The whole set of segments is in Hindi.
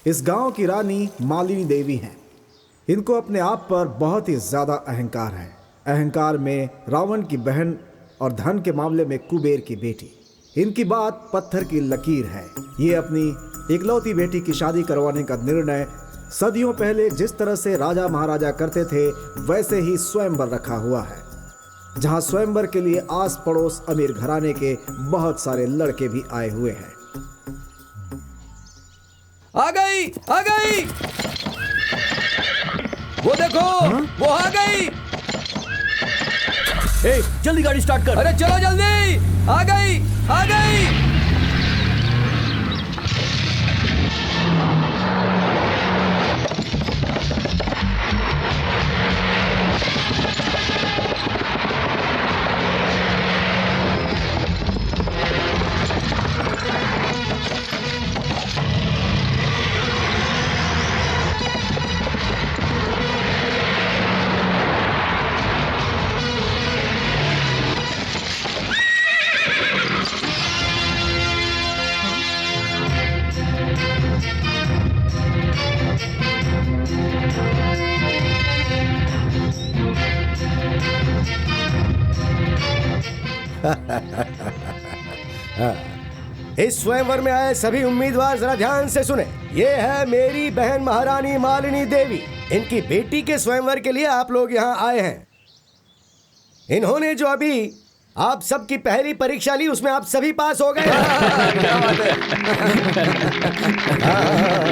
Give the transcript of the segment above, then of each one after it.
इस गांव की रानी मालिनी देवी हैं। इनको अपने आप पर बहुत ही ज्यादा अहंकार है। अहंकार में रावण की बहन और धन के मामले में कुबेर की बेटी। इनकी बात पत्थर की लकीर है। ये अपनी इकलौती बेटी की शादी करवाने का निर्णय सदियों पहले जिस तरह से राजा महाराजा करते थे वैसे ही स्वयंवर रखा हुआ है, जहां स्वयंवर के लिए आस पड़ोस अमीर घराने के बहुत सारे लड़के भी आए हुए हैं। आ गई, आ गई। वो देखो, वो आ गई। ए, जल्दी गाड़ी स्टार्ट कर। अरे चलो जल्दी, आ गई, आ गई। इस स्वयंवर में आए सभी उम्मीदवार जरा ध्यान से सुने। ये है मेरी बहन महारानी मालिनी देवी। इनकी बेटी के स्वयंवर के लिए आप लोग यहाँ आए हैं। इन्होंने जो अभी आप सबकी पहली परीक्षा ली उसमें आप सभी पास हो गए।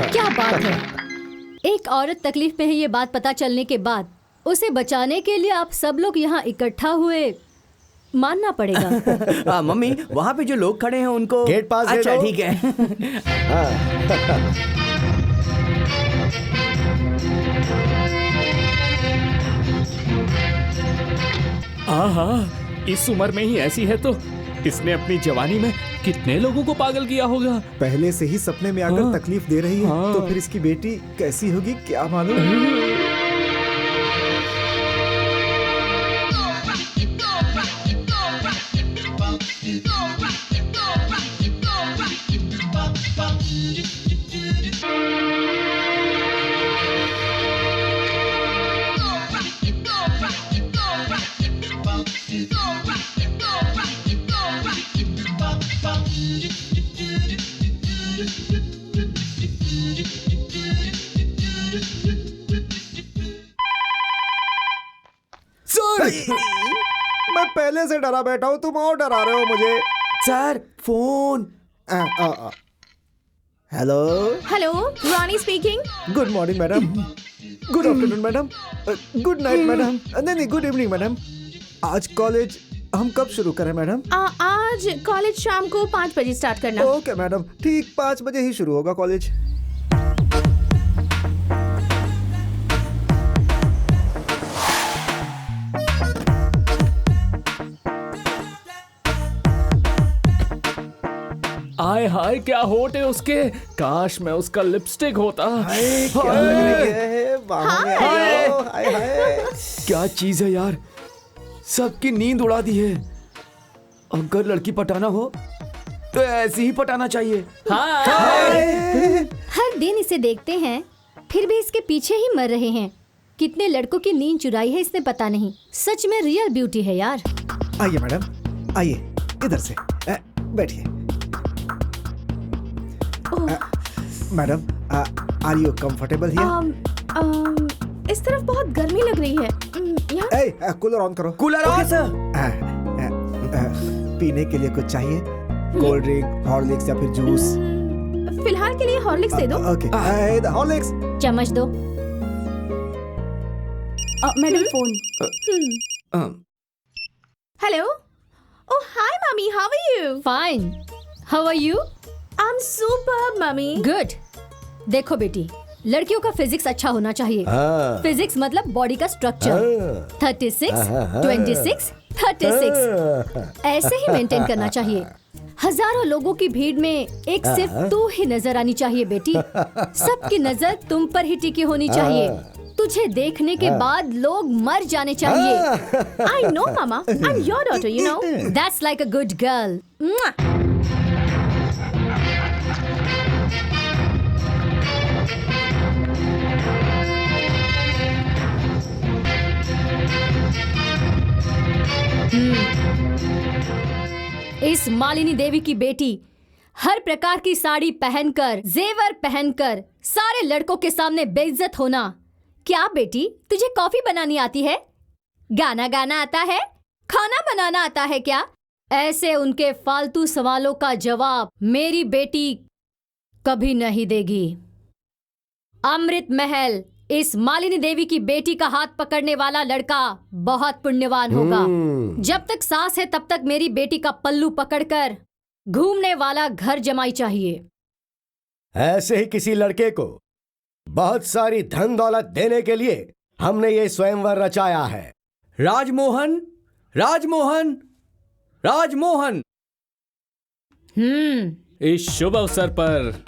क्या बात है। एक औरत तकलीफ में है ये बात पता चलने के बाद उसे बचाने के लिए आप सब लोग यहाँ इकट्ठा हुए, मानना पड़ेगा। मम्मी, वहाँ पे जो लोग खड़े हैं उनको गेट पास दे अच्छा दो। ठीक है। हाँ, इस उम्र में ही ऐसी है तो इसने अपनी जवानी में कितने लोगों को पागल किया होगा। पहले से ही सपने में आकर तकलीफ दे रही है तो फिर इसकी बेटी कैसी होगी क्या मालूम। मैं पहले से डरा बैठा हूँ, तुम और डरा रहे हो मुझे। Sir, phone. Hello hello, Rani speaking. Good morning madam. Good afternoon madam. Good night madam. नहीं, गुड इवनिंग मैडम। आज कॉलेज हम कब शुरू करें मैडम? आज कॉलेज शाम को 5 बजे स्टार्ट करना। ओके मैडम, ठीक 5 बजे ही शुरू होगा कॉलेज। आय हाय, क्या होठ है उसके। काश मैं उसका लिपस्टिक होता। क्या लग रही है? हाय। क्या चीज है यार, सबकी नींद उड़ा दी है। अगर लड़की पटाना हो तो ऐसे ही पटाना चाहिए। हर दिन इसे देखते हैं फिर भी इसके पीछे ही मर रहे हैं। कितने लड़कों की नींद चुराई है इसने पता नहीं। सच में रियल ब्यूटी है यार। आइए मैडम, आइए इधर से बैठिए। Madam, are you comfortable here? इस तरफ बहुत गर्मी लग रही है। यहाँ कूलर ऑन करो। Cooler on sir. पीने के लिए कुछ चाहिए? कोल्ड ड्रिंक, हॉर्लिक्स या फिर जूस? फिलहाल के लिए हॉर्लिक्स दे दो। Okay, Horlicks. चम्मच दो। Madam phone. Hello. Oh hi mummy, how are you? Fine, how are you? I am superb mummy. Good. देखो बेटी, लड़कियों का फिजिक्स अच्छा होना चाहिए। फिजिक्स मतलब बॉडी का स्ट्रक्चर। 36, 26, 36 ऐसे ही मेंटेन करना चाहिए। हजारों लोगों की भीड़ में एक सिर्फ तू ही नजर आनी चाहिए बेटी। सबकी नजर तुम पर ही टिकी होनी चाहिए। तुझे देखने के बाद लोग मर जाने चाहिए। I know mama, I'm your daughter, you know. That's like a good girl. इस मालिनी देवी की बेटी हर प्रकार की साड़ी पहनकर, जेवर पहनकर सारे लड़कों के सामने बेइज्जत होना। क्या बेटी, तुझे कॉफी बनानी आती है? गाना गाना आता है? खाना बनाना आता है क्या? ऐसे उनके फालतू सवालों का जवाब मेरी बेटी कभी नहीं देगी। अमृत महल इस मालिनी देवी की बेटी का हाथ पकड़ने वाला लड़का बहुत पुण्यवान होगा। जब तक सांस है तब तक मेरी बेटी का पल्लू पकड़कर घूमने वाला घर जमाई चाहिए। ऐसे ही किसी लड़के को बहुत सारी धन दौलत देने के लिए हमने ये स्वयंवर रचाया है। राजमोहन, राजमोहन, राजमोहन। इस शुभ अवसर पर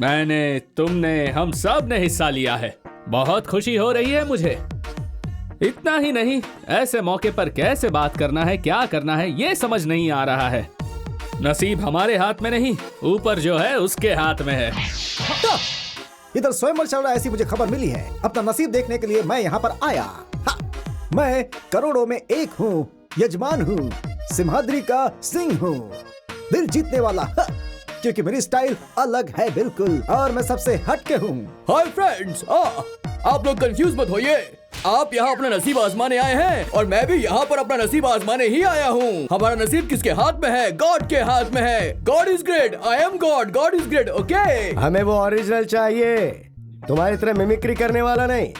मैंने, तुमने, हम सब ने हिस्सा लिया है। बहुत खुशी हो रही है मुझे। इतना ही नहीं, ऐसे मौके पर कैसे बात करना है, क्या करना है, ये समझ नहीं आ रहा है। नसीब हमारे हाथ में नहीं, ऊपर जो है उसके हाथ में है। इधर स्वयंवर चल रहा है, ऐसी मुझे खबर मिली है। अपना नसीब देखने के लिए मैं यहाँ पर आया। मैं करोड़ों में एक हूँ, यजमान हूँ, सिंहाद्री का सिंह हूँ, दिल जीतने वाला। क्योंकि मेरी स्टाइल अलग है बिल्कुल, और मैं सबसे हटके हूँ। हाय फ्रेंड्स, आप लोग कंफ्यूज मत होइए। आप यहाँ अपना नसीब आजमाने आए हैं और मैं भी यहाँ पर अपना नसीब आजमाने ही आया हूँ। हमारा नसीब किसके हाथ में है? गॉड के हाथ में है। God is great, I am God, God is great. Okay, हमें वो ओरिजिनल चाहिए, तुम्हारी तरह मिमिक्री करने वाला नहीं।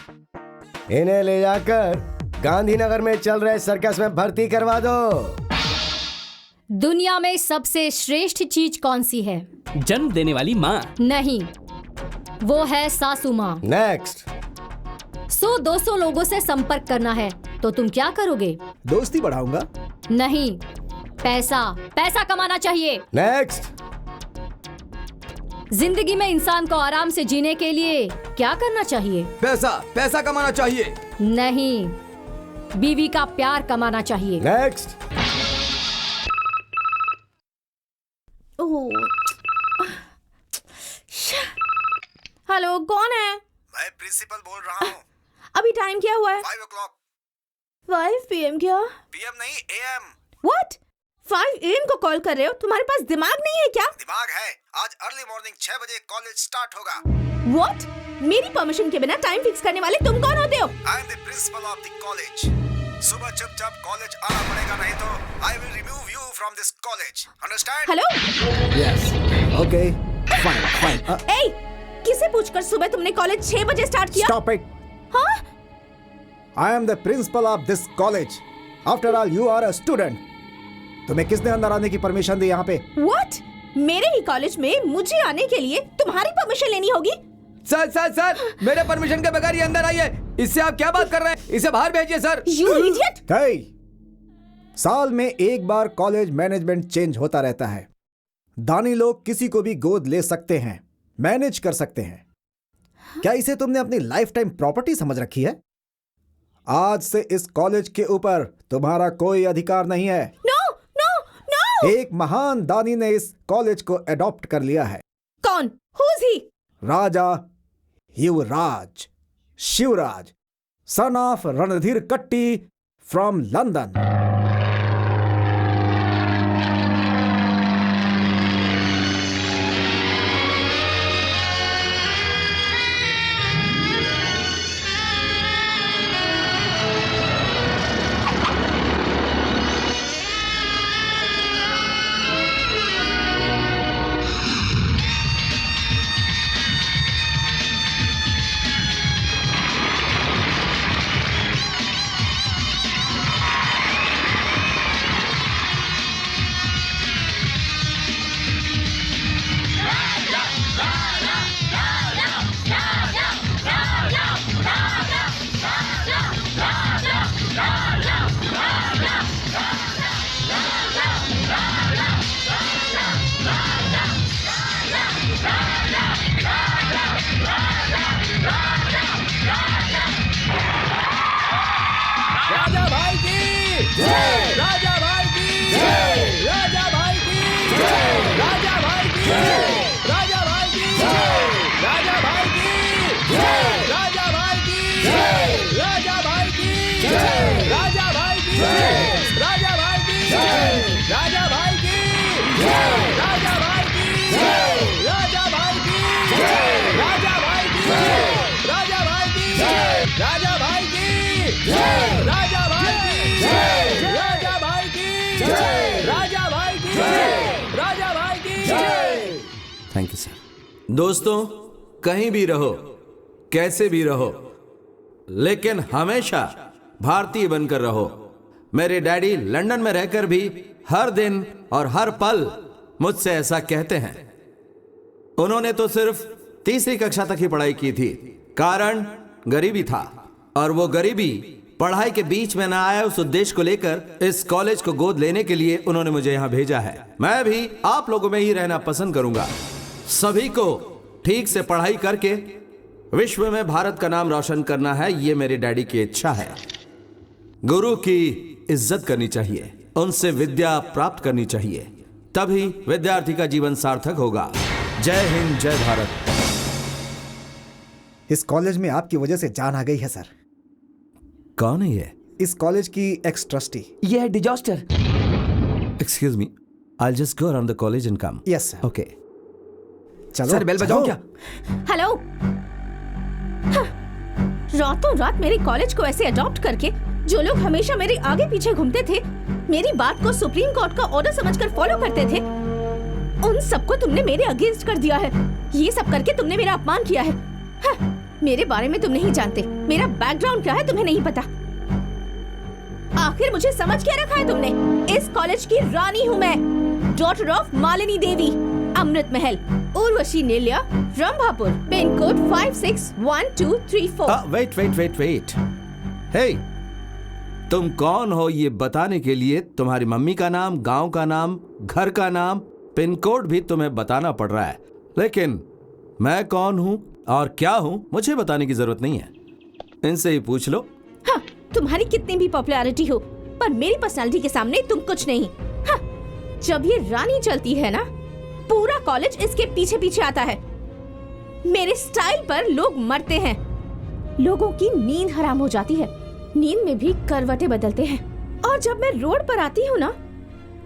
इन्हें ले जाकर गांधीनगर में चल रहे सर्कस में भर्ती करवा दो। दुनिया में सबसे श्रेष्ठ चीज कौन सी है? जन्म देने वाली माँ। नहीं, वो है सासू माँ। नेक्स्ट। 100-200 लोगों से संपर्क करना है, तो तुम क्या करोगे? दोस्ती बढ़ाऊंगा। नहीं, पैसा, पैसा कमाना चाहिए। नेक्स्ट। जिंदगी में इंसान को आराम से जीने के लिए क्या करना चाहिए? पैसा, पैसा कमाना चाहिए। नहीं, बीवी का प्यार कमाना चाहिए। नेक्स्ट। हेलो, कौन है? मैं प्रिंसिपल बोल रहा हूँ। अभी टाइम क्या हुआ है? 5 o'clock 5 PM क्या? PM नहीं, AM। What? 5 AM को कॉल कर रहे हो? तुम्हारे पास दिमाग नहीं है क्या? दिमाग है। आज अर्ली मॉर्निंग 6 बजे कॉलेज स्टार्ट होगा। What? मेरी परमिशन के बिना टाइम फिक्स करने वाले तुम कौन होते हो? I am the principal of the college. सुबह चुपचाप कॉलेज आना पड़ेगा, नहीं तो I will remove you from this college. Understand? Hello? Yes, okay, fine, fine. ए, किसे पूछकर सुबह तुमने कॉलेज 6 बजे स्टार्ट किया? Stop it. हाँ? I am the principal of this college. After all you are a student. तुम्हें किसने अंदर आने की परमिशन दी यहाँ पे? What? मेरे ही कॉलेज में मुझे आने के लिए तुम्हारी परमिशन लेनी होगी? सर सर सर, मेरे परमिशन के बगैर ये अंदर आइए। इससे आप क्या बात कर रहे हैं? इसे बाहर भेजिए सर। You idiot! hey! साल में एक बार कॉलेज मैनेजमेंट चेंज होता रहता है। दानी लोग किसी को भी गोद ले सकते हैं, मैनेज कर सकते हैं। क्या इसे तुमने अपनी लाइफ टाइम प्रॉपर्टी समझ रखी है? आज से इस कॉलेज के ऊपर तुम्हारा कोई अधिकार नहीं है। No, no, no! एक महान दानी ने इस कॉलेज को अडॉप्ट कर लिया है। कौन? Who's he? Raja Yuvraj Shivraj, son of Randhir कट्टी फ्रॉम लंदन। दोस्तों, कहीं भी रहो, कैसे भी रहो, लेकिन हमेशा भारतीय बनकर रहो। मेरे डैडी लंदन में रहकर भी हर दिन और हर पल मुझसे ऐसा कहते हैं। उन्होंने तो सिर्फ तीसरी कक्षा तक ही पढ़ाई की थी, कारण गरीबी था, और वो गरीबी पढ़ाई के बीच में ना आया, उस उद्देश्य को लेकर इस कॉलेज को गोद लेने के लिए उन्होंने मुझे यहाँ भेजा है। मैं भी आप लोगों में ही रहना पसंद करूंगा। सभी को ठीक से पढ़ाई करके विश्व में भारत का नाम रोशन करना है, ये मेरे डैडी की इच्छा है। गुरु की इज्जत करनी चाहिए, उनसे विद्या प्राप्त करनी चाहिए, तभी विद्यार्थी का जीवन सार्थक होगा। जय हिंद, जय भारत। इस कॉलेज में आपकी वजह से जान आ गई है सर। कौन है ये? इस कॉलेज की एक्स ट्रस्टी। ये है disaster. Excuse me, I just go around the college and come. Yes sir. Okay. चलो सर बेल बजाओ क्या? हेलो। हाँ, रातों रात मेरे कॉलेज को ऐसे अडॉप्ट करके जो लोग हमेशा मेरे आगे पीछे घूमते थे, मेरी बात को सुप्रीम कोर्ट का ऑर्डर समझकर फॉलो करते थे, उन सबको तुमने मेरे अगेंस्ट कर दिया है। ये सब करके तुमने मेरा अपमान किया है। हाँ, मेरे बारे में तुम नहीं जानते, मेरा बैकग्राउंड क्या है तुम्हें नहीं पता। आखिर मुझे समझ क्या रखा है तुमने? इस कॉलेज की रानी हूँ मैं, daughter of Malini Devi, Amrit Mahal, Urvashi Neelya, Rambhapur, pin code 561234। Wait. Hey, तुम कौन हो ये बताने के लिए तुम्हारी मम्मी का नाम, गांव का नाम, घर का नाम, पिन कोड भी तुम्हें बताना पड़ रहा है, लेकिन मैं कौन हूँ और क्या हूँ मुझे बताने की जरूरत नहीं है। इनसे ही पूछ लो। हाँ, तुम्हारी कितनी भी पॉपुलैरिटी हो, पर मेरी पर्सनालिटी के सामने तुम कुछ नहीं। हाँ, जब ये रानी चलती है ना, पूरा कॉलेज इसके पीछे पीछे आता है। मेरे स्टाइल पर लोग मरते हैं, लोगों की नींद हराम हो जाती है, नींद में भी करवटें बदलते हैं, और जब मैं रोड पर आती हूँ ना,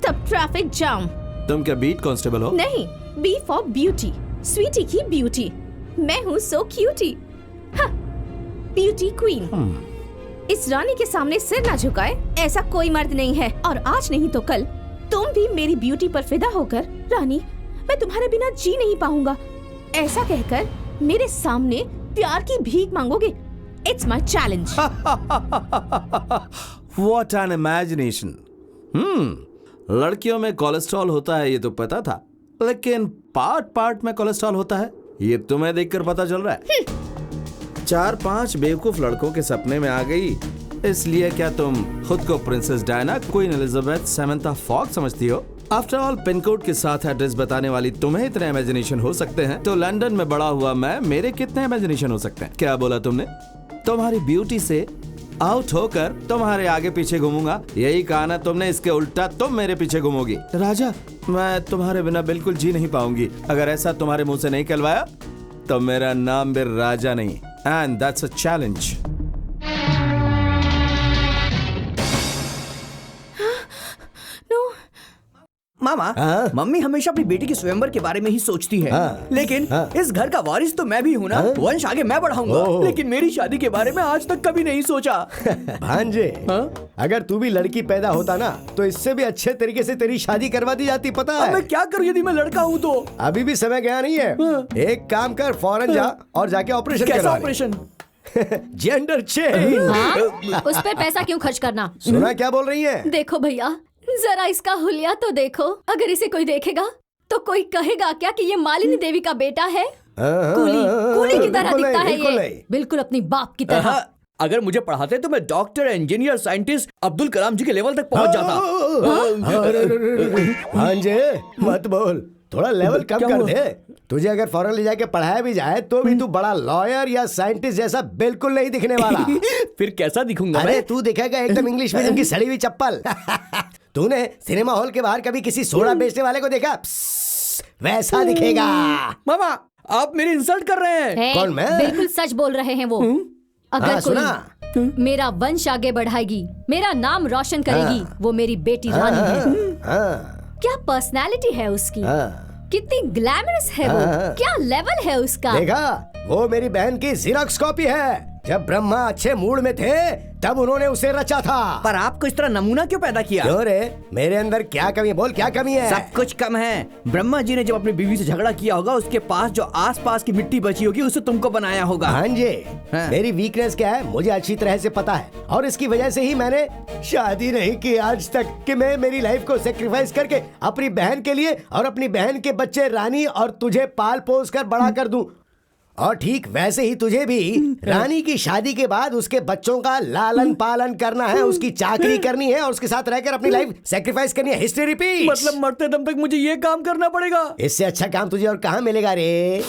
तब ट्रैफिक जाम। तुम क्या बीट कांस्टेबल हो? नहीं, बी फॉर ब्यूटी, स्वीटी की ब्यूटी। मैं हूँ सो क्यूटी, हाँ, ब्यूटी क्वीन। इस रानी के सामने सिर ना झुकाए ऐसा कोई मर्द नहीं है, और आज नहीं तो कल तुम भी मेरी ब्यूटी पर फिदा होकर, रानी मैं तुम्हारे बिना जी नहीं पाऊंगा, ऐसा कहकर मेरे सामने प्यार की भीख मांगोगे। It's my challenge. What an imagination. लड़कियों में कोलेस्ट्रॉल होता है ये तो पता था, लेकिन पार्ट में कोलेस्ट्रॉल होता है ये तुम्हें देखकर पता चल रहा है। 4-5 बेवकूफ लड़कों के सपने में आ गई, इसलिए क्या तुम खुद को princess Diana, queen Elizabeth, Samantha Fox समझती हो? आफ्टर ऑल, पिन कोड के साथ एड्रेस बताने वाली तुम्हें इतने इमेजिनेशन हो सकते हैं, तो लंदन में बड़ा हुआ मैं, मेरे कितने इमेजिनेशन हो सकते हैं? क्या बोला तुमने? तुम्हारी ब्यूटी से आउट होकर तुम्हारे आगे पीछे घूमूंगा, यही कहा ना तुमने? इसके उल्टा तुम मेरे पीछे घूमोगी। राजा, मैं तुम्हारे बिना बिल्कुल जी नहीं पाऊंगी। अगर ऐसा तुम्हारे मुंह से नहीं कहलवाया तो मेरा नाम भी राजा नहीं, and that's a challenge. Mama, mummy हमेशा अपनी बेटी के स्वयंवर के बारे में ही सोचती है, लेकिन इस घर का वारिस तो मैं भी हूँ ना, वंश आगे मैं बढ़ाऊंगा, लेकिन मेरी शादी के बारे में आज तक कभी नहीं सोचा। भांजे, अगर तू भी लड़की पैदा होता ना, तो इससे भी अच्छे तरीके से तेरी शादी करवा दी जाती, पता है? मैं क्या करूँ यदि मैं लड़का हूँ तो? अभी भी समय गया नहीं है। एक काम कर, फौरन जा और जाके ऑपरेशन कैसा करवा ले। ऑपरेशन? Gender change. उस पर पैसा क्यों खर्च करना? सुना क्या बोल रही है? देखो भैया, जरा इसका हुलिया तो देखो। अगर इसे कोई देखेगा तो कोई कहेगा क्या कि ये मालिनी देवी का बेटा है? कूली की तरह दिखता है ये, बिल्कुल अपनी बाप की तरह। अगर मुझे पढ़ाते तो मैं doctor, engineer, scientist, Abdul Kalam जी के लेवल तक पहुंच जाता। भांजे, मत बोल, थोड़ा लेवल कम कर दे। तुझे अगर फौरन ले जाके पढ़ाया भी जाए तो भी तू बड़ा लॉयर या साइंटिस्ट जैसा बिल्कुल नहीं दिखने वाला। फिर कैसा दिखूंगा? अरे तू दिखेगा एकदम इंग्लिश मीडियम की सड़ी हुई चप्पल। तूने सिनेमा हॉल के बाहर कभी किसी सोडा बेचने वाले को देखा? वैसा दिखेगा। मामा, आप मेरी इंसल्ट कर रहे हैं। कौन, मैं? बिल्कुल सच बोल रहे हैं वो। अगर कोई मेरा वंश आगे बढ़ाएगी, मेरा नाम रोशन करेगी, वो मेरी बेटी रानी है। क्या पर्सनालिटी है उसकी, कितनी ग्लैमरस है वो, क्या लेवल है उसका। देखा, वो मेरी बहन की ज़ेरॉक्स कॉपी है। जब ब्रह्मा अच्छे मूड में थे तब उन्होंने उसे रचा था। पर आपको इस तरह नमूना क्यों पैदा किया? क्यों रे, मेरे अंदर क्या कमी है? बोल, क्या कमी है? सब कुछ कम है। ब्रह्मा जी ने जब अपनी बीवी से झगड़ा किया होगा, उसके पास जो आसपास की मिट्टी बची होगी उसे तुमको बनाया होगा। हाँ जी, हाँ। मेरी वीकनेस क्या है मुझे अच्छी तरह से पता है, और इसकी वजह से ही मैंने शादी नहीं की आज तक कि मैं मेरी लाइफ को सेक्रीफाइस करके अपनी बहन के लिए और अपनी बहन के बच्चे रानी और तुझे पाल पोस कर बड़ा कर दूं। और ठीक वैसे ही तुझे भी रानी की शादी के बाद उसके बच्चों का लालन पालन करना है, उसकी चाकरी करनी है और उसके साथ रहकर अपनी लाइफ सेक्रीफाइस करनी है। History repeat. मतलब मरते दम तक मुझे ये काम करना पड़ेगा? इससे अच्छा काम तुझे और कहाँ मिलेगा रे?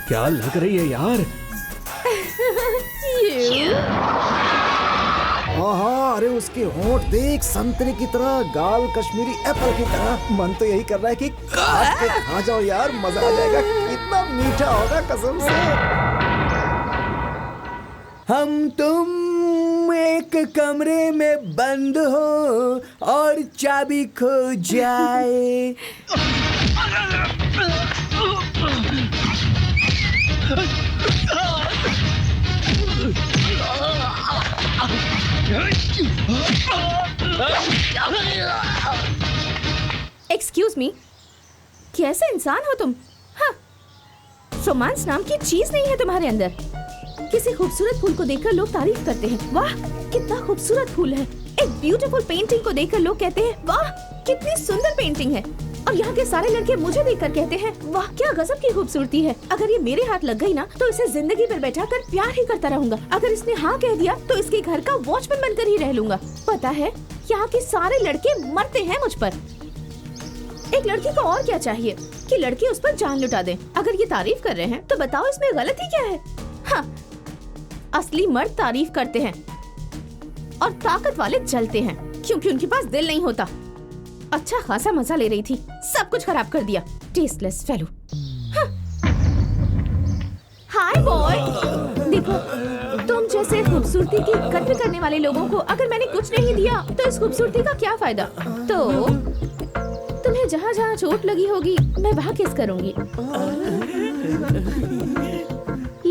क्या लग रही है यार? हाँ, अरे उसके होंठ देख, संतरे की तरह, गाल कश्मीरी एप्पल की तरह। मन तो यही कर रहा है कि काट के खा जाओ यार, मजा आ जाएगा। कितना मीठा होगा कसम से। हम तुम एक कमरे में बंद हो और चाबी खो जाए। एक्सक्यूज मी, कैसे इंसान हो तुम? हाँ, रोमांस नाम की चीज नहीं है तुम्हारे अंदर। किसी खूबसूरत फूल को देखकर लोग तारीफ करते हैं, वाह कितना खूबसूरत फूल है। एक ब्यूटीफुल पेंटिंग को देखकर लोग कहते हैं, वाह कितनी सुंदर पेंटिंग है। और यहाँ के सारे लड़के मुझे देखकर कहते हैं, वाह क्या गजब की खूबसूरती है। अगर ये मेरे हाथ लग गई ना तो इसे जिंदगी भर बैठा कर प्यार ही करता रहूंगा। अगर इसने हाँ कह दिया तो इसके घर का वॉचमैन बनकर ही रह लूंगा। पता है यहाँ के सारे लड़के मरते हैं मुझ पर। एक लड़की को और क्या चाहिए कि लड़के उस पर जान लुटा दें। अगर ये तारीफ कर रहे हैं तो बताओ इसमें गलती क्या है? हाँ, असली मर्द तारीफ करते हैं और ताकत वाले जलते हैं क्योंकि उनके पास दिल नहीं होता। अच्छा खासा मजा ले रही थी, सब कुछ खराब कर दिया। Tasteless fellow. हाय बॉय, देखो तुम जैसे खूबसूरती की कद्र करने वाले लोगों को अगर मैंने कुछ नहीं दिया तो इस खूबसूरती का क्या फायदा? तो तुम्हें जहाँ जहाँ चोट लगी होगी मैं वहाँ किस करूँगी,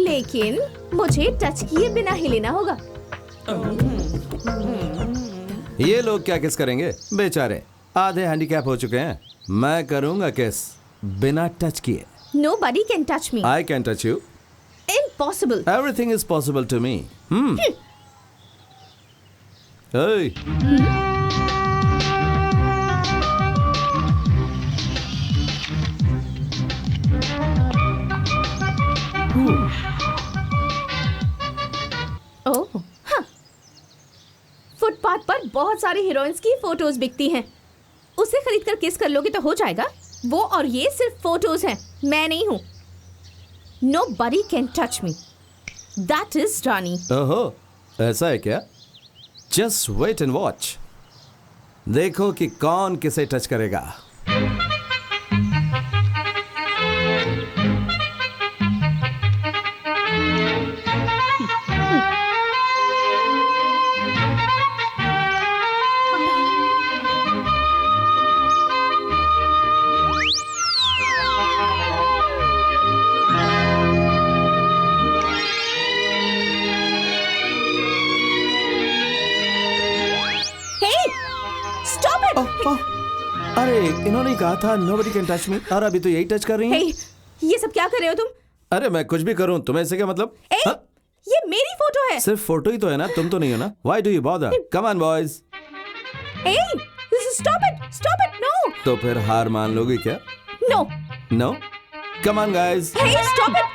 लेकिन मुझे टच किए बिना ही लेना होगा। ये लोग क्या किस करेंगे? बेचारे आधे हैंडीकैप हो चुके हैं। मैं करूंगा किस बिना टच किए। Nobody can touch me. I can touch you. Impossible. Everything is possible to me. Hey. ओह, हाँ। फुटपाथ पर बहुत सारी हीरोइंस की फोटोज बिकती हैं। उसे खरीद कर किस कर लोगे तो हो जाएगा। वो और ये सिर्फ फोटोज हैं, मैं नहीं हूँ। Nobody can touch me. That is रानी। ओहो, ऐसा है क्या? Just wait and watch. देखो कि कौन किसे टच करेगा। अरे इन्होंने कहा था nobody can touch me, और अभी तो यही टच कर रही हैं। ये सब क्या कर रहे हो तुम? अरे मैं कुछ भी करूं, तुम्हें इससे क्या मतलब? ये मेरी फोटो है। सिर्फ फोटो ही तो है ना, तुम तो नहीं हो ना। Why do you bother? Come on boys. Stop it, no. तो फिर हार मान लोगी क्या? No. No? Come on guys. Hey, stop it.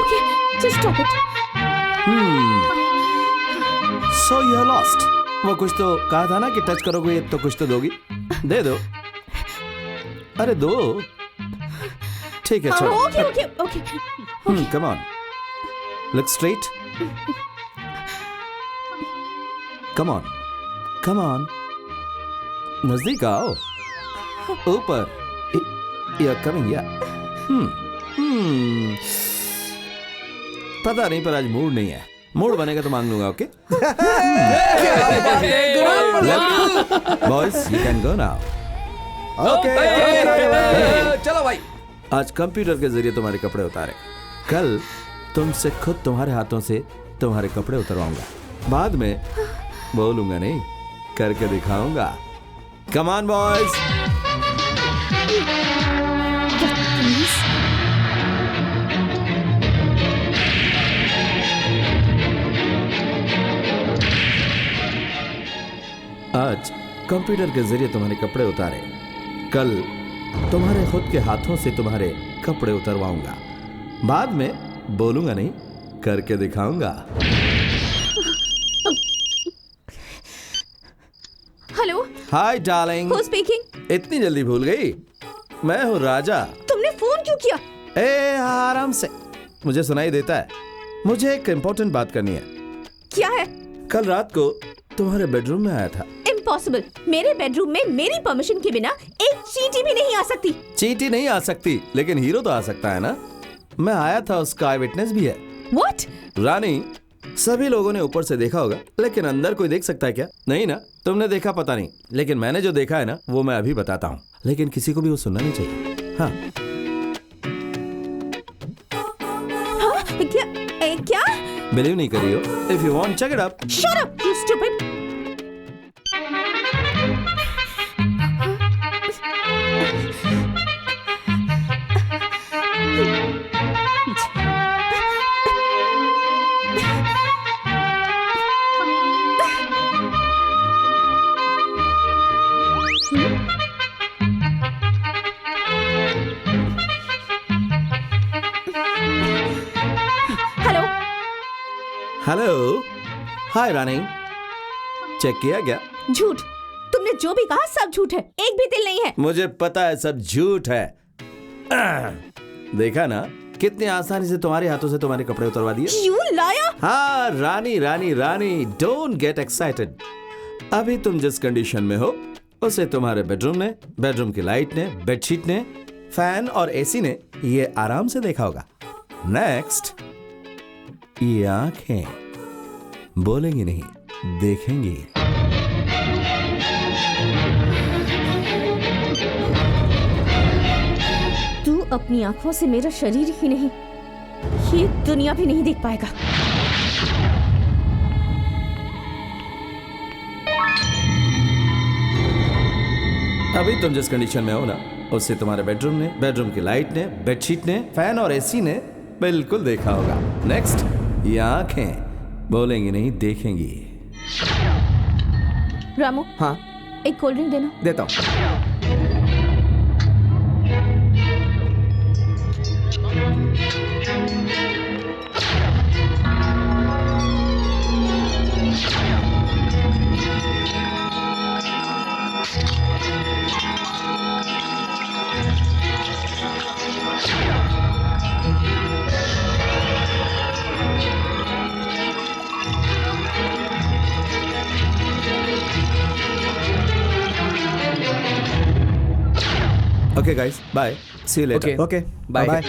Okay, just stop it. So you are lost. वो कुछ तो कहा था ना कि टच करोगे तो कुछ तो दोगी। दे दो। अरे दो। ठीक है छोड़ो। Okay. Come on. Look straight. Come on. नजदीक आओ। ऊपर। You're coming, yeah. पता नहीं पर आज मूड नहीं है। मूड बनेगा तो मांग लूंगा, okay? Boys, you can go now. Okay. चलो भाई, आज कंप्यूटर के जरिए तुम्हारे कपड़े उतारे, कल तुमसे खुद तुम्हारे हाथों से तुम्हारे कपड़े उतरवाऊंगा। बाद में बोलूंगा नहीं, करके दिखाऊंगा। Come on boys. आज कंप्यूटर के जरिए तुम्हारे कपड़े उतारे, कल तुम्हारे खुद के हाथों से तुम्हारे कपड़े उतरवाऊंगा। बाद में बोलूंगा नहीं, करके दिखाऊंगा। Hello, hi darling. Who speaking? इतनी जल्दी भूल गई? मैं हूँ राजा। तुमने फोन क्यों किया? आराम से, मुझे सुनाई देता है। मुझे एक इम्पोर्टेंट बात करनी है। क्या है? कल रात को तुम्हारे बेडरूम में आया था। इम्पॉसिबल। मेरे बेडरूम में मेरी परमिशन के बिना एक चींटी भी नहीं आ सकती। चींटी नहीं आ सकती, लेकिन हीरो तो आ सकता है ना। मैं आया था, उसका आई विटनेस भी है। What? रानी, सभी लोगों ने ऊपर से देखा होगा, लेकिन अंदर कोई देख सकता है क्या? नहीं ना। तुमने देखा पता नहीं, लेकिन मैंने जो देखा है ना, वो मैं अभी बताता हूँ। लेकिन किसी को भी वो सुनना नहीं चाहिए। हाँ, क्या? बिलीव नहीं करी हो? If you want check it up. Shut up, you stupid. Hello, hi Rani. Check किया क्या? झूठ। तुमने जो भी कहा सब झूठ है, एक भी तिल नहीं है। मुझे पता है सब झूठ है। देखा ना, कितनी आसानी से तुम्हारे हाथों से तुम्हारे कपड़े उतरवा दिए। You liar! हाँ रानी, रानी रानी, डोंट गेट एक्साइटेड। अभी तुम जिस कंडीशन में हो, उसे तुम्हारे बेडरूम ने, बेडरूम की लाइट ने, बेडशीट ने, फैन और एसी ने ये आराम से देखा होगा। नेक्स्ट, ये आंखें बोलेंगी नहीं, देखेंगी। तू अपनी आंखों से मेरा शरीर ही नहीं, ये दुनिया भी नहीं देख पाएगा। अभी तुम जिस कंडीशन में हो ना, उससे तुम्हारे बेडरूम ने, बेडरूम की लाइट ने, बेडशीट ने, फैन और एसी ने बिल्कुल देखा होगा। नेक्स्ट, ये आंखें बोलेंगी नहीं, देखेंगी। रामू, हाँ एक कोल्ड ड्रिंक देना। देता हूँ। Okay guys, bye. See you later. Okay. Bye. Bye.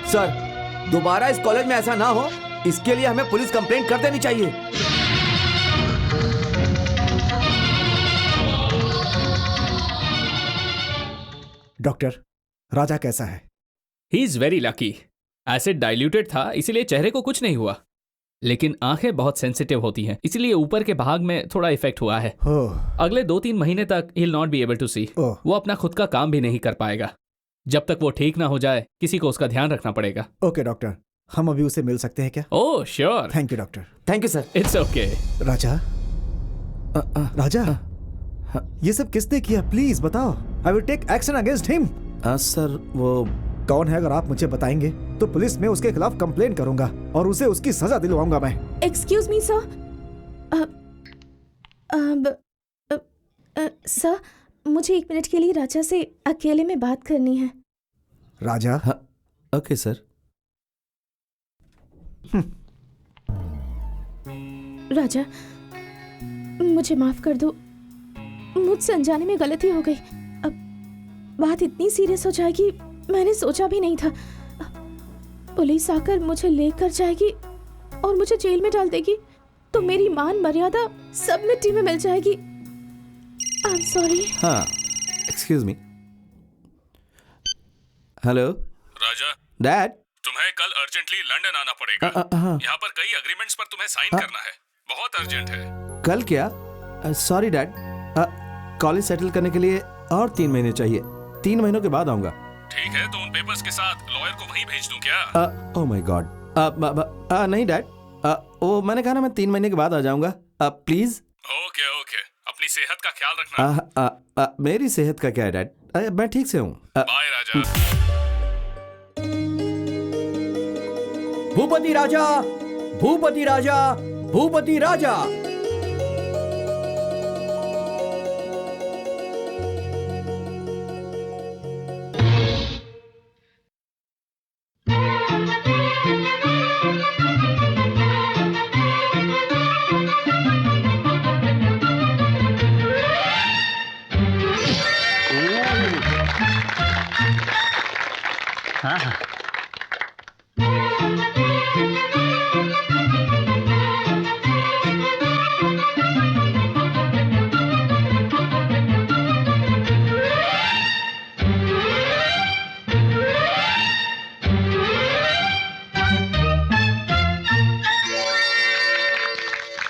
Sir, दोबारा इस कॉलेज में ऐसा ना हो, इसके लिए हमें पुलिस कंप्लेंट कर देनी चाहिए। डॉक्टर, राजा कैसा है? He is very lucky. Acid diluted था, इसीलिए चेहरे को कुछ नहीं हुआ, लेकिन आंखें बहुत सेंसिटिव होती हैं, इसलिए ऊपर के भाग में थोड़ा इफेक्ट हुआ है। अगले 2-3 महीने तक ही will not be able to see. वो अपना खुद का काम भी नहीं कर पाएगा। जब तक वो ठीक ना हो जाए, किसी को उसका ध्यान रखना पड़ेगा। ओके डॉक्टर, हम अभी उसे मिल सकते हैं क्या? Oh sure. Thank you doctor. Thank you sir. It's okay. Raja, Raja, ये सब किसने किया? प्लीज बताओ। I will take action against him. Sir, वो कौन है? अगर आप मुझे बताएंगे तो पुलिस में उसके खिलाफ कंप्लेन करूंगा और उसे उसकी सजा दिलवाऊंगा मैं। Excuse me sir. सर, मुझे 1 मिनट के लिए राजा से अकेले में बात करनी है। राजा? हाँ, ओके सर। राजा, मुझे माफ कर दो, मुझसे अनजाने में गलती हो गई। अब बात इतनी सीरियस हो जाएगी मैंने सोचा भी नहीं था। पुलिस आकर मुझे लेकर जाएगी और मुझे जेल में डाल देगी तो मेरी मान मर्यादा सब मिट्टी में मिल जाएगी। I am sorry. हाँ, एक्सक्यूज मी। हेलो राजा, डैड। तुम्हें कल अर्जेंटली लंदन आना पड़ेगा। यहाँ पर कई एग्रीमेंट्स पर तुम्हें साइन करना है, बहुत अर्जेंट है। कल क्या? सॉरी डैड, कॉलेज सेटल करने के लिए और 3 महीने चाहिए। 3 महीनों के बाद आऊंगा। ठीक है, तो उन पेपर्स के साथ लॉयर को वहीं भेज दूं क्या? ओह माय गॉड, नहीं डैड, वो मैंने कहा ना मैं 3 महीने के बाद आ जाऊंगा। प्लीज। ओके ओके, अपनी सेहत का ख्याल रखना। मेरी सेहत का क्या है डैड? मैं ठीक से हूँ। बाय राजा। भूपति राजा, भूपति राजा, भूपति राजा।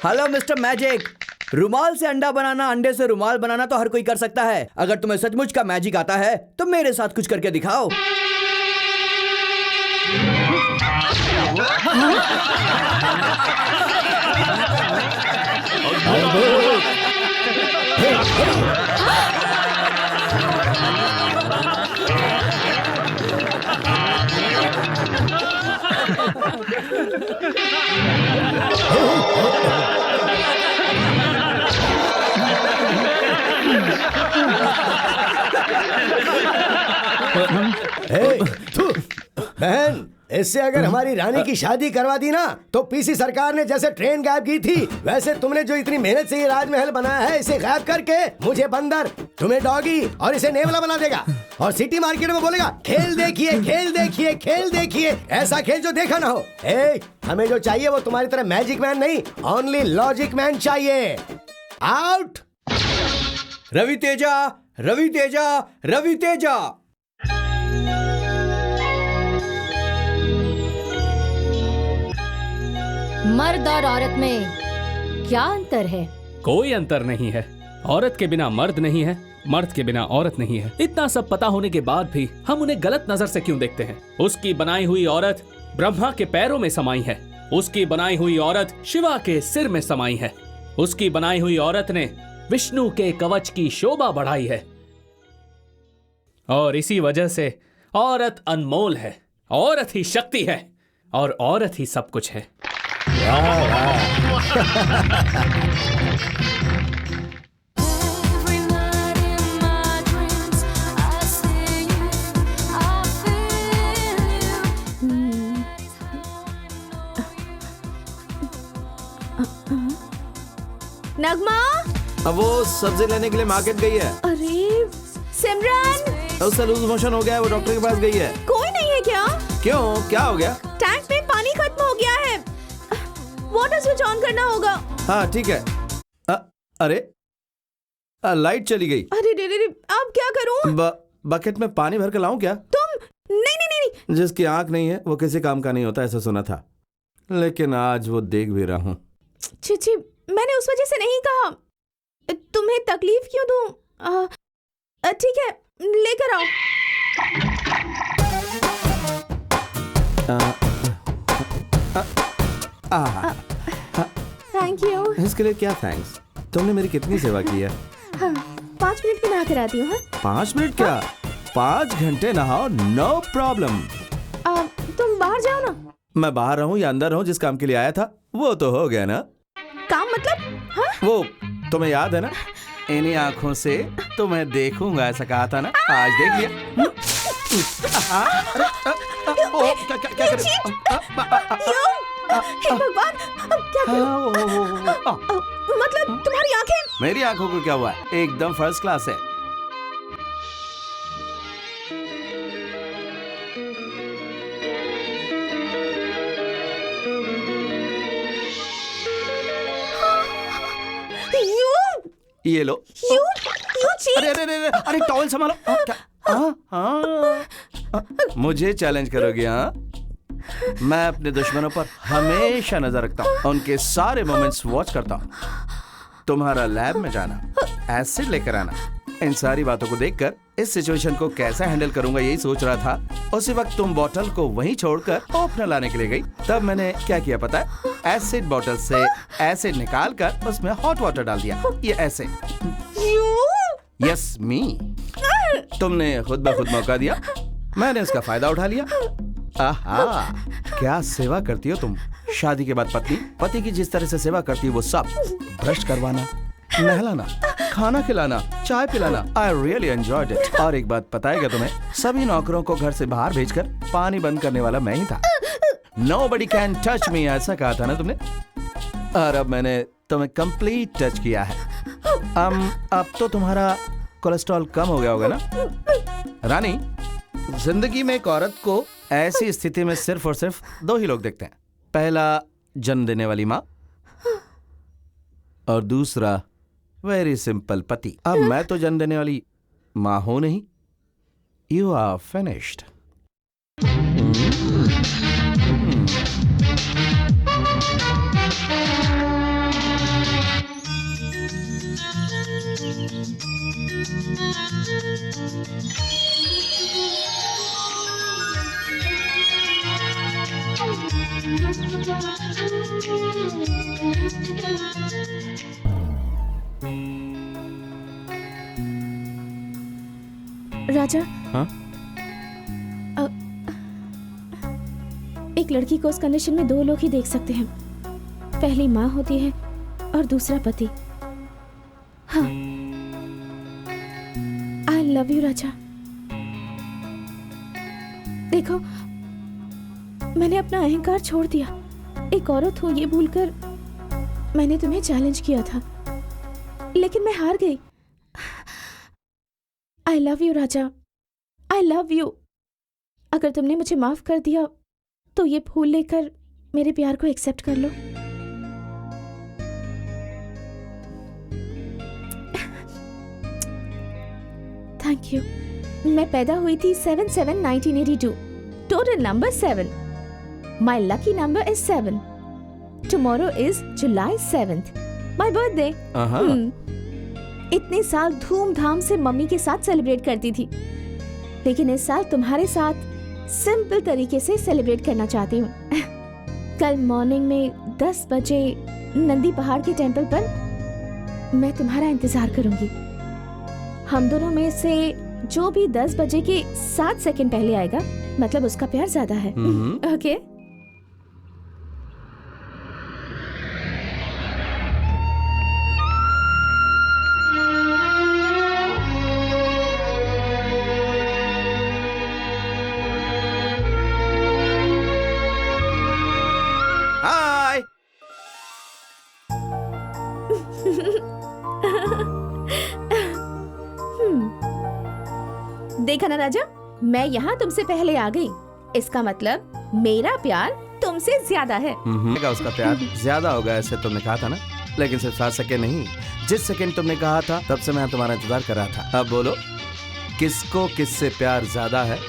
हेलो मिस्टर मैजिक, रुमाल से अंडा बनाना, अंडे से रुमाल बनाना तो हर कोई कर सकता है। अगर तुम्हें सचमुच का मैजिक आता है तो मेरे साथ कुछ करके दिखाओ। बहन, इससे अगर हमारी रानी की शादी करवा दी ना तो पीसी सरकार ने जैसे ट्रेन गायब की थी वैसे तुमने जो इतनी मेहनत से ये राजमहल बनाया है इसे गायब करके मुझे बंदर, तुम्हें डॉगी और इसे नेवला बना देगा और सिटी मार्केट में बोलेगा खेल देखिए, खेल देखिए, खेल देखिए, ऐसा खेल जो देखा ना हो। हमें जो चाहिए वो तुम्हारी तरह मैजिक मैन नहीं, ओनली लॉजिक मैन चाहिए। आउट। रवि तेजा, रवि तेजा, रवि तेजा। मर्द और औरत में क्या अंतर है? कोई अंतर नहीं है। औरत के बिना मर्द नहीं है, मर्द के बिना औरत नहीं है। इतना सब पता होने के बाद भी हम उन्हें गलत नजर से क्यों देखते हैं? उसकी बनाई हुई औरत ब्रह्मा के पैरों में समाई है, उसकी बनाई हुई औरत शिवा के सिर में समाई है, उसकी बनाई हुई औरत ने विष्णु के कवच की शोभा बढ़ाई है। और इसी वजह से औरत अनमोल है, औरत ही शक्ति है और औरत ही सब कुछ है। नगमा, अब वो सब्जी लेने के लिए मार्केट गई है। अरे सिमरन, उससे लूज मोशन हो गया है, वो डॉक्टर के पास गई है। कोई नहीं है क्या? क्यों, क्या हो गया? टैंक में पानी खत्म हो गया है, वाटर स्विच ऑन करना होगा। हाँ ठीक है। अरे लाइट चली गई। अरे अब क्या करूं? बकेट में पानी भर के लाऊं क्या? तुम नहीं। जिसकी आंख नहीं है वो किसी काम का नहीं होता, ऐसा सुना था, लेकिन आज वो देख भी रहा हूँ। छी, मैंने उस वजह से नहीं कहा। तुम्हें तकलीफ क्यों दूं? ठीक है, लेकर आओ। Thank you. इसके लिए क्या थैंक्स? तुमने मेरी कितनी सेवा की है। हाँ, 5 मिनट में नहा कर आती हूँ। 5 मिनट क्या, 5 घंटे नहाओ, नो प्रॉब्लम। तुम बाहर जाओ ना। मैं बाहर रहूं या अंदर रहूं, जिस काम के लिए आया था वो तो हो गया ना। काम मतलब? हाँ? वो तुम्हें याद है ना, इन्हीं आंखों से तुम्हें देखूंगा, ऐसा कहा था ना, आज देख लिया। क्या हे भगवान, अब क्या करूं? मतलब तुम्हारी आंखें। मेरी आंखों को क्या हुआ है? एकदम फर्स्ट क्लास है। ये लो। You cheat! अरे अरे अरे अरे टॉवल संभालो। क्या? मुझे चैलेंज करोगे? हाँ, मैं अपने दुश्मनों पर हमेशा नजर रखता हूँ, उनके सारे मोमेंट्स वॉच करता हूँ। तुम्हारा लैब में जाना, एसिड लेकर आना, इन सारी बातों को देखकर इस सिचुएशन को कैसे हैंडल करूंगा यही सोच रहा था। उसी वक्त तुम बोतल को वहीं छोड़कर ओपनर लाने के लिए गई। तब मैंने क्या किया पता है? एसिड बोतल से एसिड निकाल कर उसमें हॉट वाटर डाल दिया। ये ऐसे। यस मी। तुमने खुद ब खुद मौका दिया, मैंने उसका फायदा उठा लिया। आहा, क्या सेवा करती हो तुम। शादी के बाद पत्नी पति की जिस तरह से सेवा करती है वो सब, ब्रश करवाना, नहलाना, खाना खिलाना, चाय पिलाना, आई रियली एंजॉयड इट। और एक बात पता है क्या तुम्हें? सभी नौकरों को घर से बाहर भेजकर पानी बंद करने वाला मैं ही था। Nobody can touch me, ऐसा कहा था ना तुमने। और अब मैंने तुम्हें कंप्लीट टच किया है। अब तो तुम्हारा कोलेस्ट्रॉल कम हो गया होगा ना रानी। जिंदगी में एक औरत को ऐसी स्थिति में सिर्फ और सिर्फ दो ही लोग देखते हैं। पहला, जन्म देने वाली माँ, और दूसरा वेरी सिंपल पति। अब मैं तो जन्म देने वाली माँ हूं नहीं। You are finished. राजा, हाँ? एक लड़की को उस कंडीशन में दो लोग ही देख सकते हैं। पहली माँ होती है और दूसरा पति। हाँ, आई लव यू राजा। देखो, मैंने अपना अहंकार छोड़ दिया। एक औरत हूं ये भूलकर मैंने तुम्हें चैलेंज किया था, लेकिन मैं हार गई। I love you Raja, I love you. अगर तुमने मुझे माफ कर दिया तो ये फूल लेकर मेरे प्यार को एक्सेप्ट कर लो। Thank you. मैं पैदा हुई थी 7/7/1982। Total number 7। My lucky number is 7। Tomorrow is July 7th, my birthday. इतने साल धूमधाम से मम्मी के साथ सेलिब्रेट करती थी, लेकिन इस साल तुम्हारे साथ सिंपल तरीके से सेलिब्रेट करना चाहती हूँ। कल मॉर्निंग में 10 बजे नंदी पहाड़ के टेंपल पर मैं तुम्हारा इंतजार करूंगी। हम दोनों में से जो भी 10 बजे के 7 सेकंड पहले आएगा, मतलब उसका प्यार ज्यादा है। ओके? देखा ना राजा, मैं यहाँ तुमसे पहले आ गई। इसका मतलब मेरा प्यार तुमसे ज्यादा है। उसका प्यार ज्यादा होगा ऐसे तुमने कहा था ना, लेकिन सिर्फ 7 सेकेंड नहीं, जिस सेकेंड तुमने कहा था तब से मैं तुम्हारा इंतजार कर रहा था। अब बोलो, किसको किससे प्यार ज्यादा है?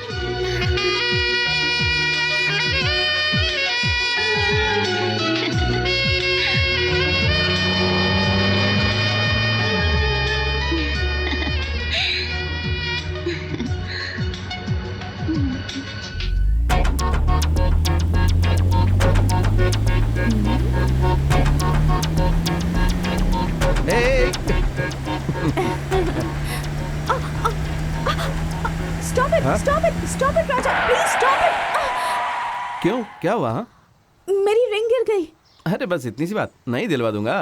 Stop it, Raja, please stop it. क्यों, क्या हुआ? मेरी रिंग गिर गई। अरे बस इतनी सी बात, नहीं दिलवा दूंगा।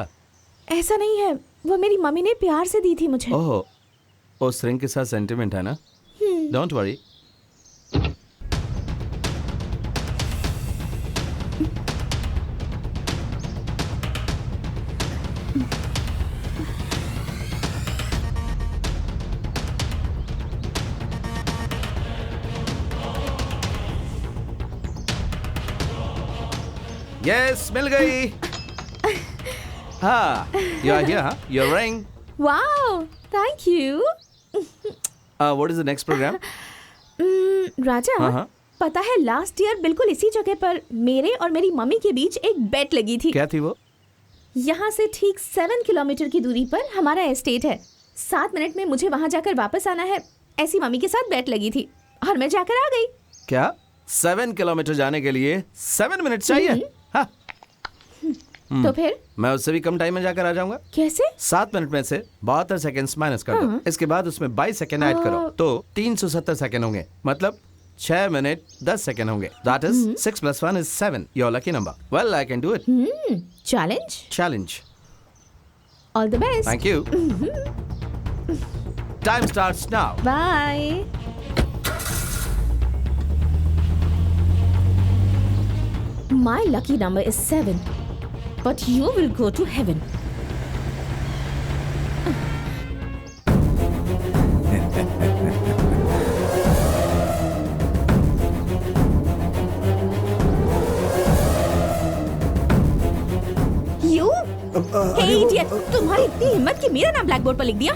ऐसा नहीं है, वो मेरी मम्मी ने प्यार से दी थी मुझे। ओह, उस रिंग के साथ सेंटिमेंट है ना? Don't worry. यस मिल गई। हाँ यू आर हियर, हाँ your ring. Wow thank you. What is the next program? Raja हाँ। पता है लास्ट ईयर बिल्कुल इसी जगह पर मेरे और मेरी मम्मी के बीच एक बेट लगी थी। क्या थी वो? यहाँ से ठीक 7 किलोमीटर की दूरी पर हमारा एस्टेट है। 7 मिनट में मुझे वहाँ जाकर वापस आना है, ऐसी मम्मी के साथ बेट लगी थी और मैं जाकर आ गई। क्या 7 किलोमीटर जाने के लिए 7 मिनट चाहिए? हाँ। तो फिर मैं उससे भी कम टाइम में जाकर आ जाऊंगा। कैसे? 7 मिनट में से 72 सेकंड्स माइनस कर दो, इसके बाद उसमें 22 सेकंड ऐड करो तो 370 सेकंड होंगे, मतलब 6 मिनट 10 सेकंड होंगे। That is 6 + 1 is 7. Your lucky number. Well I can do it. Challenge. All the best. Thank you. Time starts now. Bye. My lucky number is 7, but you will go to heaven. You? Hey idiot! तुम्हारी इतनी हिम्मत कि मेरा नाम ब्लैक बोर्ड पर लिख दिया?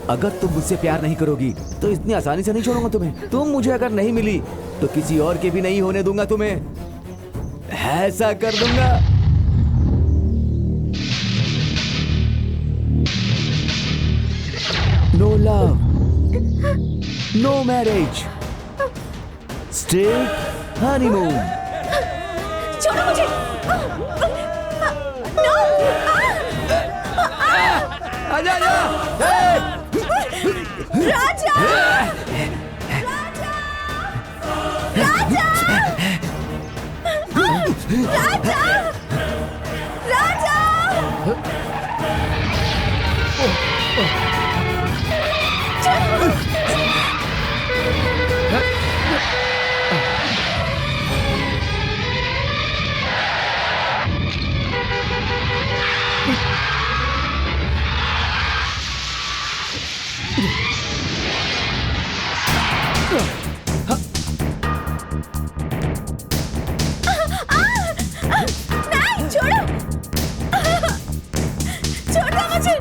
अगर तुम मुझसे प्यार नहीं करोगी तो इतनी आसानी से नहीं छोड़ूंगा तुम्हें। तुम मुझे अगर नहीं मिली तो किसी और के भी नहीं होने दूंगा तुम्हें। ऐसा कर दूंगा। No love, no marriage, straight honeymoon. छोड़ो मुझे। नो। आजा आजा। राजा! राजा! राजा! राजा! नहीं, छोड़ो। छोड़ दो मुझे।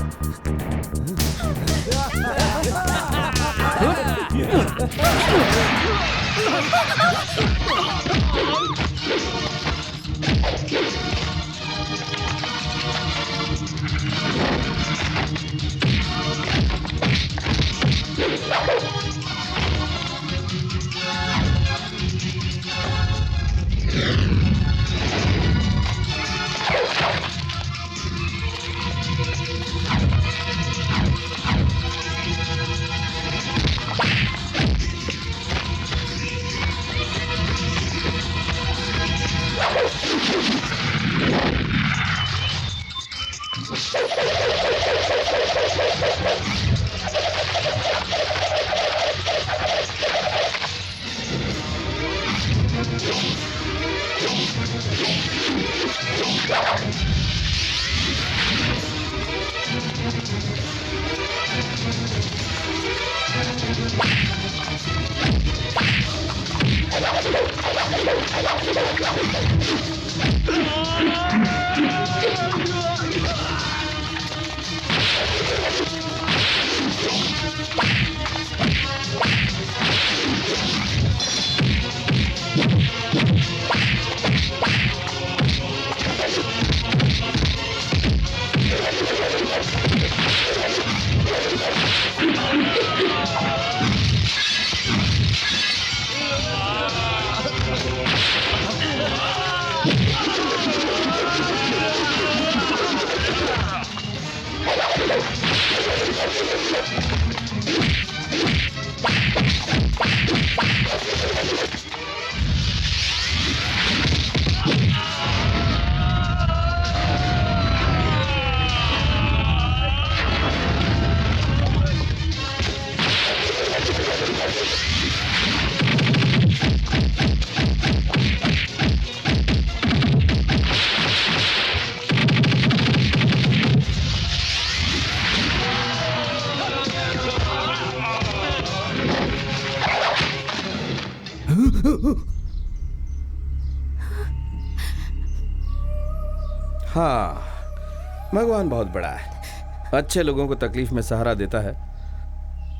हाँ, भगवान बहुत बड़ा है। अच्छे लोगों को तकलीफ में सहारा देता है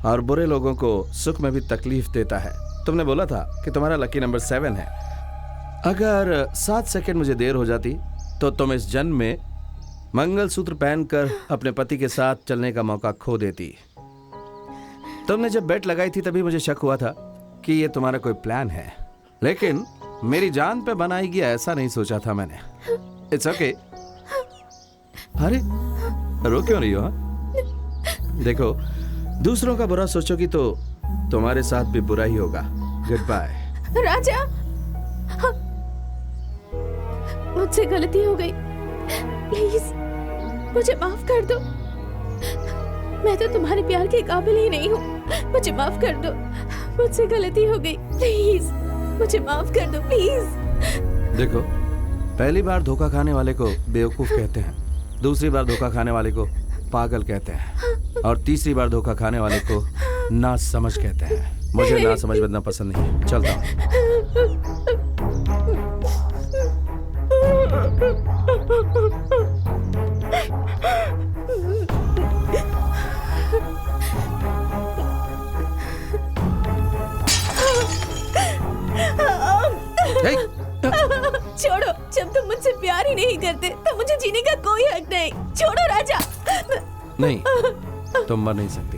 और बुरे लोगों को सुख में भी तकलीफ देता है। तुमने बोला था कि तुम्हारा लकी नंबर 7 है। अगर 7 सेकंड मुझे देर हो जाती तो तुम इस जन्म में मंगलसूत्र पहनकर अपने पति के साथ चलने का मौका खो देती। तुमने जब बेट लगाई थी तभी मुझे शक हुआ था कि ये तुम्हारा कोई प्लान है, लेकिन मेरी जान पे बनाई गया ऐसा नहीं सोचा था मैंने। It's okay. अरे रो क्यों रही हो? देखो, दूसरों का बुरा सोचोगी तो तुम्हारे साथ भी बुरा ही होगा। Good bye. राजा, मुझसे गलती हो गई, प्लीज मुझे माफ कर दो। मैं तो तुम्हारे प्यार के काबिल ही नहीं हूँ, मुझे माफ कर दो। मुझसे गलती हो गई, प्लीज मुझे माफ कर दो, प्लीज। देखो, पहली बार धोखा खाने वाले को बेवकूफ कहते हैं, दूसरी बार धोखा खाने वाले को पागल कहते हैं और तीसरी बार धोखा खाने वाले को नासमझ कहते हैं। मुझे नासमझ बनना पसंद नहीं। चलता हूँ। छोड़ो, जब तुम मुझसे प्यार ही नहीं करते तो मुझे जीने का कोई हक नहीं। छोड़ो राजा। नहीं, तुम मर नहीं सकती,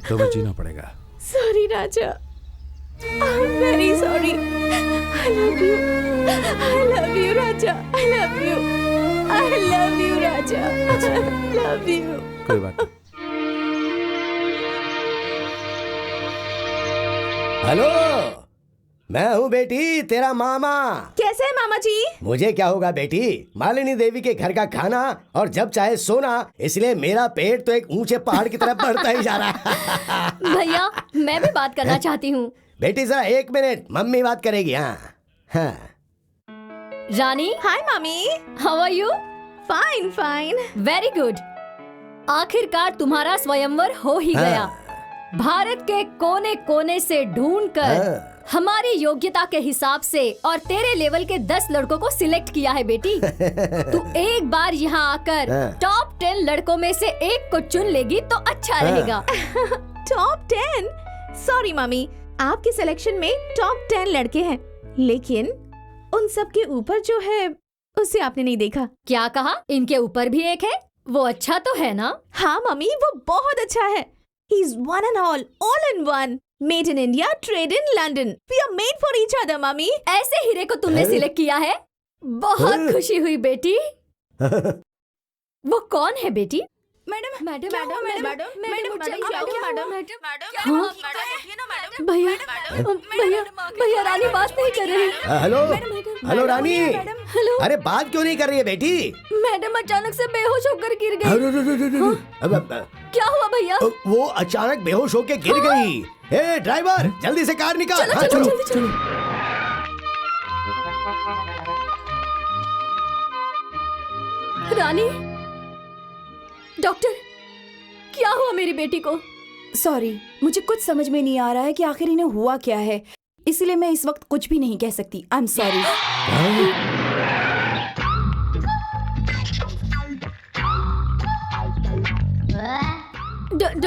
तुम्हें जीना पड़ेगा। Sorry Raja, I am very sorry. I love you, I love you Raja, I love you, I love you Raja, I love you. कोई बात नहीं। हेलो, मैं हूँ बेटी, तेरा मामा। कैसे है मामा जी? मुझे क्या होगा बेटी, मालिनी देवी के घर का खाना और जब चाहे सोना, इसलिए मेरा पेट तो एक ऊंचे पहाड़ की तरफ बढ़ता ही जा रहा है। भैया, मैं भी बात करना चाहती हूँ। बेटी जरा 1 मिनट, मम्मी बात करेगी। हाँ हाँ। रानी, हाय मामी, how are you? Fine fine. Very good. आखिरकार तुम्हारा स्वयंवर हो ही गया। भारत के कोने कोने से ढूंढकर हमारी योग्यता के हिसाब से और तेरे लेवल के 10 लड़कों को सिलेक्ट किया है बेटी। तू एक बार यहाँ आकर टॉप 10 लड़कों में से एक को चुन लेगी तो अच्छा रहेगा। टॉप 10? सॉरी मम्मी, आपके सिलेक्शन में टॉप 10 लड़के हैं, लेकिन उन सब के ऊपर जो है उसे आपने नहीं देखा। क्या कहा? इनके ऊपर भी एक है? वो अच्छा तो है ना? हाँ मम्मी, वो बहुत अच्छा है। He's one and all in one. Made in India, trade in London. We are made for each other, mummy. ऐसे हीरे को तुमने सिलेक्ट किया है? बहुत खुशी हुई बेटी। वो कौन है बेटी? Madam, madam, madam, madam, madam, भैया, भैया, भैया, रानी बात नहीं कर रही। हेलो, हेलो रानी। हेलो। अरे बात क्यों नहीं कर रही है बेटी? मैडम अचानक से बेहोश होकर गिर गई। क्या हुआ भैया? वो अचानक बेहोश होके गिर गई। ए ड्राइवर, जल्दी से कार निकाल। चलो, हाँ, चलो, जल्दी चलो। रानी, डॉक्टर, क्या हुआ मेरी बेटी को? सॉरी, मुझे कुछ समझ में नहीं आ रहा है कि आखिर इन्हें हुआ क्या है, इसलिए मैं इस वक्त कुछ भी नहीं कह सकती। I am sorry.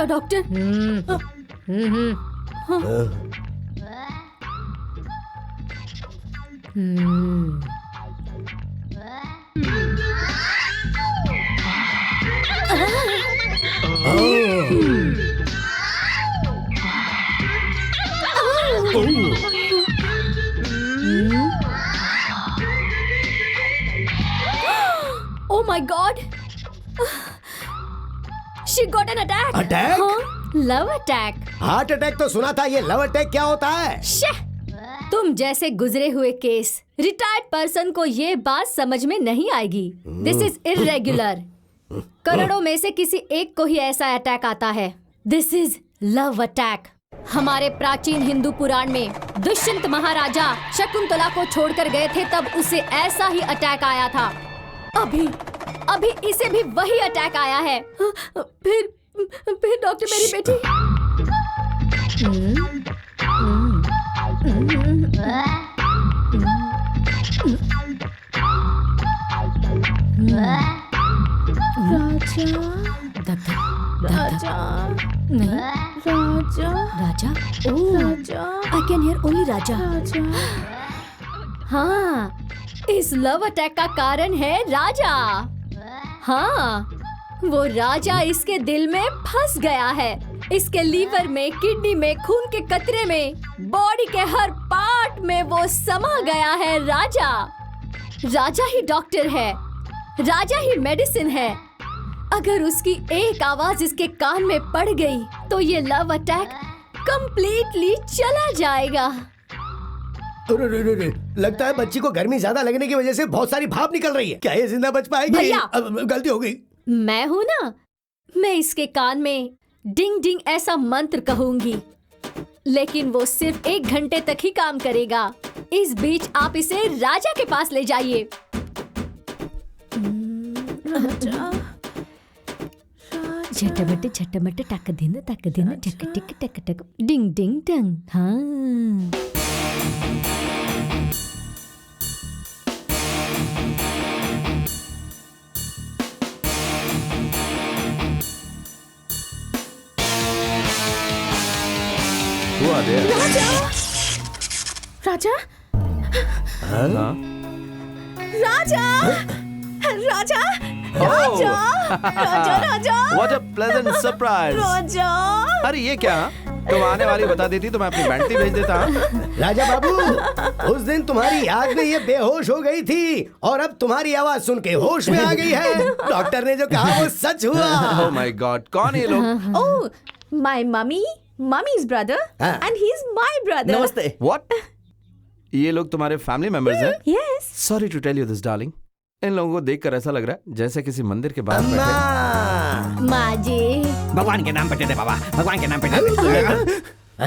Doctor, Oh my God! She got an attack. Attack? Love attack. Heart attack तो सुना था, ये लव अटैक क्या होता है? तुम जैसे गुजरे हुए केस रिटायर्ड पर्सन को ये बात समझ में नहीं आएगी। This is irregular. करोड़ों में से किसी एक को ही ऐसा अटैक आता है। This is love attack. हमारे प्राचीन हिंदू पुराण में दुष्यंत महाराजा शकुंतला को छोड़कर गए थे, तब उसे ऐसा ही अटैक आया था। अभी इसे भी वही अटैक आया है। फिर डॉक्टर, मेरी बेटी। नहीं, राजा राजा। ओह, राजा आई कैन हियर ओनली राजा। राजा हाँ, इस लव अटैक का कारण है राजा। हाँ, वो राजा इसके दिल में फंस गया है। इसके लीवर में, किडनी में, खून के कतरे में, बॉडी के हर पार्ट में वो समा गया है। राजा राजा ही डॉक्टर है, राजा ही मेडिसिन है। अगर उसकी एक आवाज इसके कान में पड़ गई तो ये लव अटैक कंप्लीटली चला जाएगा। लगता है बच्ची को गर्मी ज्यादा लगने की वजह से बहुत सारी भाप निकल रही है। क्या ये जिंदा बच पाएगी? भैया! गलती हो गई। मैं हूं ना, मैं इसके कान में डिंग डिंग ऐसा मंत्र कहूंगी, लेकिन वो सिर्फ 1 घंटे तक ही काम करेगा। इस बीच आप इसे राजा के पास ले जाइए। झटमट झटमट टक दिन टक टक टिक टक टक डिंग डिंग डंग। हाँ, हुआ दे राजा राजा राजा राजा राजा राजा राजा व्हाट अ प्लेजेंट सरप्राइज। राजा अरे ये क्या? तुम आने वाली बता देती तो मैं अपनी बैंटी भेज देता। राजा बाबू, उस दिन तुम्हारी याद में ये बेहोश हो गई थी और अब तुम्हारी आवाज सुन के होश में आ गई है। डॉक्टर ने जो कहा वो सच हुआ। ओह माय गॉड, कौन है ये लोग? Oh, my mummy, mummy's brother and he is my brother. नमस्ते। व्हाट? ये लोग तुम्हारे फैमिली मेंबर्स हैं? Yes. Sorry to tell you this darling, इन लोगों को देखकर ऐसा लग रहा है जैसे किसी मंदिर के बाहर बैठे हैं। माँ जी, भगवान के नाम पे दे दे बाबा, भगवान के नाम पे दे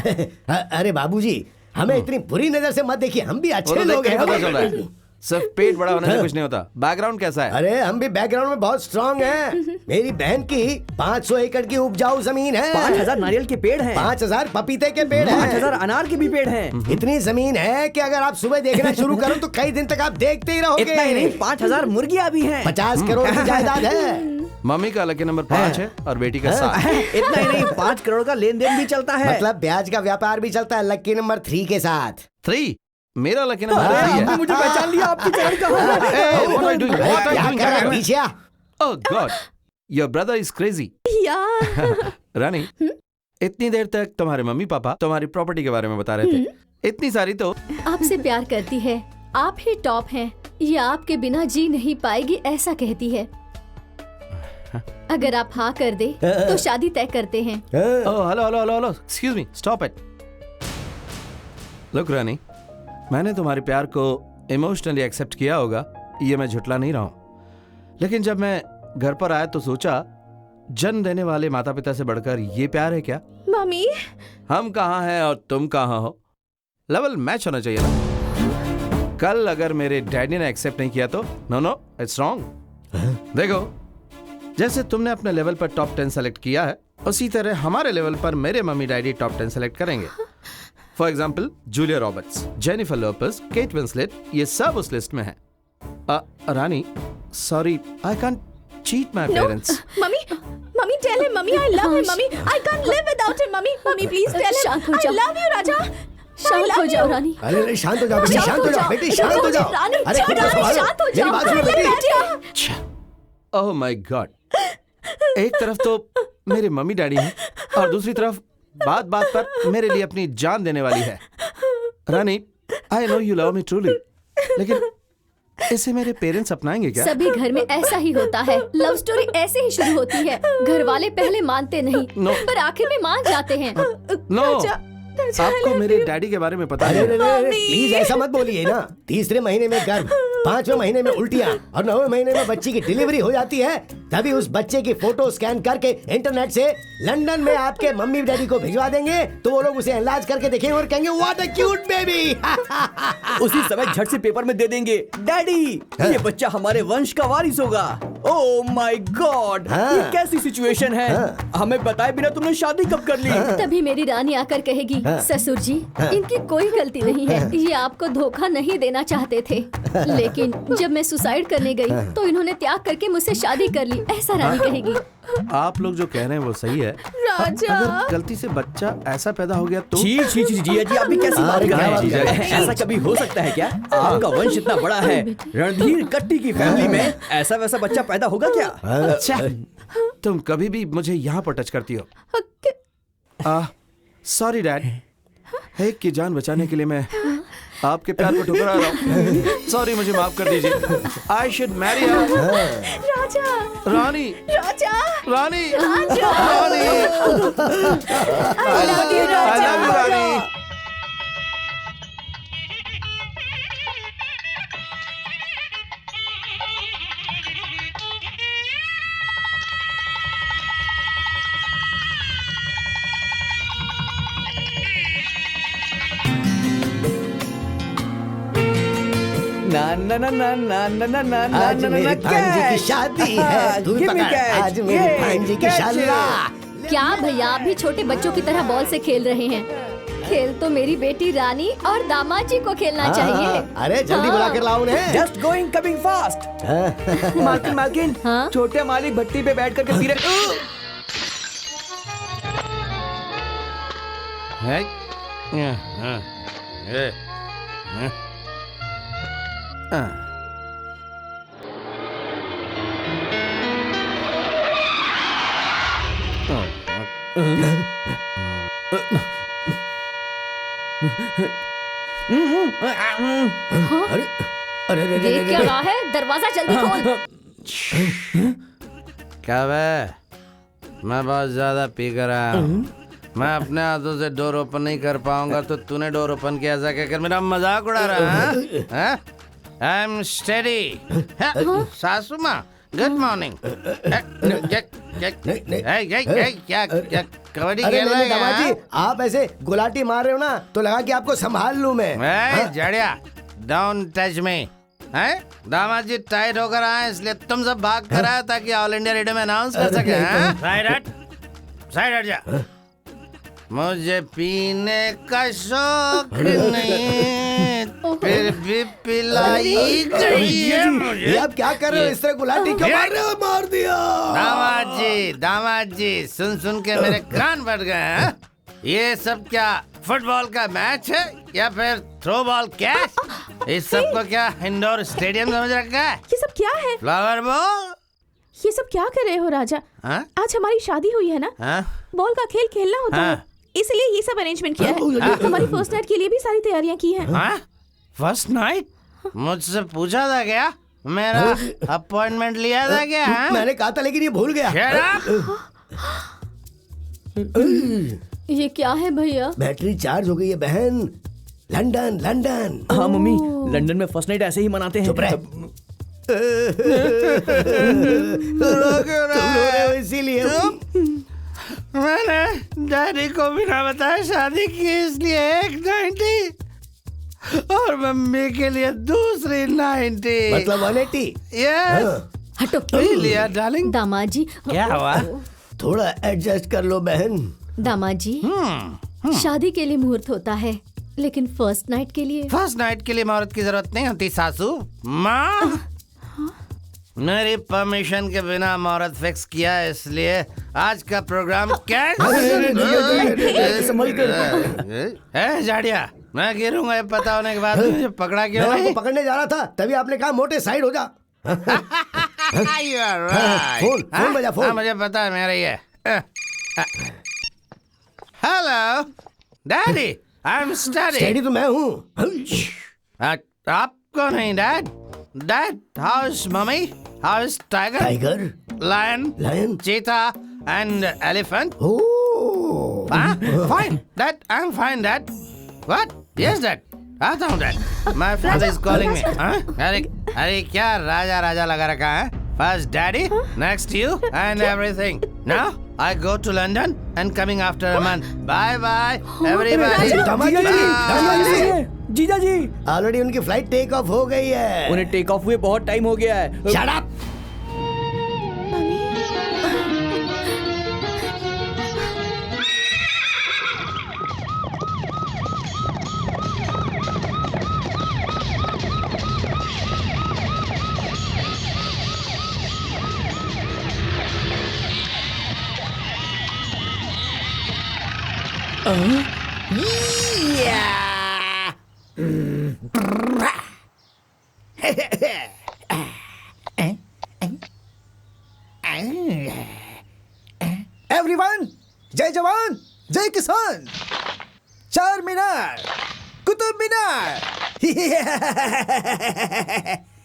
दे। अरे बाबूजी, हमें इतनी बुरी नजर से मत देखिए, हम भी वो अच्छे तो लोग देख के पता चल रहा हैं। है, सिर्फ पेट बड़ा होने से कुछ नहीं होता। बैकग्राउंड कैसा है? अरे हम भी बैकग्राउंड में बहुत स्ट्रांग हैं। मेरी बहन की 500 एकड़ की उपजाऊ जमीन है। 5000 नारियल के पेड़ हैं, 5000 पपीते के पेड़ हैं, 5000 अनार के भी पेड़ हैं। इतनी जमीन है कि अगर आप सुबह देखना शुरू करो तो कई दिन तक आप देखते ही रहोगे। इतना ही नहीं, 5000 मुर्गियां भी हैं। 50 करोड़ की जायदाद है। मम्मी का लकी नंबर 5 है और बेटी का 7। इतना ही नहीं, 5 करोड़ का लेन देन भी चलता है। मतलब ब्याज का व्यापार भी चलता है लकी नंबर 3 के साथ। 3? मेरा लकी नंबर 3 आपने है। मुझे पहचान लिया, आपकी जान कहाँ है? Hey, what are you doing? What are you doing? क्या कर रहा है पीछे आ? Oh God, your brother is crazy. या रानी, इतनी देर तक तुम्हारे मम्मी पापा तुम्हारी प्रॉपर्टी के बारे में बता रहे थे। इतनी सारी तो आपसे प्यार करती है, आप ही टॉप हैं, ये आपके बिना जी नहीं पाएगी ऐसा कहती है। अगर आप हाँ कर दे तो शादी तय करते हैं। Oh, hello, excuse me, stop it. Look रानी, मैंने तुम्हारे प्यार को इमोशनली एक्सेप्ट किया होगा, ये मैं झुटला नहीं रहा हूं। लेकिन जब मैं घर पर आया तो सोचा, जन्म देने वाले माता पिता से बढ़कर ये प्यार है क्या? मम्मी, हम कहाँ हैं और तुम कहाँ हो, लेवल मैच होना चाहिए ना। कल अगर मेरे डैडी ने एक्सेप्ट नहीं किया तो नो इट्स रॉन्ग। देखो, जैसे तुमने अपने लेवल पर टॉप 10 सेलेक्ट किया है, उसी तरह हमारे लेवल पर मेरे मम्मी डैडी टॉप 10 सेलेक्ट करेंगे। For example, Julia Roberts, Jennifer Lopez, Kate Winslet, ये सब उस लिस्ट में है। Rani, sorry, I can't cheat my parents. Mummy tell him, mummy I love him, mummy I can't live without him, mummy please tell शांत हो हिम आई जाओ। Love you Raja. शांत हो जाओ रानी। अरे शांत हो जाओ बेटी, शांत हो जाओ बेटी, शांत हो जाओ। रानी, अरे खुद को संभालो। शांत हो मेरी जाओ। बात सुनो बेटी। ओह माय गॉड, एक तरफ तो मेरे मम्मी डैडी हैं और दूसरी तरफ बात बात पर मेरे लिए अपनी जान देने वाली है। Rani, I know you love me truly, लेकिन इसे मेरे पेरेंट्स अपनाएंगे क्या? सभी घर में ऐसा ही होता है, लव स्टोरी ऐसे ही शुरू होती है। घर वाले पहले मानते नहीं, No. पर आखिर में मान जाते हैं। नो, आपको मेरे डैडी के बारे में पता है? प्लीज ऐसा मत बोलिए ना। 3रे महीने में गर्भ, 5वें महीने में उल्टियाँ और 9वें महीने में बच्ची की डिलीवरी हो जाती है, तभी उस बच्चे की फोटो स्कैन करके इंटरनेट से लंदन में आपके मम्मी डैडी को भिजवा देंगे, तो वो लोग उसे एनलार्ज करके देखेंगे और कहेंगे व्हाट अ क्यूट बेबी। उसी समय झट से पेपर में दे देंगे, डैडी ये बच्चा हमारे वंश का वारिस होगा। ओह माय गॉड, ये कैसी सिचुएशन है? हमें बताए बिना तुमने शादी कब कर ली? तभी मेरी रानी आकर कहेगी, ससुर जी, इनकी कोई गलती नहीं है, ये आपको धोखा नहीं देना चाहते थे। लेकिन जब मैं सुसाइड करने गई तो इन्होंने त्याग करके मुझसे शादी कर ली, ऐसा रानी कहेगी। आप लोग जो कह रहे हैं वो सही है। राजा अगर गलती से बच्चा ऐसा पैदा हो गया तो जी जी जी जिया जी, आप भी कैसी बात कर रहे हैं? ऐसा कभी हो सकता है क्या? आपका वंश इतना बड़ा है, रणधीर कट्टी की फैमिली में ऐसा वैसा बच्चा पैदा होगा क्या? अच्छा, तुम कभी भी मुझे यहाँ पर टच करती हो। सॉरी डैड, एक की जान बचाने के लिए मैं आपके प्यार को ठुकरा रहा हूँ। सॉरी, मुझे माफ कर दीजिए। I should Mary Raja Rani Raja Rani Raja Rani. I love you, Raja. I love you, रानी। ना ना ना ना ना ना ना ना ना आज ना ना मेरी भांजी की कैच। शादी है। तू Give me पकड़, catch। आज मेरी ये, भांजी की catch। शादी। क्या भैया आप भी छोटे बच्चों की तरह बॉल से खेल रहे हैं? खेल तो मेरी बेटी रानी और दामाद जी को खेलना चाहिए। अरे जल्दी बुला कर लाओ उन्हें। Just going, coming fast। मालकिन मालकिन, हाँ? छोटे मालिक भट्टी पे बैठ करके पी रहे। अरे अरे अरे देख अरे क्या अरे रहा है? दरवाजा जल्दी खोल। क्या बे? मैं बहुत ज्यादा पी कर आया हूँ। मैं अपने हाथों से डोर ओपन नहीं कर पाऊंगा तो तूने डोर ओपन किया ऐसा कहकर मेरा मजाक उड़ा रहा है? I am steady. सासू माँ, गुड मॉर्निंग। क्या कबड्डी अरे खेल नहीं, रहे दामाद जी, हैं? आप ऐसे गुलाटी मार रहे हो ना तो लगा कि आपको संभाल लूं मैं। ए, जड़िया, डोंट टच मी। हैं? दामाद जी टाइट होकर आए इसलिए तुम सब भाग कर आए ताकि ऑल इंडिया रेडियो में अनाउंस कर सके। हैं? साइड हट जा। मुझे पीने का शौक नहीं, फिर भी पिलाई गई है मुझे। ये आप क्या कर रहे हो? इस तरह गुलाटी क्यों मार रहे हो? मार दिया। दामाद जी सुन सुन के मेरे कान फट गए हैं। ये सब क्या फुटबॉल का मैच है या फिर थ्रो बॉल कैच? इस सब को क्या इंडोर स्टेडियम समझ रखा है? ये सब क्या है? Flower ball. ये सब क्या कर रहे हो राजा? हाँ? आज हमारी शादी हुई है ना? हाँ? बॉल का खेल खेलना होता हाँ। है, इसलिए ये सब अरेंजमेंट किया है। हमारी फर्स्ट नाइट के लिए भी सारी तैयारियां की हैं। हाँ? First night? मुझसे पूछा था क्या? मेरा अपॉइंटमेंट लिया था क्या? हाँ? मैंने कहा था लेकिन ये भूल गया। Shut up! ये क्या है भैया? बैटरी चार्ज हो गई है बहन। London London. हाँ मम्मी, लंदन में फर्स्ट नाइट ऐसे ही मनाते हैं। चुप रहे। तुम रो रहे हो इसीलिए। मैंने डैडी को बिना बताए शादी की इसलिए एक 90 और मम्मी के लिए दूसरी 90। मतलब 180। यस। हटो। पी लिया डार्लिंग। दामाद जी। क्या हुआ? थोड़ा एडजस्ट कर लो बहन। दामाद जी, शादी के लिए मुहूर्त होता है लेकिन फर्स्ट नाइट के लिए। फर्स्ट नाइट के लिए मुहूर्त की जरूरत नहीं होती सासू माँ। मेरी परमिशन के बिना मुहूर्त फिक्स किया इसलिए आज का प्रोग्राम संभल कर। है जाड़िया, मैं गिरूंगा ये पता होने के बाद मुझे पकड़ा क्यों मैं नहीं? आपको पकड़ने जा रहा था तभी आपने कहा मोटे साइड हो जा। You are right. फोन बजा, फोन। हाँ, मुझे पता है मेरा ये। Hello daddy, I am study. Study तो मैं हूँ। आप कौन है dad? Dad, how is mummy? How is tiger? Tiger, lion, lion, cheetah and elephant? Oh, Fine, Dad. I'm fine, Dad. What? Yes, Dad. आता हूँ, Dad. My father is calling me. अरे क्या राजा राजा लगा रखा है? First Daddy, next you, and everything. Now I go to London and coming after a month. Bye bye, everybody. दामाद जी, जीजा जी, ऑलरेडी उनकी फ्लाइट टेक ऑफ हो गई है। उन्हें टेक ऑफ हुए बहुत टाइम हो गया है। Shut up! एवरीवन, जय जवान जय किसान। चार मीनार, कुतुब मीनार।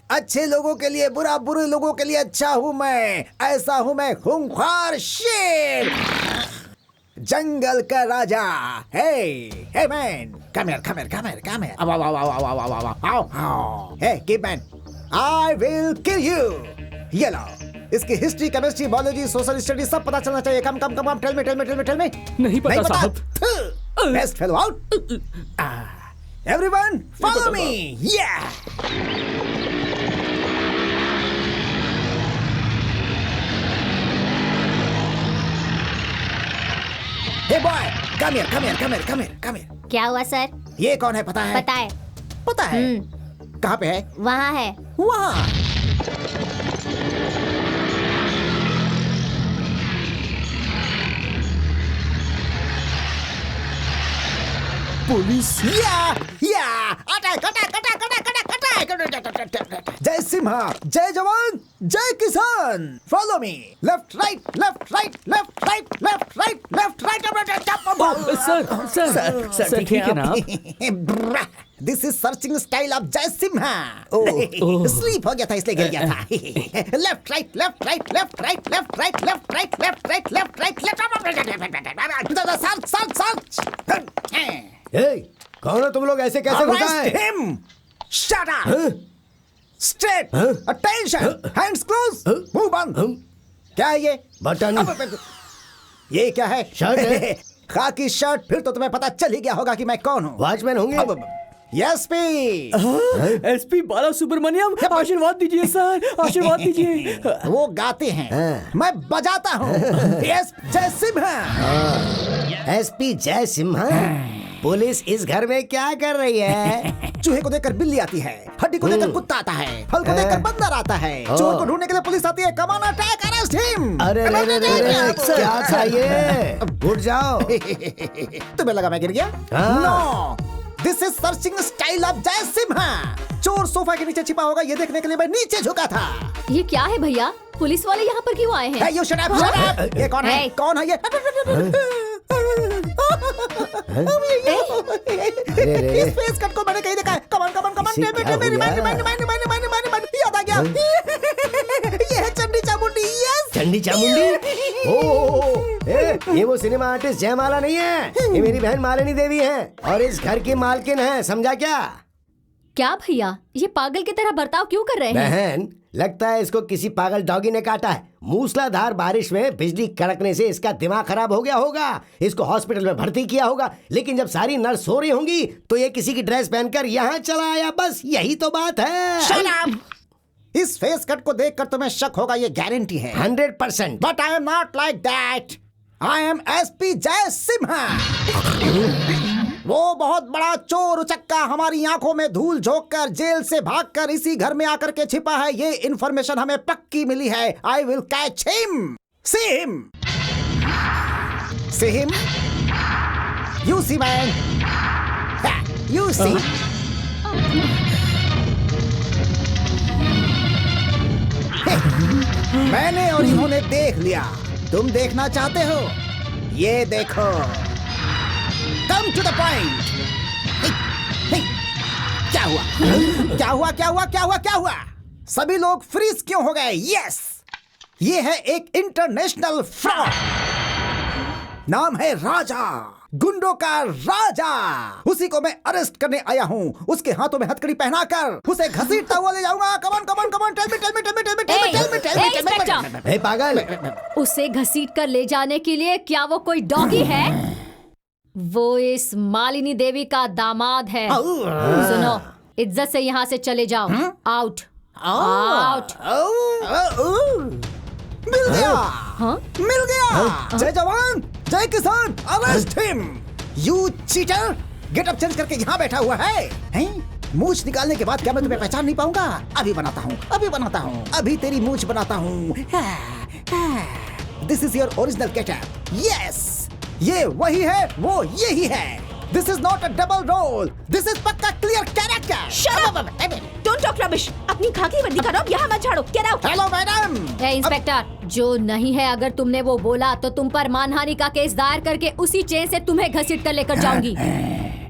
अच्छे लोगों के लिए बुरा, बुरे लोगों के लिए अच्छा हूं मैं। ऐसा हूं मैं, खूंखार शेर, जंगल का राजा। Hey man, come here. Hey keep man, I will kill you. ये लो, इसकी history, chemistry, biology, social study सब पता चलना चाहिए। Come tell me. नहीं पता साहब। Best fellow out. Everyone follow me. Hey boy, come here. क्या हुआ सर? ये कौन है पता है? पता है। कहाँ पे है? वहाँ है। वहाँ। पुलिस। जय सिम्हा, जय जवान जय किसान। Follow me. Left right. Sir ठीक है ना आप? This is searching style of Jai Simha. Sleep हो गया था इसलिए गिर गया था। Left right. कौन हो तुम लोग? ऐसे कैसे घुसा है? him. Shut up. Straight. Attention. Hands close. मुंह बंद। क्या है ये? बटन। ये क्या है? शर्ट है। खाकी शर्ट। फिर तो तुम्हें पता चल ही गया होगा कि मैं कौन हूँ। वॉचमैन होंगे? एसपी। एसपी बाला सुब्रमण्यम, आशीर्वाद दीजिए सर, आशीर्वाद दीजिए। वो गाते हैं, मैं बजाता हूँ। यस, जय सिम्हा। एसपी जय सिम्हा। पुलिस इस घर में क्या कर रही है? चूहे को देखकर बिल्ली आती है, हड्डी को देखकर कुत्ता आता है, फल को देखकर बंदर आता है, चोर को ढूंढने के लिए पुलिस आती है। Come on attack, arrest him. अरे क्या चाहिए? उठ जाओ। तुम्हें लगा मैं गिर गया? No, this is searching style of Jai Simha. चोर सोफा के नीचे छिपा होगा, ये देखने के लिए मैं नीचे झुका था। ये क्या है भैया? पुलिस वाले यहाँ पर क्यों आए हैं? Hey, you shut up, shut up! ये कौन है? कौन है ये? इस फेस कट को मैंने कहीं देखा है। कमान याद आ गया। ये है चंडी चामुंडी। यस, चंडी चामुंडी। ओह, ये वो सिनेमा आर्टिस्ट जयमाला नहीं है, ये मेरी बहन मालिनी देवी है और इस घर की मालकिन है, समझा क्या? क्या भैया, ये पागल की तरह बर्ताव क्यों कर रहे हैं? बहन, लगता है इसको किसी पागल डॉगी ने काटा है। मूसलाधार बारिश में बिजली कड़कने से इसका दिमाग खराब हो गया होगा। इसको हॉस्पिटल में भर्ती किया होगा, लेकिन जब सारी नर्स सो रही होंगी तो ये किसी की ड्रेस पहनकर यहाँ चला आया। बस यही तो बात है। इस फेस कट को देखकर तुम्हें शक होगा, ये गारंटी है। 100%। But I am not like that. I am SP जय सिम्हा। वो बहुत बड़ा चोर उचक्का हमारी आंखों में धूल झोंककर जेल से भागकर इसी घर में आकर के छिपा है। ये इन्फॉर्मेशन हमें पक्की मिली है। I will catch him. See him. See him. You see man. You see. मैंने और इन्होंने देख लिया। तुम देखना चाहते हो? ये देखो। Come to the point. क्या हुआ? क्या हुआ? क्या हुआ? क्या हुआ? क्या हुआ? सभी लोग फ्रीज क्यों हो गए? यस, ये है एक इंटरनेशनल फ्रॉड। नाम है राजा, गुंडों का राजा। उसी को मैं अरेस्ट करने आया हूँ। उसके हाथों में हथकड़ी पहनाकर उसे घसीटता हुआ ले जाऊंगा। Come on come on come on, tell me tell me tell me tell me tell me tell me tell me. Hey पागल, उसे घसीट कर ले जाने के लिए क्या वो कोई डॉगी है? वो इस मालिनी देवी का दामाद है। सुनो, इज्जत से यहाँ से चले जाओ। Out out. मिल गया। मिल गया। जय जवान जय किसान, arrest him. You cheater, get up change करके यहाँ बैठा हुआ है। मूछ निकालने के बाद क्या मैं तुम्हें पहचान नहीं पाऊंगा? अभी बनाता हूँ, अभी बनाता हूँ, अभी तेरी मूछ बनाता हूँ। This is your original getup. Yes, ये वही है, वो यही है। This is not a double role, this is पक्का clear character. Shut up! Don't talk rubbish. अपनी खाकी वर्दी का रौब यहाँ मत झाड़ो। Get out. Hello madam. A inspector, जो नहीं है, अगर तुमने वो बोला तो तुम पर मानहानि का केस दायर करके उसी चेन से तुम्हें घसीट कर लेकर जाऊंगी।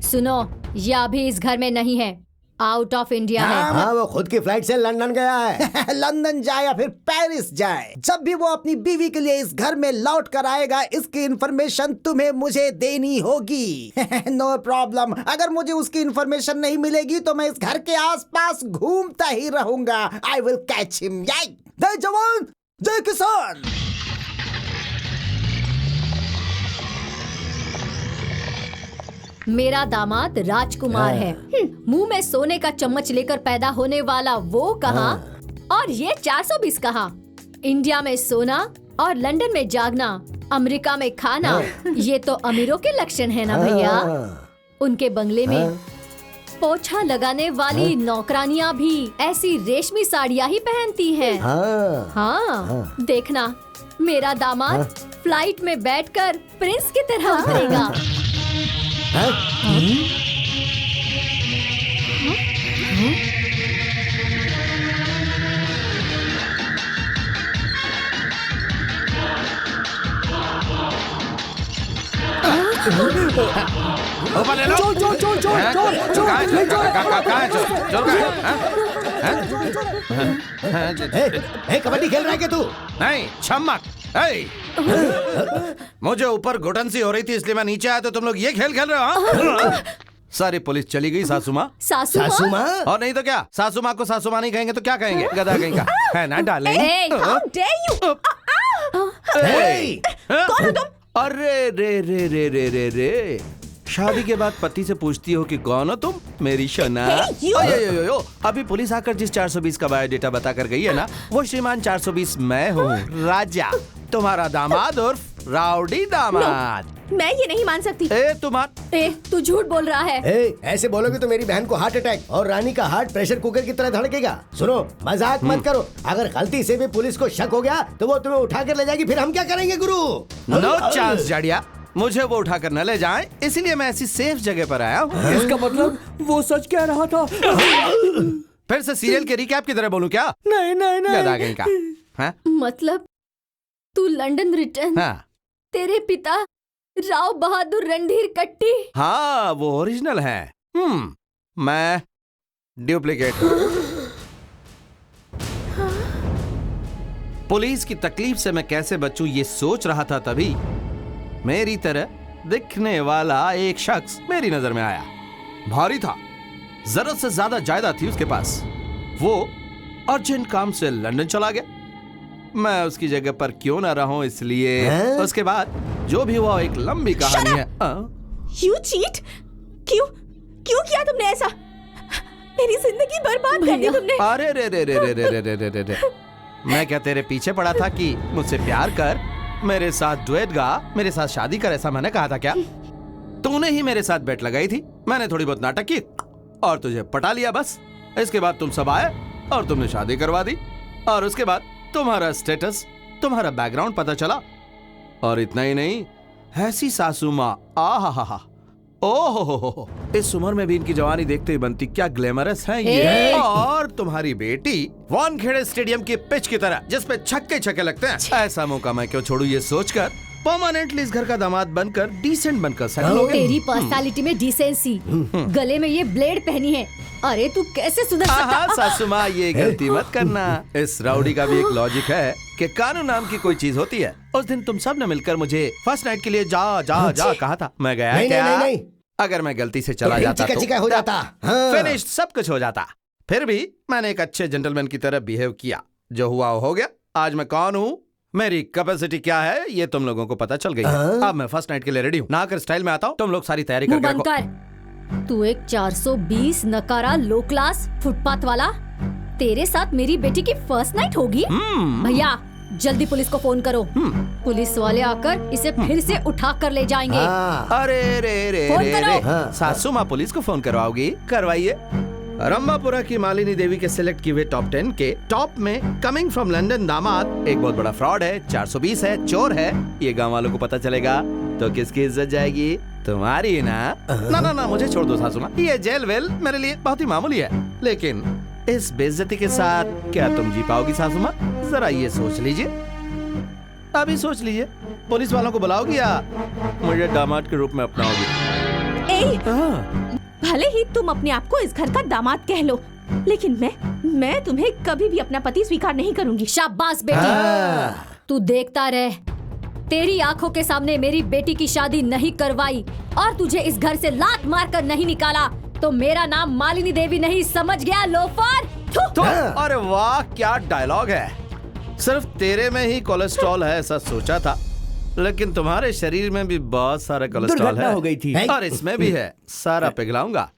सुनो, ये अभी इस घर में नहीं है, आउट ऑफ इंडिया है। हाँ, वो खुद की फ्लाइट से लंदन गया है। लंदन जाए या फिर पेरिस जाए, जब भी वो अपनी बीवी के लिए इस घर में लौट कर आएगा, इसकी इंफॉर्मेशन तुम्हें मुझे देनी होगी। No problem. अगर मुझे उसकी इंफॉर्मेशन नहीं मिलेगी तो मैं इस घर के आसपास घूमता ही रहूंगा। आई विल कैच हिम। जय जवान जय किसान। मेरा दामाद राजकुमार है। मुंह में सोने का चम्मच लेकर पैदा होने वाला वो कहाँ और ये 420 कहाँ। इंडिया में सोना और लंदन में जागना, अमेरिका में खाना, ये तो अमीरों के लक्षण है ना भैया। उनके बंगले में पोछा लगाने वाली नौकरानियां भी ऐसी रेशमी साड़ियां ही पहनती हैं। हाँ, देखना मेरा दामाद फ्लाइट में बैठकर प्रिंस की तरह उतरेगा। ऊपर ले लो। कबड्डी खेल रहा है क्या तू? नहीं, छमक। मुझे ऊपर घुटन सी हो रही थी इसलिए मैं नीचे आया, तो तुम लोग ये खेल खेल रहे हो? सारी पुलिस चली गई। सासू माँ। सासू माँ? और नहीं तो क्या, सासू माँ को सासू माँ नहीं कहेंगे तो क्या कहेंगे? गधा कहीं का है ना डाले। How dare you! कौन हो तुम? अरे रे रे रे रे रे रे, शादी के बाद पति से पूछती हो कि कौन हो तुम, मेरी शना। यो, अभी पुलिस आकर जिस 420 का बायोडेटा बता कर गई है ना, वो श्रीमान 420 मैं हूँ, राजा, तुम्हारा दामाद और राउडी दामाद। मैं ये नहीं मान सकती। तू झूठ बोल रहा है। ऐसे बोलोगे तो मेरी बहन को हार्ट अटैक और रानी का हार्ट प्रेशर कुकर की तरह धड़केगा। सुनो, मजाक मत करो। अगर गलती से भी पुलिस को शक हो गया तो वो तुम्हें उठा कर ले जाएगी, फिर हम क्या करेंगे गुरु? नो चांस जाड़िया, मुझे वो उठा कर न ले जाए, इसीलिए मैं ऐसी सेफ जगह पर आया हूँ। इसका मतलब वो सच कह रहा था। फिर से सीरियल के रिकैप की तरह बोलूं क्या? नहीं नहीं नहीं। गधा कहीं का। हाँ? मतलब तू लंदन रिटर्न। हाँ। तेरे पिता राव बहादुर रणधीर कट्टी। हाँ, वो ओरिजिनल है। मैं डुप्लीकेट। पुलिस की तकलीफ से मैं कैसे बचूं ये सोच रहा था, तभी मेरी तरह दिखने वाला एक शख्स मेरी नजर में आया। भारी था, जरूरत से ज्यादा जायदाद थी उसके पास। वो अर्जेंट काम से लंदन चला गया। मैं उसकी जगह पर क्यों ना रहूं, इसलिए उसके बाद जो भी हुआ एक लंबी कहानी है। You cheat? क्यों किया तुमने ऐसा? मेरी जिंदगी बर्बाद कर दी तुमने। अरे रे रे रे रे रे रे रे रे रे, मैं क्या तेरे पीछे पड़ा था कि मुझसे प्यार कर, मेरे साथ डुएट गा, मेरे साथ शादी कर, ऐसा मैंने कहा था क्या? तूने ही मेरे साथ बेट लगाई थी, मैंने थोड़ी बहुत नाटक की और तुझे पटा लिया बस। इसके बाद तुम सब आए और तुमने शादी करवा दी, और उसके बाद तुम्हारा स्टेटस, तुम्हारा बैकग्राउंड पता चला, और इतना ही नहीं, ऐसी सासू माँ, आहा, ओहो, इस उम्र में भी इनकी जवानी देखते ही बनती, क्या ग्लैमरस है ये। और तुम्हारी बेटी वानखेड़े स्टेडियम की पिच की तरह, जिस पे छक्के लगते हैं, ऐसा मौका मैं क्यों छोड़ू ये सोचकर परमानेंटली इस घर का दामाद बनकर, डिसेंट बनकर सेटल हो गया। तेरी पर्सनालिटी में डिसेंसी, गले में ये ब्लेड पहनी है। अरे तू कैसे सुधर सकता? सासू माँ, ये गलती मत करना। इस राउडी का भी एक लॉजिक है कि कानून नाम की कोई चीज होती है। उस दिन तुम सब ने मिलकर मुझे फर्स्ट नाइट के लिए जा कहा था, मैं गया क्या? नहीं। अगर मैं गलती से चला जाता तो हो जाता, फिनिश, सब कुछ हो जाता। फिर भी मैंने एक अच्छे जेंटलमैन की तरह बिहेव किया, जो हुआ हो गया। आज मैं कौन हूँ, मेरी कैपेसिटी क्या है, ये तुम लोगों को पता चल गई है। अब मैं फर्स्ट नाइट के लिए रेडी हूँ, नहाकर स्टाइल में आता हूँ। तुम लोग सारी तैयारी करके रखो। तू एक 420 नकारा लो क्लास फुटपाथ वाला, तेरे साथ मेरी बेटी की फर्स्ट नाइट होगी? भैया जल्दी पुलिस को फोन करो। पुलिस वाले आकर इसे फिर से उठा कर ले जाएंगे। अरे रे रे रे, सासू माँ पुलिस को फोन करवाओगी? करवाइए। रंबापुरा की मालिनी देवी के सिलेक्ट किए टॉप 10 के टॉप में कमिंग फ्रॉम लंदन दामाद एक बहुत बड़ा फ्रॉड है, 420 है, चोर है। ये गांव वालों को पता चलेगा तो किसकी इज्जत जाएगी? तुम्हारी ना ना ना ना मुझे छोड़ दो सासू माँ, ये जेल वेल मेरे लिए बहुत ही मामूली है, लेकिन इस बेइज्जती के साथ क्या तुम जी पाओगी सासू माँ? जरा ये सोच लीजिए, अभी सोच लीजिए। पुलिस वालों को बुलाओगी या मुझे दामाद के रूप में अपनाओगी? भले ही तुम अपने आप को इस घर का दामाद कह लो, लेकिन मैं तुम्हें कभी भी अपना पति स्वीकार नहीं करूंगी। शाबाश बेटी, तू देखता रह। तेरी आंखों के सामने मेरी बेटी की शादी नहीं करवाई और तुझे इस घर से लात मार कर नहीं निकाला तो मेरा नाम मालिनी देवी नहीं, समझ गया लोफर? तो अरे वाह क्या डायलॉग है। सिर्फ तेरे में ही कोलेस्ट्रॉल है ऐसा सोचा था, लेकिन तुम्हारे शरीर में भी बहुत सारा कोलेस्ट्रॉल है। दुर्घटना हो गई थी और इसमें भी है, सारा पिघलाऊंगा।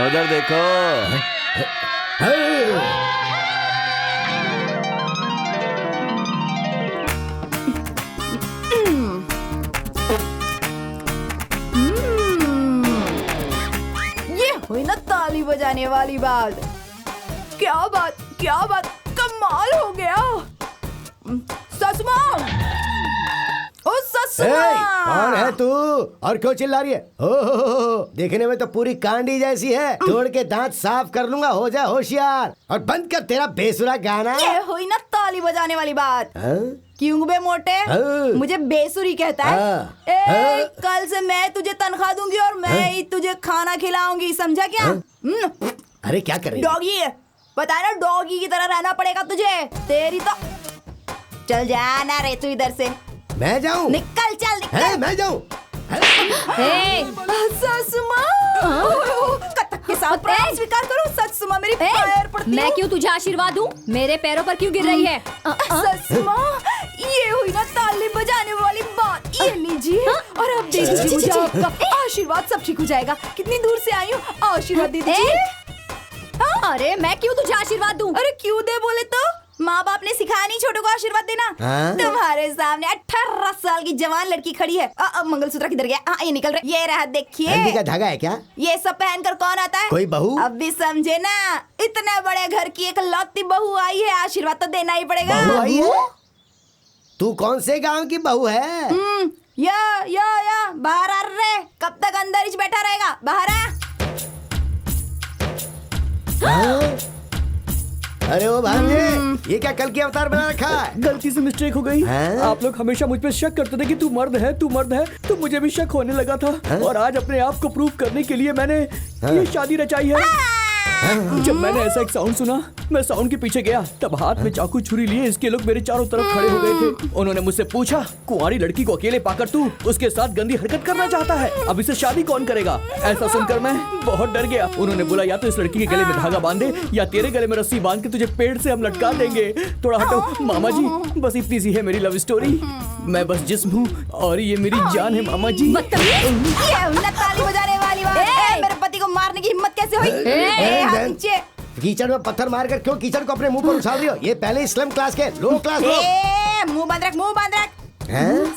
उधर देखो। ये हुई ना ताली बजाने वाली बात। क्या बात कमाल हो गया। ससुमा, ओ ससुमा, कौन है तू और क्यों चिल्ला रही है? हो, देखने में तो पूरी कांडी जैसी है। तोड़ के दांत साफ कर लूंगा, हो जा होशियार और बंद कर तेरा बेसुरा गाना। ये हुई ना ताली बजाने वाली बात। क्यों बे मोटे, मुझे बेसुरी कहता है? कल से मैं तुझे तनख्वाह दूंगी और मैं ही तुझे खाना खिलाऊंगी, समझा क्या? अरे क्या कर रही है? डॉगी पता है ना, डॉगी की तरह रहना पड़ेगा तुझे। तेरी तो चल जाना रे तू इधर से। मैं जाऊं? निकल, चल निकल। मैं जाऊं? ससुमा, कत्तक के साथ प्राण स्वीकार करो। ससुमा मेरी पैर पड़ती मैं क्यों तुझे आशीर्वाद दूं? मेरे पैरों पर क्यों गिर रही है? ससुमा, ये हुई ना ताली बजाने वाली बात। ये लीजिए और अब देखिए मुझे आपका आशीर्वाद, सब ठीक हो जाएगा। कितनी दूर से आई हूँ, आशीर्वाद दे दीजिए। अरे मैं क्यों तुझे आशीर्वाद दूं? अरे क्यों दे बोले तो? माँ बाप ने सिखाया नहीं छोटों को आशीर्वाद देना। तुम्हारे सामने 18 साल की जवान लड़की खड़ी है। मंगलसूत्र किधर गया? ये निकल रहा है, ये रहा, देखिए। हल्दी का धागा है क्या? ये सब पहनकर कौन आता है? कोई बहू? अब भी समझे ना, इतने बड़े घर की एक लौती बहू आई है, आशीर्वाद तो देना ही पड़ेगा। बहू आई है? तू कौन से गांव की बहू है? या बाहर आ रे। कब तक अंदर ही बैठा रहेगा? बाहर आ। अरे ओ भांजे, ये क्या कल की अवतार बना रखा है? गलती से मिस्टेक हो गई। आप लोग हमेशा मुझ पे शक करते थे कि तू मर्द है, तो मुझे भी शक होने लगा था। और आज अपने आप को प्रूव करने के लिए मैंने ये शादी रचाई है। जब मैंने ऐसा एक साउंड सुना, मैं साउंड के पीछे गया, तब हाथ में चाकू छुरी लिए इसके लोग मेरे चारों तरफ खड़े हो गए थे। उन्होंने मुझसे पूछा, कुंवारी लड़की को अकेले पाकर तू उसके साथ गंदी हरकत करना चाहता है, अब इसे शादी कौन करेगा? ऐसा सुनकर मैं बहुत डर गया। उन्होंने बोला, या तो इस लड़की के गले में धागा बांधे या तेरे गले में रस्सी बांध के तुझे पेड़ से हम लटका देंगे। थोड़ा हटो मामा जी, बस इतनी सी है मेरी लव स्टोरी। मैं बस जिस्म हूँ और ये मेरी जान है मामा जी। ताली बजाने वाली बात। मेरे पति को मारने की हिम्मत कैसे हुई? कीचड़ में पत्थर मारकर क्यों कीचड़ को अपने मुंह पर उछाल रही हो? ये पहले स्लम क्लास के, लो क्लास लोग। मुंह बंद रख, मुंह बंद रख।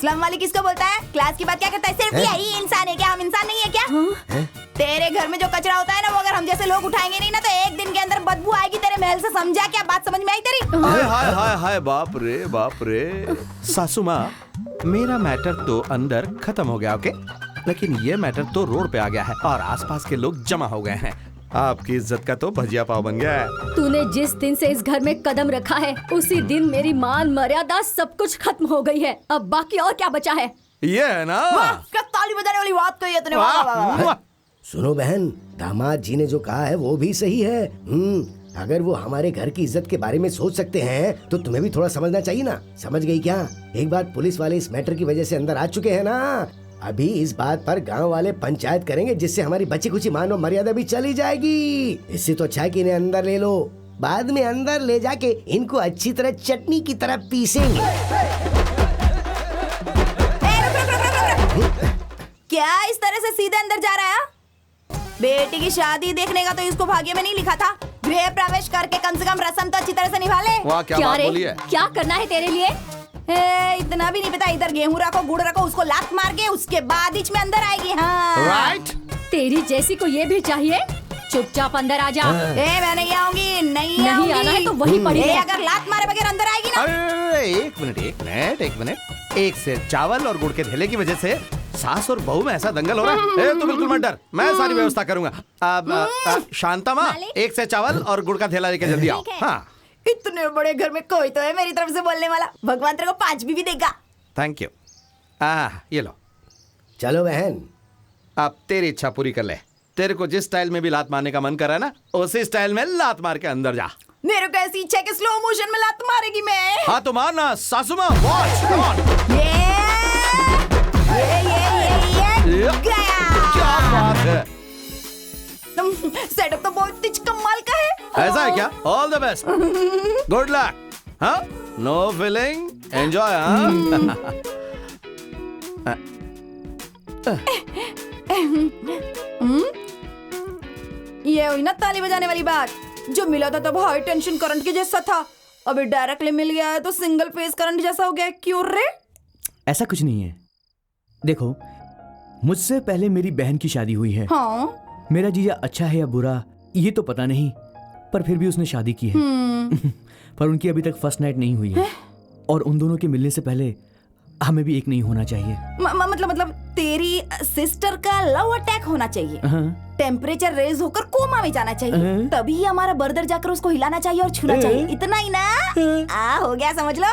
स्लम वाली किसको बोलता है? क्लास की बात क्या करता है? सिर्फ यही इंसान है क्या? हम इंसान नहीं है क्या? तेरे घर में जो कचरा होता है ना, वो अगर हम जैसे लोग उठाएंगे नहीं ना, तो एक दिन के अंदर बदबू आएगी तेरे महल से, समझा क्या? बात समझ में आई तेरी? हाय हाय हाय हाय, बाप रे। सासू माँ, मेरा मैटर तो अंदर खत्म हो गया, ओके, लेकिन ये मैटर तो रोड पे आ गया है और आसपास के लोग जमा हो गए हैं। आपकी इज्जत का तो भजिया पाव बन गया है। तूने जिस दिन से इस घर में कदम रखा है, उसी दिन मेरी मान मर्यादा सब कुछ खत्म हो गई है। अब बाकी और क्या बचा है? ये है ना, क्या ताली बजाने वाली बात कही है तूने? वाह। सुनो बहन, दामाद जी ने जो कहा है वो भी सही है। अगर वो हमारे घर की इज्जत के बारे में सोच सकते हैं तो तुम्हें भी थोड़ा समझना चाहिए ना। समझ गई क्या? एक बार पुलिस वाले इस मैटर की वजह से अंदर आ चुके हैं ना, अभी इस बात पर गांव वाले पंचायत करेंगे, जिससे हमारी बची खुची मान और मर्यादा भी चली जाएगी। इससे तो अच्छा है कि इन्हें अंदर ले लो, बाद में अंदर ले जाके इनको अच्छी तरह चटनी की तरह पीसेंगे। क्या इस तरह से सीधे अंदर जा रहा है? बेटी की शादी देखने का तो इसको भाग्य में नहीं लिखा था। गृह प्रवेश करके कम से कम रस्म तो अच्छी तरह से निभा ले। वाह, क्या बात बोली है। क्या करना है तेरे लिए? इतना भी नहीं पता, इधर गेहूं रखो, गुड़ रखो, उसको लात मार के उसके बाद इच में अंदर आएगी। हाँ राइट। तेरी जैसी को ये भी चाहिए? चुपचाप अंदर आ जा। मैं नहीं आऊंगी, नहीं आना है तो वही पड़ी है। अगर लात मारे बगैर अंदर आएगी ना। अरे एक मिनट, एक से चावल और गुड़ के धेले की वजह से सास और बहू में ऐसा दंगल हो रहा है। तू बिल्कुल मत डर, मैं सारी व्यवस्था करूंगा। शांता माँ, एक से चावल और गुड़ का धेला लेके जल्दी आओ। हाँ, इतने बड़े घर में कोई तो है मेरी तरफ से बोलने वाला। भगवान तेरे को 5 भी देगा। Thank you. ये लो। चलो बहन, अब तेरी इच्छा पूरी कर ले। तेरे को जिस स्टाइल में भी लात मारने का मन कर रहा है ना, उसी स्टाइल में लात मार के अंदर जा। मेरे को ऐसी इच्छा है कि स्लो मोशन में लात मारेगी मैं। हाँ तो मारना सासू माँ। Watch, come on. ये क्या बात है। सेटअप तो बहुत ही कमाल का है। ऐसा है क्या? All the best, good luck. हाँ, नो फीलिंग, एंजॉय। ये हुई ना ताली बजाने वाली बात। जो मिला था तब हाई टेंशन करंट के जैसा था, अभी डायरेक्टली मिल गया है तो सिंगल फेज करंट जैसा हो गया। क्यों रे? ऐसा कुछ नहीं है। देखो, मुझसे पहले मेरी बहन की शादी हुई है। हाँ? मेरा जीजा अच्छा है या बुरा ये तो पता नहीं, पर फिर भी उसने शादी की है। पर उनकी अभी तक फर्स्ट नाइट नहीं हुई है। और उन दोनों के मिलने से पहले हमें भी एक नहीं होना चाहिए। मतलब तेरी सिस्टर का लव अटैक होना चाहिए। टेम्परेचर रेज होकर कोमा में जाना चाहिए, तभी हमारा ब्रदर जाकर उसको हिलाना चाहिए और छूना चाहिए। इतना ही ना? हो गया, समझ लो।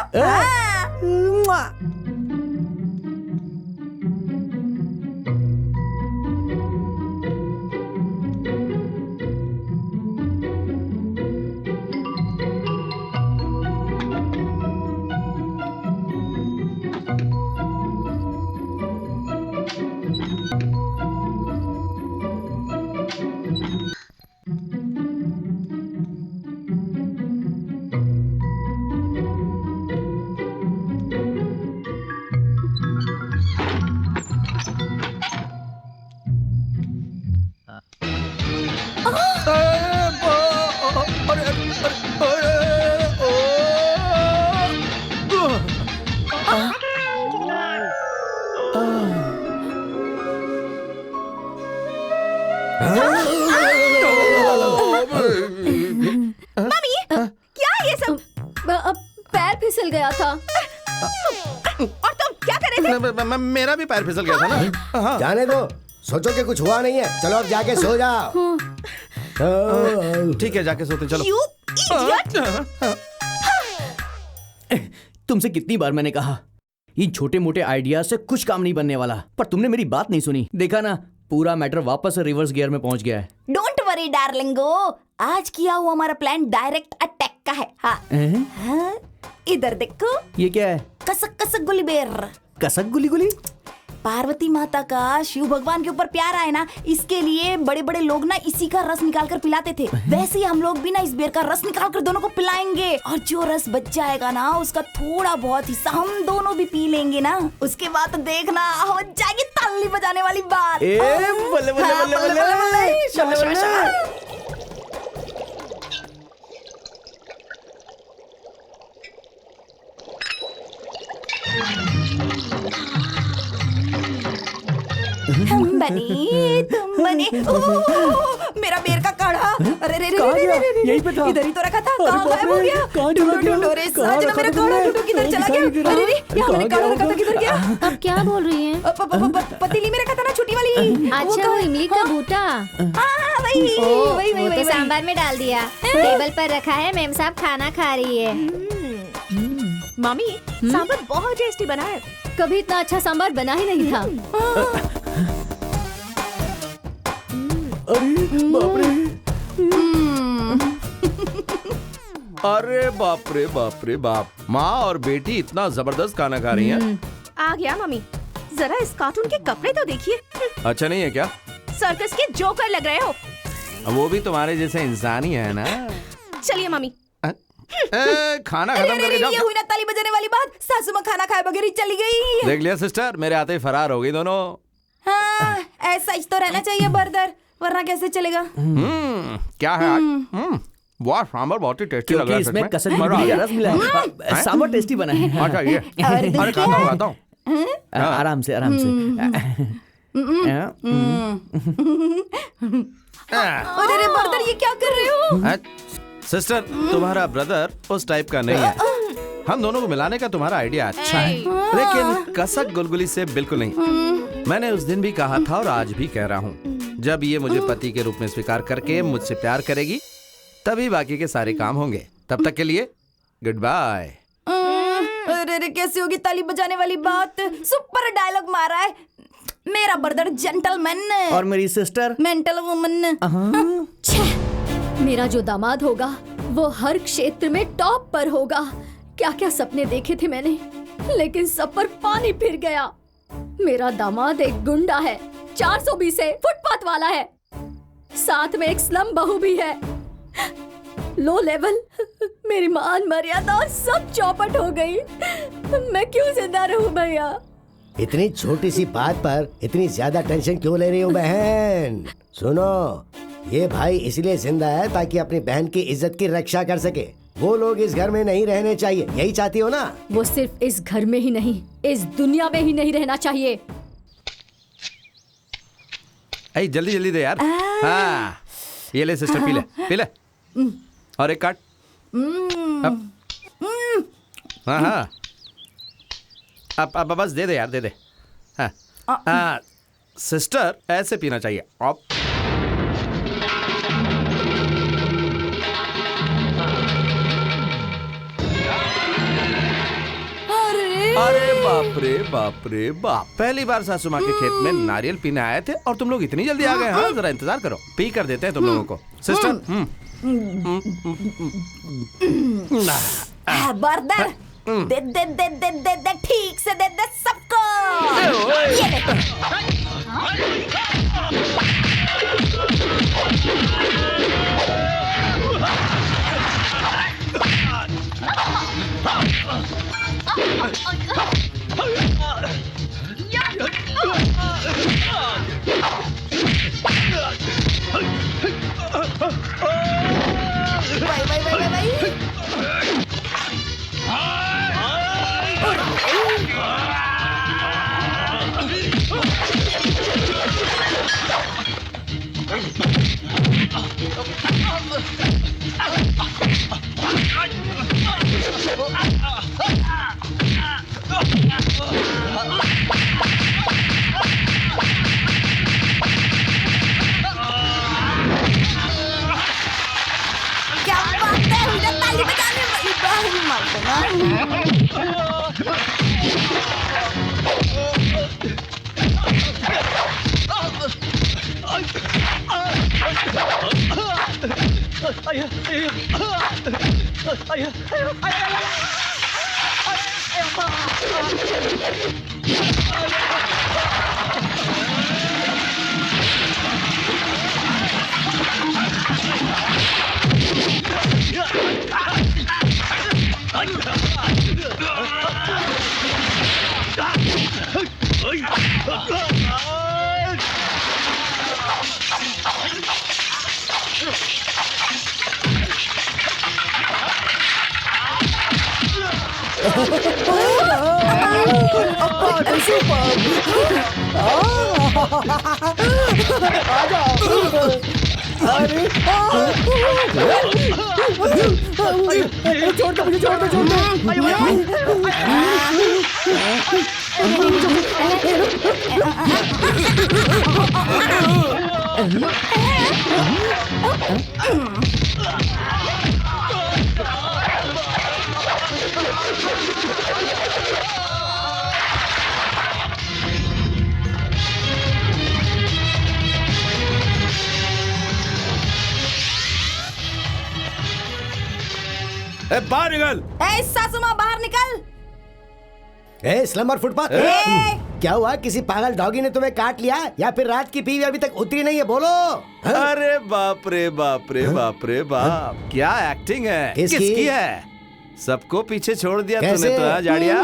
मम्मी, क्या ये सब? पैर फिसल गया था। और तुम क्या कर रहे थे? मेरा भी पैर फिसल गया था ना। हाँ। जाने दो, सोचो कि कुछ हुआ नहीं है। चलो अब जाके सो जाओ। ठीक है, जाके सोते चलो। You idiot! तुमसे कितनी बार मैंने कहा, इन छोटे मोटे आइडिया से कुछ काम नहीं बनने वाला, पर तुमने मेरी बात नहीं सुनी। देखा ना, पूरा मैटर वापस रिवर्स गियर में पहुंच गया है। डोंट वरी डार्लिंगो, आज किया हुआ हमारा प्लान डायरेक्ट अटैक का है। हाँ, इधर देखो। ये क्या है? कसक कसक गुली बेर। कसक गुली गुली? पार्वती माता का शिव भगवान के ऊपर प्यार आए ना, इसके लिए बड़े बड़े लोग ना इसी का रस निकाल कर पिलाते थे। वैसे ही हम लोग भी ना इस बेर का रस निकाल कर दोनों को पिलाएंगे, और जो रस बच जाएगा ना उसका थोड़ा बहुत हिस्सा हम दोनों भी पी लेंगे ना। उसके बाद तो देखना हो जाएगी ताली बजाने वाली बात। बल्ले बल्ले बल्ले बल्ले। शाबाश। हम बने तुम बने। मेरा बेर का काढ़ा। अरे रे रे रे रे, यहीं पे था। इधर ही तो रखा था। कहाँ गायब हो गया? ढूंढो रे साजना, मेरा काढ़ा ढूंढो, किधर चला गया? अरे रे, यहाँ हमने काढ़ा रखा था, किधर गया? अब क्या बोल रही हैं? पतीली में रखा था ना, छोटी वाली। अच्छा, वो इमली का बूटा। हाँ, वही वो तो सांभर में डाल दिया, टेबल पर रखा है। मेम साहब खाना खा रही है। मम्मी, सांभर बहुत टेस्टी बना है। कभी इतना अच्छा सांभर बना ही नहीं था। अरे बाप रे बाप रे बाप, माँ और बेटी इतना जबरदस्त खाना खा रही हैं। आ गया मम्मी, जरा इस कार्टून के कपड़े तो देखिए। अच्छा नहीं है क्या? सर्कस के जोकर लग रहे हो। वो भी तुम्हारे जैसे इंसान ही है ना। चलिए मम्मी। खाना खत्म करके जाओ। ये हुई ना ताली बजाने वाली बात। सासू माँ खाना खाए बगैर ही चली गई। देख लिया सिस्टर, मेरे आते ही फरार हो गई दोनों। हाँ, ऐसा ही तो रहना चाहिए ब्रदर, वरना कैसे चलेगा? क्या है आज? वाह, सांभर बहुत ही टेस्टी लग रहा है। इसमें कसक गुली का रस मिला है। सांभर टेस्टी बना है। अच्छा ये, अरे खाता हूँ। आराम से आराम से। अरे ब्रदर, ये क्या कर रहे हो? सिस्टर, तुम्हारा ब्रदर उस टाइप का नहीं है। हम दोनों को मिलाने का तुम्हारा आइडिया अच्छा है, लेकिन कसक गुलगुली से बिल्कुल नहीं। मैंने उस दिन भी कहा था और आज भी कह रहा हूँ, जब ये मुझे पति के रूप में स्वीकार करके मुझसे प्यार करेगी तभी बाकी के सारे काम होंगे। तब तक के लिए गुड बाय। अरे कैसी होगी ताली बजाने वाली बात। सुपर डायलॉग मारा है। मेरा ब्रदर जेंटलमैन और मेरी सिस्टर मेंटल वुमन। मेरा जो दामाद होगा वो हर क्षेत्र में टॉप पर होगा। क्या क्या सपने देखे थे मैंने, लेकिन सब पर पानी फिर गया। मेरा दामाद एक गुंडा है, 420 है, फुटपाथ वाला है, साथ में एक स्लम बहू भी है। लो लेवल, मेरी मान मर्यादा सब चौपट हो गई। मैं क्यों जिंदा रहूं भैया? इतनी छोटी सी बात पर इतनी ज्यादा टेंशन क्यों ले रही हो बहन? सुनो, ये भाई इसलिए जिंदा है ताकि अपनी बहन की इज्जत की रक्षा कर सके। वो लोग इस घर में नहीं रहने चाहिए, यही चाहती हो ना? वो सिर्फ इस घर में ही नहीं, इस दुनिया में ही नहीं रहना चाहिए। ऐ जल्दी जल्दी दे यार। हाँ, ये ले सिस्टर, पी ले और एक काट। हाँ हाँ, अब बस दे दे यार, दे दे। हाँ सिस्टर, ऐसे पीना चाहिए। अब अरे बाप रे बाप रे बाप, पहली बार सासू माँ के खेत में नारियल पीने आए थे और तुम लोग इतनी जल्दी आ गए। हाँ जरा इंतजार करो, पी कर देते हैं तुम लोगों को। सिस्टर ब्रदर, दे दे दे दे दे दे, ठीक से दे दे सबको। ये क्या बात है, मुझे ताली बजाने वाली बहन मारते बाहर निकल। सासू माँ बाहर निकल। ए स्लमर फुटपाथ, क्या हुआ? किसी पागल डॉगी ने तुम्हें काट लिया या फिर रात की पीवी अभी तक उतरी नहीं है? बोलो। अरे बाप रे बाप रे बाप रे बाप, क्या एक्टिंग है। किसकी है? सबको पीछे छोड़ दिया तूने तो, जाड़िया।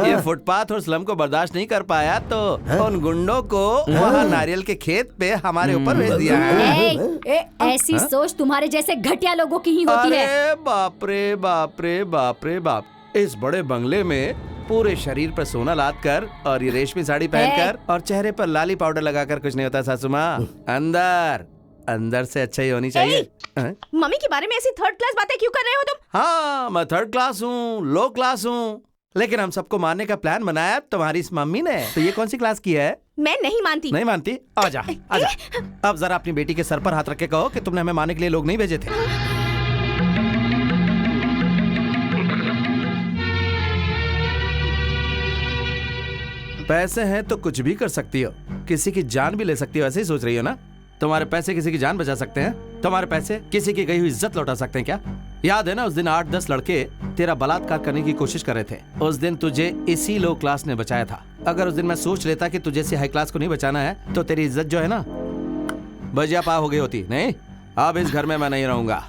ये फुटपाथ और स्लम को बर्दाश्त नहीं कर पाया तो उन गुंडों को वहाँ नारियल के खेत पे हमारे ऊपर भेज दिया है। ऐसी सोच तुम्हारे जैसे घटिया लोगों की ही होती है। अरे बाप रे बाप रे बाप रे बाप, इस बड़े बंगले में पूरे शरीर पर सोना लाद कर और ये रेशमी साड़ी पहनकर और चेहरे पर लाली पाउडर लगाकर कुछ नहीं होता सासू माँ। अंदर अंदर से अच्छा ही होनी चाहिए। मम्मी के बारे में ऐसी थर्ड क्लास बातें क्यों कर रहे हो तुम? हाँ, मैं थर्ड क्लास हूँ, लो क्लास हूँ, लेकिन हम सबको मारने का प्लान बनाया तुम्हारी इस मम्मी ने। तो ये कौन सी क्लास की है? मैं नहीं मानती। नहीं मानती? आजा आजा। अब जरा अपनी बेटी के सर पर हाथ रख के कहो कि तुमने हमें मारने के लिए लोग नहीं भेजे थे। पैसे हैं तो कुछ भी कर सकती हो, किसी की जान भी ले सकती हो, ऐसे ही सोच रही हो ना? तुम्हारे पैसे किसी की जान बचा सकते हैं? तुम्हारे पैसे किसी की गई हुई इज्जत लौटा सकते हैं क्या? याद है ना उस दिन 8-10 लड़के तेरा बलात्कार करने की कोशिश कर रहे थे। उस दिन तुझे इसी लो क्लास ने बचाया था। अगर उस दिन मैं सोच लेता कि तुझे से हाई क्लास को नहीं बचाना है तो तेरी इज्जत जो है ना बजिया पा हो गई होती। नहीं, अब इस घर में मैं नहीं रहूंगा,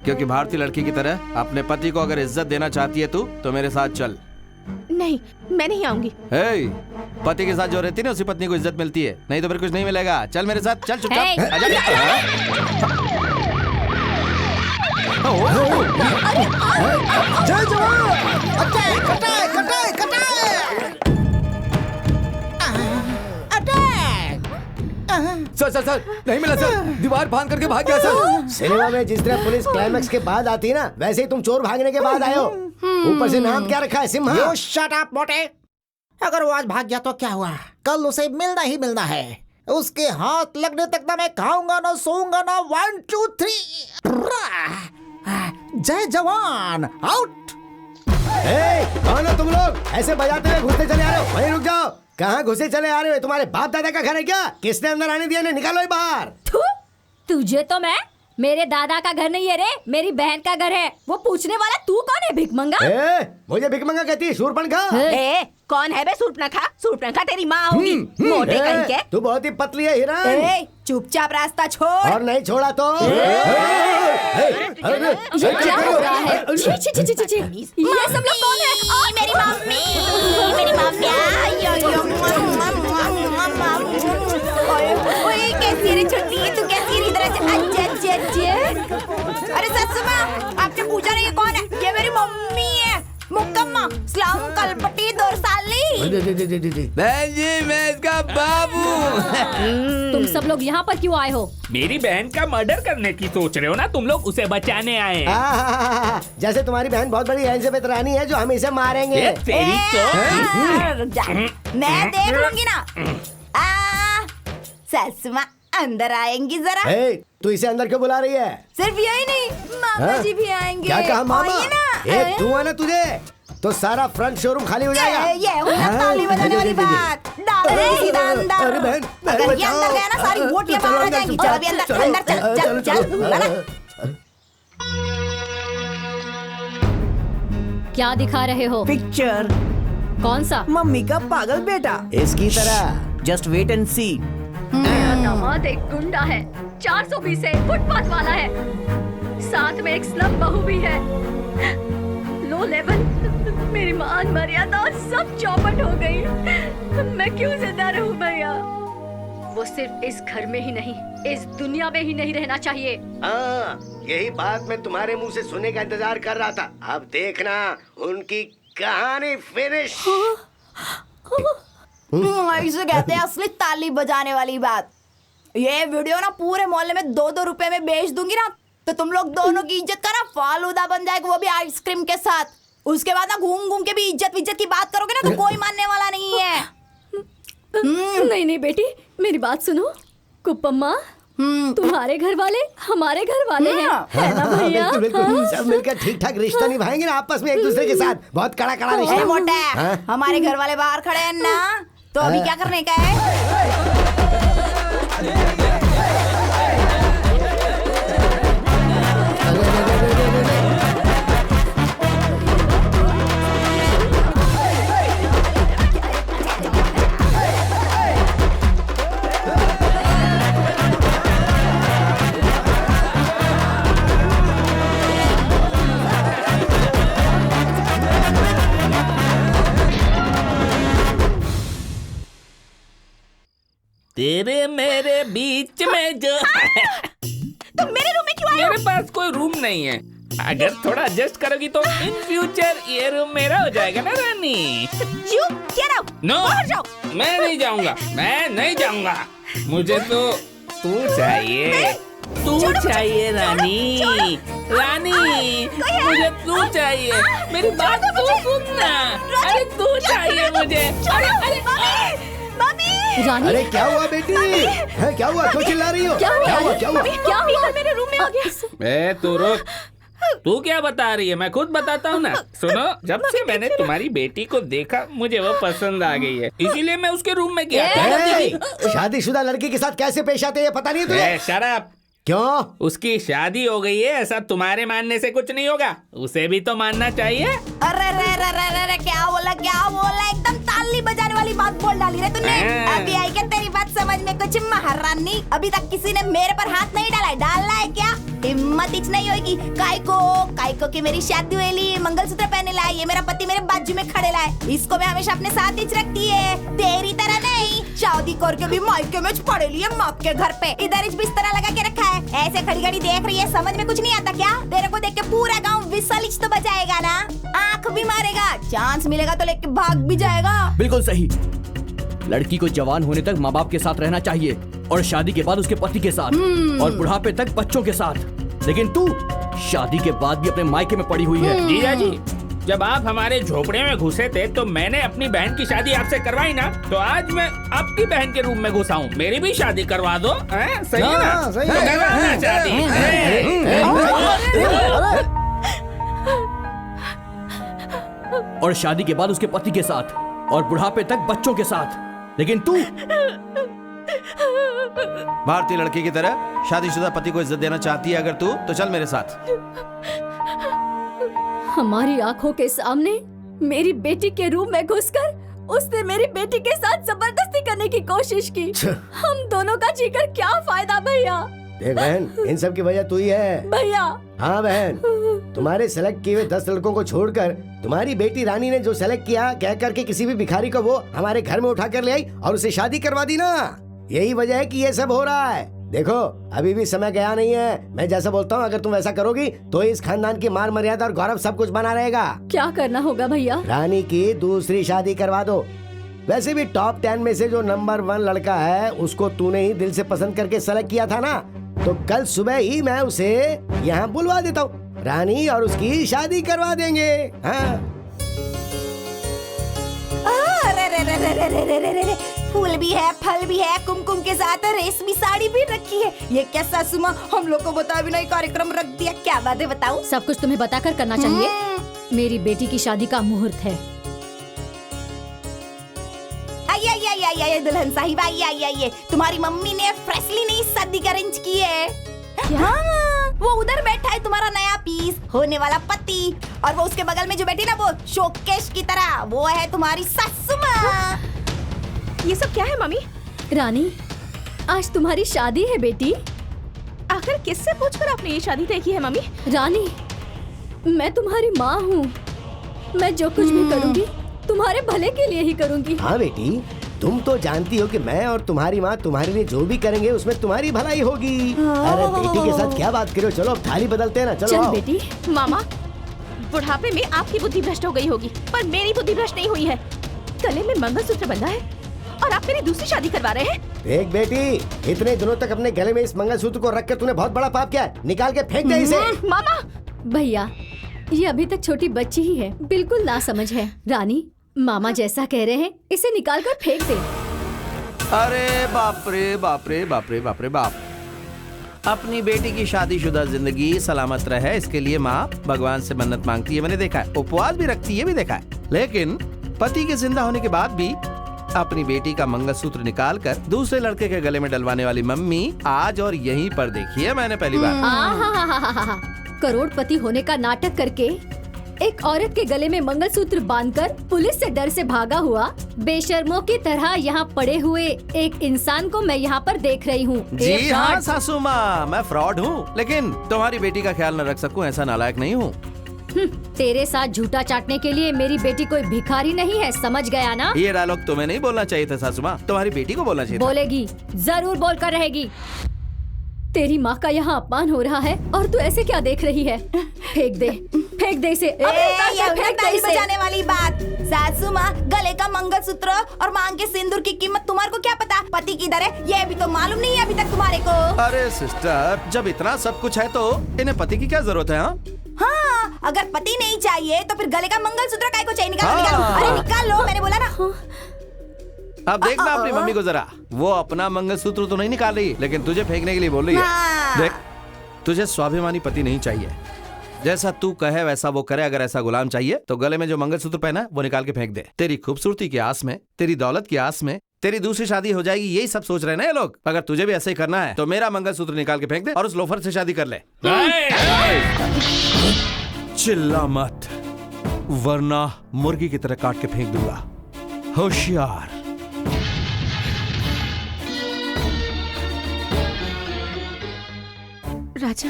क्योंकि भारतीय लड़की की तरह अपने पति को अगर इज्जत देना चाहती है तू तो मेरे साथ चल। नहीं, मैं नहीं आऊंगी। पति के साथ जो रहती है ना उसी पत्नी को इज्जत मिलती है, नहीं तो फिर कुछ नहीं मिलेगा। चल मेरे साथ, चल चुपचाप। जय जवान! सर नहीं मिला सर, दीवार फांद करके भाग गया सर। सिनेमा में जिस तरह पुलिस क्लाइमैक्स के बाद आती है ना, वैसे ही तुम चोर भागने के बाद आए हो। ऊपर से नाम क्या रखा है? सिम्हा। You shut up, मोटे। अगर वो आज भाग गया तो क्या हुआ? कल उसे मिलना ही मिलना है। उसके हाथ लगने तक ना मैं खाऊंगा ना सोऊंगा ना। 1 2 3 जय जवान आउट। कौन हो तुम लोग? ऐसे बजाते हुए घुसते चले आ रहे हो? वहीं रुक जाओ। कहाँ घुसे चले आ रहे हो? तुम्हारे बाप दादा का घर है क्या? किसने अंदर आने दिया? निकालो ही बाहर। तुझे तो मैं, मेरे दादा का घर नहीं है रे, मेरी बहन का घर है। वो पूछने वाला तू कौन है? भिखमंगा? मुझे भिखमंगा कहती है? शूरपणखा? कौन है बे शूरपणखा? शूरपणखा तेरी माँ होगी, मोटे कहीं के। तू बहुत ही पतली है हिरण। चुपचाप रास्ता छोड़। और नहीं छोड़ा तो ये क्या हो रहा है? छी छी छी छी छी। ये सब लोग कौन है? मेरी मम्मी, मेरी मम्मी। ओए कैसी रे छुट्टी, तू कैसी रे? इधर अरे सच में आपने पूछा नहीं ये कौन है? ये मेरी मम्मी है, मुक्कम्मा स्लाम कलपटी दोरसाली। बहन जी, मैं इसका बाबू। तुम सब लोग यहाँ पर क्यों आए हो? मेरी बहन का मर्डर करने की सोच रहे हो ना तुम लोग? उसे बचाने आए। जैसे तुम्हारी बहन बहुत बड़ी एलिजाबेथ है जो हम इसे मारेंगे। मैं देख लूंगी ना। ससुमा अंदर आएंगी जरा। तू इसे अंदर क्यों बुला रही है? सिर्फ यही नहीं, मामा जी भी आएंगे। क्या कहा मामा? ना तू है ना, तुझे तो सारा फ्रंट शोरूम खाली हो जाएगा। ये हुई ना ताली बजाने वाली बात। डाल दे सीधा अंदर। अरे बहन, अगर ये अंदर गया ना सारी बोटियां बाहर आ जाएंगी। चल अभी अंदर अंदर चल। क्या दिखा रहे हो? पिक्चर। कौन सा? मम्मी का पागल बेटा। इसकी तरह। जस्ट वेट एंड सी। मेरा दामाद एक गुंडा है, 420 है, फुटपाथ वाला है, साथ में एक स्लम बहू भी है। लो लेवल, मेरी मान मर्यादा सब चौपट हो गई। मैं क्यों जिंदा रहूं भैया? वो सिर्फ इस घर में ही नहीं, इस दुनिया में ही नहीं रहना चाहिए। यही बात मैं तुम्हारे मुंह से सुनने का इंतजार कर रहा था। अब देखना उनकी कहानी फिनिश। इसे कहते हैं असली ताली बजाने वाली बात। ये वीडियो ना पूरे मोहल्ले में 2-2 रुपए में बेच दूंगी ना, तो तुम लोग दोनों की इज्जत का ना फालूदा बन जाएगा, वो भी आइसक्रीम के साथ। उसके बाद ना घूम घूम के भी इज्जत के बात करोगे ना तो कोई मानने वाला नहीं है। नहीं नहीं बेटी, मेरी बात सुनो। कुप्पम्मा, तुम्हारे घर वाले हमारे घर वाले हैं, है ना भैया? बिल्कुल, सब मिलकर ठीक ठाक रिश्ता निभाएंगे ना आपस में एक दूसरे के साथ। बहुत कड़ा रिश्ता। मोटा, हमारे घर वाले बाहर खड़े हैं ना, तो अभी क्या करने का है? तेरे मेरे बीच में जो तो मेरे रूम में क्यों आए हो? मेरे पास कोई रूम नहीं है। अगर थोड़ा एडजस्ट करोगी तो इन फ्यूचर ये रूम मेरा हो जाएगा ना रानी। Get out! नो, बाहर जाओ। मैं नहीं जाऊंगा, मैं नहीं जाऊंगा। मुझे तो तू चाहिए, तू चाहिए रानी, रानी मुझे तू चाहिए, मेरी बात तू सुनना, अरे तू चाहिए मुझे, अरे अरे रानी, अरे क्या हुआ बेटी? है क्या हुआ? क्यों चिल्ला रही हो? क्या हुआ? क्या हुआ? क्या हुआ? मेरे रूम में आ गया। तू रुक, तू क्या बता रही है, मैं खुद बताता हूँ ना। सुनो, जब से मैंने तुम्हारी बेटी को देखा मुझे वो पसंद आ गई है, इसीलिए मैं उसके रूम में गया। शादीशुदा लड़की के साथ कैसे पेश आते हैं पता नहीं है तुझे? शराब क्यों? उसकी शादी हो गई है, ऐसा तुम्हारे मानने से कुछ नहीं होगा, उसे भी तो मानना चाहिए। अरे रे रे रे रे रे क्या बोला एकदम ताली बजाने वाली बात बोल डाली रे तूने। अभी आई क्या तेरी बात समझ में कुछ महारानी? अभी तक किसी ने मेरे पर हाथ नहीं डाला है, डालना है क्या? हिम्मत इच नहीं होगी। कायको की मेरी शादी हुई, मंगलसूत्र पहने लाए, ये मेरा पति मेरे बाजू में खड़े लाए, इसको मैं हमेशा अपने साथ इच रखती है, तेरी तरह नहीं। शादी करके भी मायके में पड़े लिए माँ के घर पे, इधर इच बिस्तरा लगा के रखा है, ऐसे खड़ी खड़ी देख रही है, समझ में कुछ नहीं आता क्या? तेरे को देख के पूरा गाँव विसल इच तो बजाएगा ना, आँख भी मारेगा, चांस मिलेगा तो लेके भाग भी जाएगा। बिल्कुल सही। लड़की को जवान होने तक माँ बाप के साथ रहना चाहिए और शादी के बाद उसके पति के साथ और बुढ़ापे तक बच्चों के साथ। लेकिन तू शादी के बाद भी अपने मायके में पड़ी हुई है। जीजा जी, जब आप हमारे झोपड़े में घुसे थे तो मैंने अपनी बहन की शादी आपसे करवाई ना, तो आज मैं आपकी बहन के रूम में घुसा हूँ, मेरी भी शादी करवा दो। सही है ना? सही तो करवाना शादी। और शादी के बाद उसके पति के साथ और बुढ़ापे तक बच्चों के साथ। लेकिन तू भारतीय लड़की की तरह शादीशुदा पति को इज्जत देना चाहती है अगर तू, तो चल मेरे साथ। हमारी आंखों के सामने मेरी बेटी के रूम में घुसकर उसने मेरी बेटी के साथ जबरदस्ती करने की कोशिश की। हम दोनों का जीकर क्या फायदा भैया? देख बहन, इन सब की वजह तू ही है। भैया। हाँ बहन, तुम्हारे सेलेक्ट किए हुए 10 लड़कों को छोड़कर तुम्हारी बेटी रानी ने जो सेलेक्ट किया, कह करके किसी भी भिखारी को वो हमारे घर में उठा कर ले आई और उसे शादी करवा दी ना। यही वजह है कि ये सब हो रहा है। देखो, अभी भी समय गया नहीं है। मैं जैसा बोलता हूँ, अगर तुम ऐसा करोगी तो इस खानदान की मान मर्यादा और गौरव सब कुछ बना रहेगा। क्या करना होगा भैया? रानी की दूसरी शादी करवा दो। वैसे भी टॉप 10 में से जो नंबर 1 लड़का है उसको तूने ही दिल से पसंद करके सेलेक्ट किया था ना, तो कल सुबह ही मैं उसे यहाँ बुलवा देता हूँ, रानी और उसकी शादी करवा देंगे। हाँ। फूल भी है, फल भी है, कुमकुम के साथ रेशमी साड़ी भी रखी है। ये क्या सासू माँ, हम लोग को बता भी नहीं कार्यक्रम रख दिया। क्या बात है बताऊं? सब कुछ तुम्हें बताकर करना चाहिए। मेरी बेटी की शादी का मुहूर्त है। आइए दुल्हन साहिबा, आइए। तुम्हारी मम्मी ने फ्रेशली नई शादी का अरेंज की है। क्या? वो उधर बैठा है तुम्हारा नया पीस होने वाला पति, और वो उसके बगल में जो बैठी ना, वो शोकेश की तरह, वो है तुम्हारी सासू माँ। ये सब क्या है मम्मी? रानी, आज तुम्हारी शादी है बेटी। आखिर किससे पूछकर आपने ये शादी तय की है मम्मी? रानी, मैं तुम्हारी माँ हूँ। मैं जो कुछ भी करूँगी तुम्हारे भले के लिए ही करूँगी। हाँ बेटी, तुम तो जानती हो कि मैं और तुम्हारी माँ तुम्हारे लिए जो भी करेंगे उसमें तुम्हारी भलाई होगी। अरे बेटी के साथ क्या बात करो, चलो अब थाली बदलते हैं ना। चलो चल बेटी। मामा, बुढ़ापे में आपकी बुद्धि भ्रष्ट हो गई होगी, पर मेरी बुद्धि भ्रष्ट नहीं हुई है। गले में मंगलसूत्र बंधा है और आप मेरी दूसरी शादी करवा रहे हैं। देख बेटी, इतने दिनों तक अपने गले में इस मंगलसूत्र को रखकर तूने बहुत बड़ा पाप किया है। निकाल के फेंक दे इसे। मामा। भैया, ये अभी तक छोटी बच्ची ही है, बिल्कुल ना समझ है। रानी, मामा जैसा कह रहे हैं, इसे निकाल कर फेंक दे। अरे बाप रे बाप रे बाप रे बाप रे बाप। अपनी बेटी की शादीशुदा जिंदगी सलामत रहे, इसके लिए माँ भगवान से मन्नत मांगती है, मैंने देखा है। उपवास भी रखती है, भी देखा है। लेकिन पति के जिंदा होने के बाद भी अपनी बेटी का मंगलसूत्र निकालकर दूसरे लड़के के गले में डलवाने वाली मम्मी आज और यहीं पर देखी है मैंने पहली बार। करोड़पति होने का नाटक करके एक औरत के गले में मंगलसूत्र बांधकर पुलिस से डर से भागा हुआ बेशर्मों की तरह यहाँ पड़े हुए एक इंसान को मैं यहाँ पर देख रही हूँ। जी हाँ सासू माँ, मैं फ्रॉड हूँ, लेकिन तुम्हारी बेटी का ख्याल न रख सकूँ ऐसा नालायक नहीं हूँ। तेरे साथ झूठा चाटने के लिए मेरी बेटी कोई भिखारी नहीं है, समझ गया ना? ये डायलॉग तुम्हें नहीं बोलना चाहिए था सासू माँ, तुम्हारी बेटी को बोलना चाहिए था। बोलेगी, जरूर बोलकर रहेगी। तेरी माँ का यहाँ अपमान हो रहा है और तू ऐसे क्या देख रही है? फेंक फेंक दे इसे। ये ताली बजाने वाली बात। सासू माँ, गले का मंगलसूत्र और मांग के सिंदूर की कीमत तुम्हारे को क्या पता? पति किधर है ये भी तो मालूम नहीं है अभी तक तुम्हारे को। अरे सिस्टर, जब इतना सब कुछ है तो इन्हें पति की क्या जरूरत है? हाँ, अगर पति नहीं चाहिए तो फिर गले का मंगलसूत्र काय को चाहिए? निकालो। अरे निकाल लो, मैंने बोला ना। अब देखना अपनी मम्मी को जरा, वो अपना मंगलसूत्र तो नहीं निकाल रही, लेकिन तुझे फेंकने के लिए बोल रही है। देख, तुझे स्वाभिमानी पति नहीं चाहिए। जैसा तू कहे वैसा वो करे। अगर ऐसा गुलाम चाहिए तो गले में जो मंगलसूत्र पहना है वो निकाल के फेंक दे। तेरी खूबसूरती की आस में, तेरी दौलत की आस में तेरी दूसरी शादी हो जाएगी, यही सब सोच रहे हैं ना ये लोग। अगर तुझे भी ऐसे ही करना है तो मेरा मंगलसूत्र निकाल के फेंक दे और उस लोफर से शादी कर ले। चिल्ला मत, वरना मुर्गी की तरह काट के फेंक दूंगा। होशियार। राजा,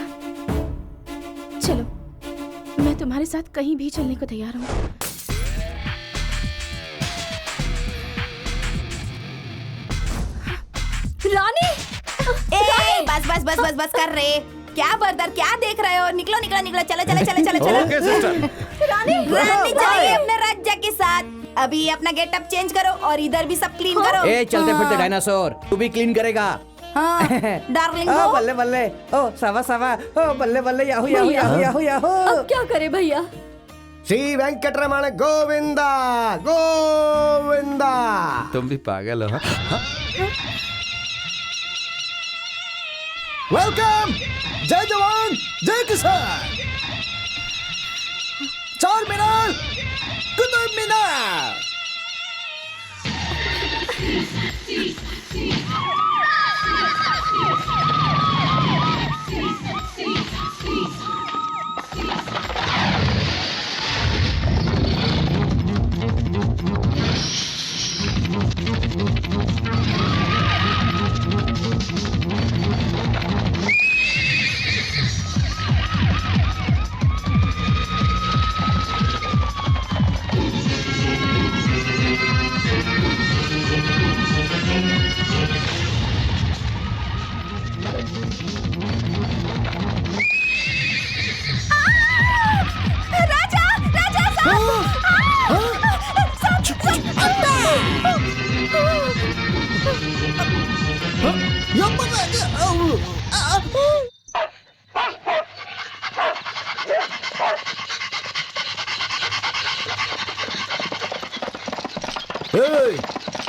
चलो, मैं तुम्हारे साथ कहीं भी चलने को तैयार हूँ। रानी! बस बस बस बस बस कर रहे। क्या बर्दर, क्या देख रहे हो? निकलो निकलो निकलो, चलो चलो चलो चलो चलो। Okay sister. रानी चाहिए अपने राजा के साथ। अभी अपना गेटअप चेंज करो और इधर भी सब क्लीन करो। ए चलते फिरते डायनासोर, तू भी क्लीन करेगा? हाँ, डार्लिंग। ओ बल्ले बल्ले, ओ सावा सावा, ओ बल्ले बल्ले, Yahoo Yahoo Yahoo Yahoo Yahoo. अब क्या करे भैया? श्री वेंकटरमण गोविंदा गोविंदा। तुम भी पागल हो। वेलकम। जय जवान जय किसान। चार मीनार, कुतुब मीनार।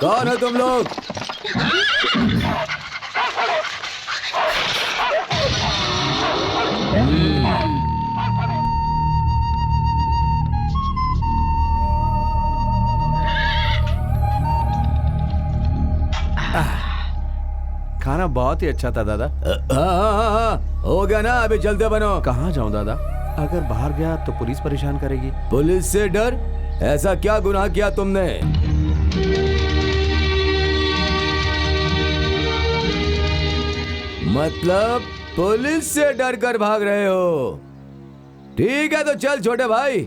कौन हो तुम लोग? खाना बहुत ही अच्छा था दादा। हाँ, हो गया ना, अभी चलते बनो। कहाँ जाऊँ दादा? अगर बाहर गया तो पुलिस परेशान करेगी। पुलिस से डर? ऐसा क्या गुनाह किया तुमने? मतलब पुलिस से डर कर भाग रहे हो? ठीक है तो चल छोटे भाई।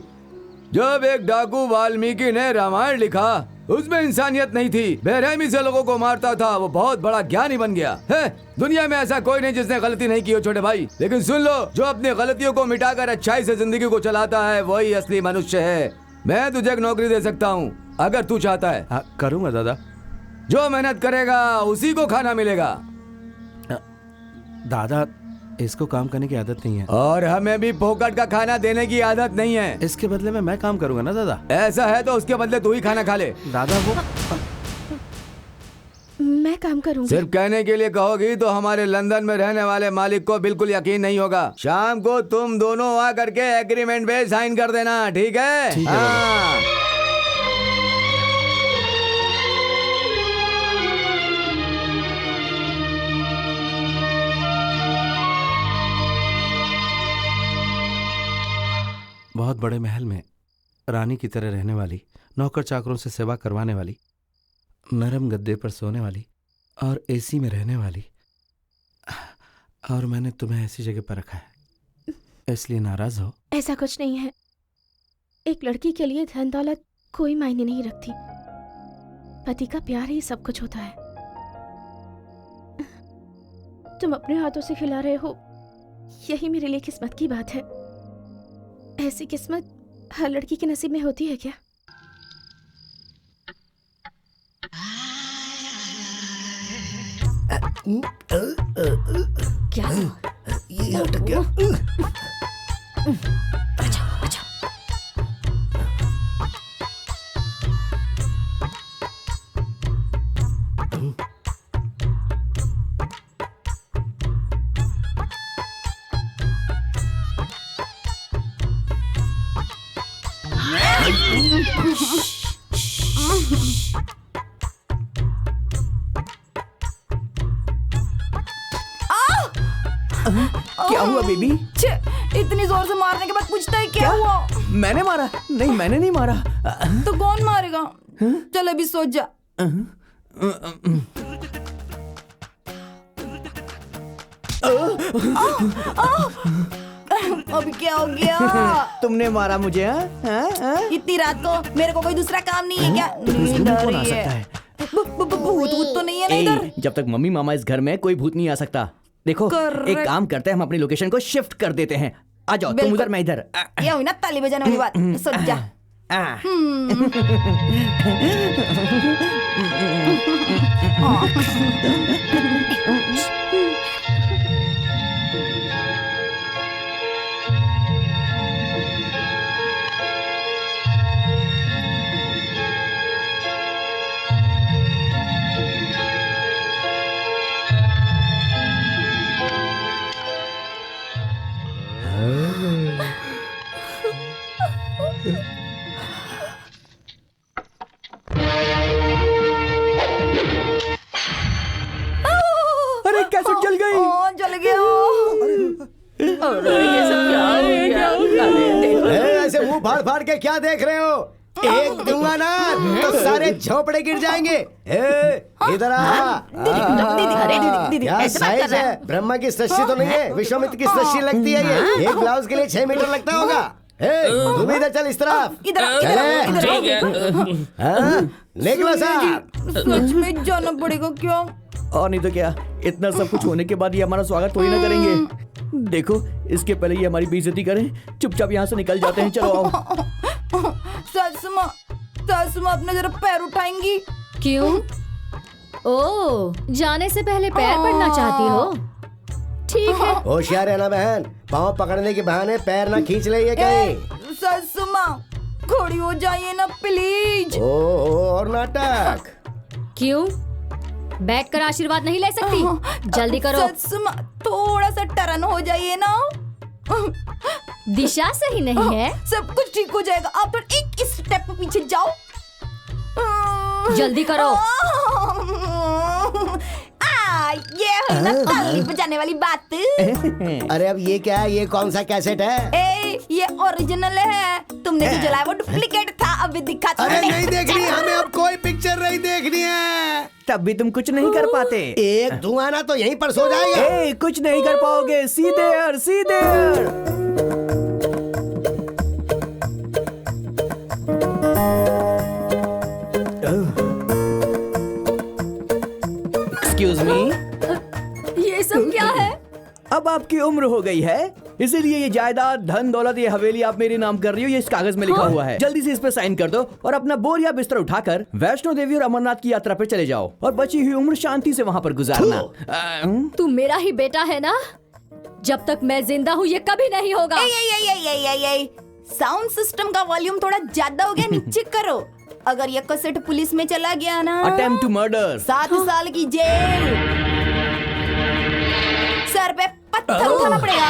जब एक डाकू वाल्मीकि ने रामायण लिखा, उसमें इंसानियत नहीं थी, बेरहमी से लोगों को मारता था, वो बहुत बड़ा ज्ञानी बन गया है। दुनिया में ऐसा कोई नहीं जिसने गलती नहीं की हो छोटे भाई। लेकिन सुन लो, जो अपनी गलतियों को मिटाकर अच्छाई से जिंदगी को चलाता है वही असली मनुष्य है। मैं तुझे एक नौकरी दे सकता हूँ अगर तू चाहता है। करूँगा दादा। जो मेहनत करेगा उसी को खाना मिलेगा। दादा, इसको काम करने की आदत नहीं है और हमें भी फोकट का खाना देने की आदत नहीं है। इसके बदले में मैं काम करूंगा ना दादा। ऐसा है तो उसके बदले तू ही खाना खा ले। दादा वो मैं काम करूंगी। सिर्फ कहने के लिए कहोगी तो हमारे लंदन में रहने वाले मालिक को बिल्कुल यकीन नहीं होगा। शाम को तुम दोनों आ करके एग्रीमेंट पे साइन कर देना, ठीक है? ठीक है। हाँ। बहुत बड़े महल में रानी की तरह रहने वाली, नौकर चाकरों से सेवा करवाने वाली, नरम गद्दे पर सोने वाली और एसी में रहने वाली, और मैंने तुम्हें ऐसी जगह पर रखा है, इसलिए नाराज हो? ऐसा कुछ नहीं है। एक लड़की के लिए धन दौलत कोई मायने नहीं रखती, पति का प्यार ही सब कुछ होता है। तुम अपने हाथों से खिला रहे हो, यही मेरे लिए किस्मत की बात है। ऐसी किस्मत हर लड़की के नसीब में होती है क्या? क्या ये अटक गया। क्या हुआ बेबी? इतनी जोर से मारने के बाद पूछता है क्या हुआ? मैंने मारा? नहीं, मैंने नहीं मारा। तो कौन मारेगा? चल अभी सोच जा। अभी क्या हो गया? तुमने मारा मुझे? इतनी रात को मेरे को कोई दूसरा काम नहीं है क्या? नींद आ रही है। भूत तो नहीं है ना इधर? जब तक मम्मी मामा इस घर में कोई भूत नहीं आ सकता। देखो एक काम करते हैं, हम अपनी लोकेशन को शिफ्ट कर देते हैं। आ जाओ, तुम उधर मैं इधर। ये हुई ना ताली बजाने वाली बात। सोच जा। अरे कैसे जल गई? जल गया। ये सब क्या हो गया? ऐसे मुंह फाड़ फाड़ के क्या देख रहे हो? एक दूंगा ना तो सारे झोपड़े गिर जाएंगे। इधर आ। क्या साइज है? ब्रह्मा की सृष्टि तो नहीं है, विश्वामित्र की सृष्टि लगती है ये। एक ब्लाउज के लिए 6 मीटर लगता होगा। तुम इधर चल, इस तरफ निकलो साहब। सच में जाना पड़ेगा क्या? और नहीं तो क्या, इतना सब कुछ होने के बाद ये हमारा स्वागत थोड़ी ना करेंगे। देखो इसके पहले ये हमारी बेइज्जती करें, चुपचाप यहाँ से निकल जाते हैं। चलो आओ। सासुमा अपना जरा पैर उठाएंगी? क्यों? ओ, जाने से पहले पैर पड़ना चाहती हो? ठीक है। होशियार रहना बहन, पाँव पकड़ने के बहाने पैर ना खींच ले ये कहीं। सासुमा खड़ी हो जाइए ना प्लीज। और नाटक क्यों? बैठकर आशीर्वाद नहीं ले सकती? जल्दी करो। सासुमा थोड़ा सा टर्न हो जाइए ना। दिशा सही नहीं है। सब कुछ ठीक हो जाएगा, आप तो एक स्टेप पीछे जाओ। जल्दी करो। ये है ना ताली बजाने वाली बात। अरे अब ये क्या है? ये कौन सा कैसेट है? ये ओरिजिनल है, तुमने जो जलाया वो डुप्लीकेट था। अभी दिखा। अरे नहीं देखनी हमें, अब कोई पिक्चर नहीं देखनी है। तब भी तुम कुछ नहीं कर पाते। एक धुआं ना तो यहीं पर सो जाएगा। कुछ नहीं कर पाओगे। सीधे सीधे। एक्सक्यूज मी, ये सब क्या है? अब आपकी उम्र हो गई है, इसीलिए ये जायदाद, धन दौलत, ये हवेली आप मेरे नाम कर रही हो। ये इस कागज में लिखा हुआ है। जल्दी से इस पे साइन कर दो और अपना बोरिया बिस्तर उठाकर वैष्णो देवी और अमरनाथ की यात्रा पे चले जाओ और बची हुई उम्र शांति से वहाँ पर गुजारना। तू मेरा ही बेटा है ना? जब तक मैं जिंदा हूँ ये कभी नहीं होगा। साउंड सिस्टम का वॉल्यूम थोड़ा ज्यादा हो गया, नीचे करो। अगर ये कैसेट पुलिस में चला गया ना, अटेम्प्ट टू मर्डर, 7 साल की जेल। सर पे पत्थर उठाना पड़ेगा।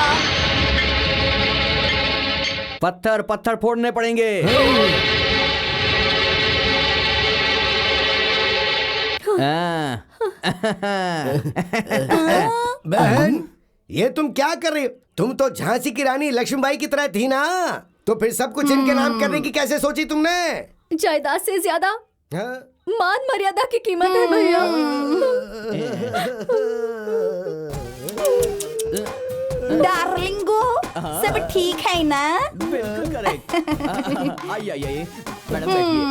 पत्थर पत्थर फोड़ने पड़ेंगे। बहन ये तुम क्या कर रही हो? तुम तो झांसी की रानी लक्ष्मीबाई की तरह थी ना, तो फिर सब कुछ इनके नाम करने की कैसे सोची तुमने? जायदाद से ज्यादा मान मर्यादा की कीमत है भैया। डार्लिंगो, सब ठीक है ना? बिल्कुल करेक्ट। आइए मैडम बैठिए।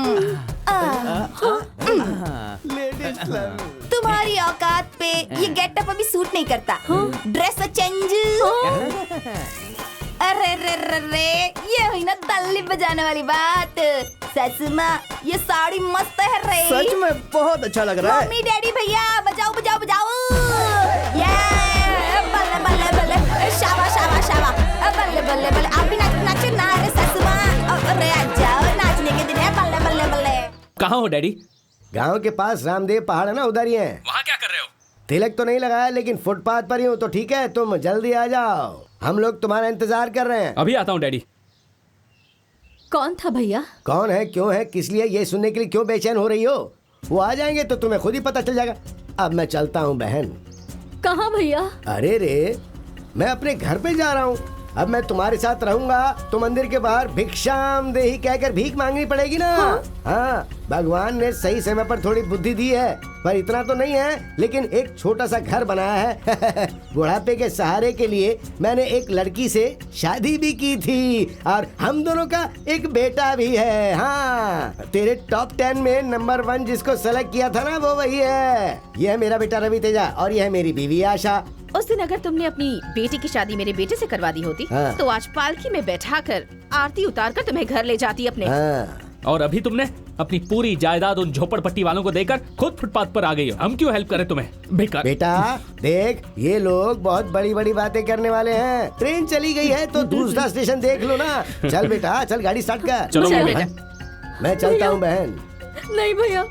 तुम्हारी औकात पे ये गेटअप अभी सूट नहीं करता। Dress change. अरे रे रे रे, ये हुई ना तल्ली बजाने वाली बात। सासू माँ, ये साड़ी मस्त है रे। सच में बहुत अच्छा लग रहा है। मम्मी डैडी भैया बजाओ बजाओ बजाओ। ये बल्ले बल्ले बल्ले, शाबा शाबा शाबा, बल्ले बल्ले बल्ले। आप भी नाचो नाचो ना रे सासू माँ। अरे आ जाओ, नाचने के दिन है। बल्ले बल्ले बल्ले। कहाँ हो डैडी? गांव के पास रामदेव पहाड़ है ना, उधर ही है। वहाँ क्या कर रहे हो? तिलक तो नहीं लगाया, लेकिन फुटपाथ पर ही हूँ। तो ठीक है, तुम जल्दी आ जाओ, हम लोग तुम्हारा इंतजार कर रहे हैं। अभी आता हूँ डैडी। कौन था भैया? कौन है, क्यों है, किस लिए, ये सुनने के लिए क्यों बेचैन हो रही हो? वो आ जाएंगे तो तुम्हें खुद ही पता चल जाएगा। अब मैं चलता हूँ बहन। कहाँ भैया? अरे रे, मैं अपने घर पे जा रहा हूँ। अब मैं तुम्हारे साथ रहूंगा तो मंदिर के बाहर भिक्षाम देही कहकर भीख मांगनी पड़ेगी ना। हाँ, भगवान ने सही समय पर थोड़ी बुद्धि दी है, पर इतना तो नहीं है, लेकिन एक छोटा सा घर बनाया है। बुढ़ापे के सहारे के लिए मैंने एक लड़की से शादी भी की थी और हम दोनों का एक बेटा भी है। हाँ, तेरे टॉप 10 में नंबर 1 जिसको सेलेक्ट किया था ना, वो वही है। ये है मेरा बेटा रवि तेजा और ये है मेरी बीवी आशा। उस दिन अगर तुमने अपनी बेटी की शादी मेरे बेटे से करवा दी होती, तो आज पालकी में बैठाकर आरती उतारकर तुम्हें घर ले जाती अपने। और अभी तुमने अपनी पूरी जायदाद उन झोपड़पट्टी वालों को देकर खुद फुटपाथ पर आ गई हो। हम क्यों हेल्प करें तुम्हें? बेकार। बेटा देख, ये लोग बहुत बड़ी बड़ी बातें करने वाले हैं। ट्रेन चली गई है तो दूसरा स्टेशन देख लो ना। चल बेटा, चल गाड़ी स्टार्ट कर। चलो बेटा। मैं चलता हूँ बहन। नहीं भैया,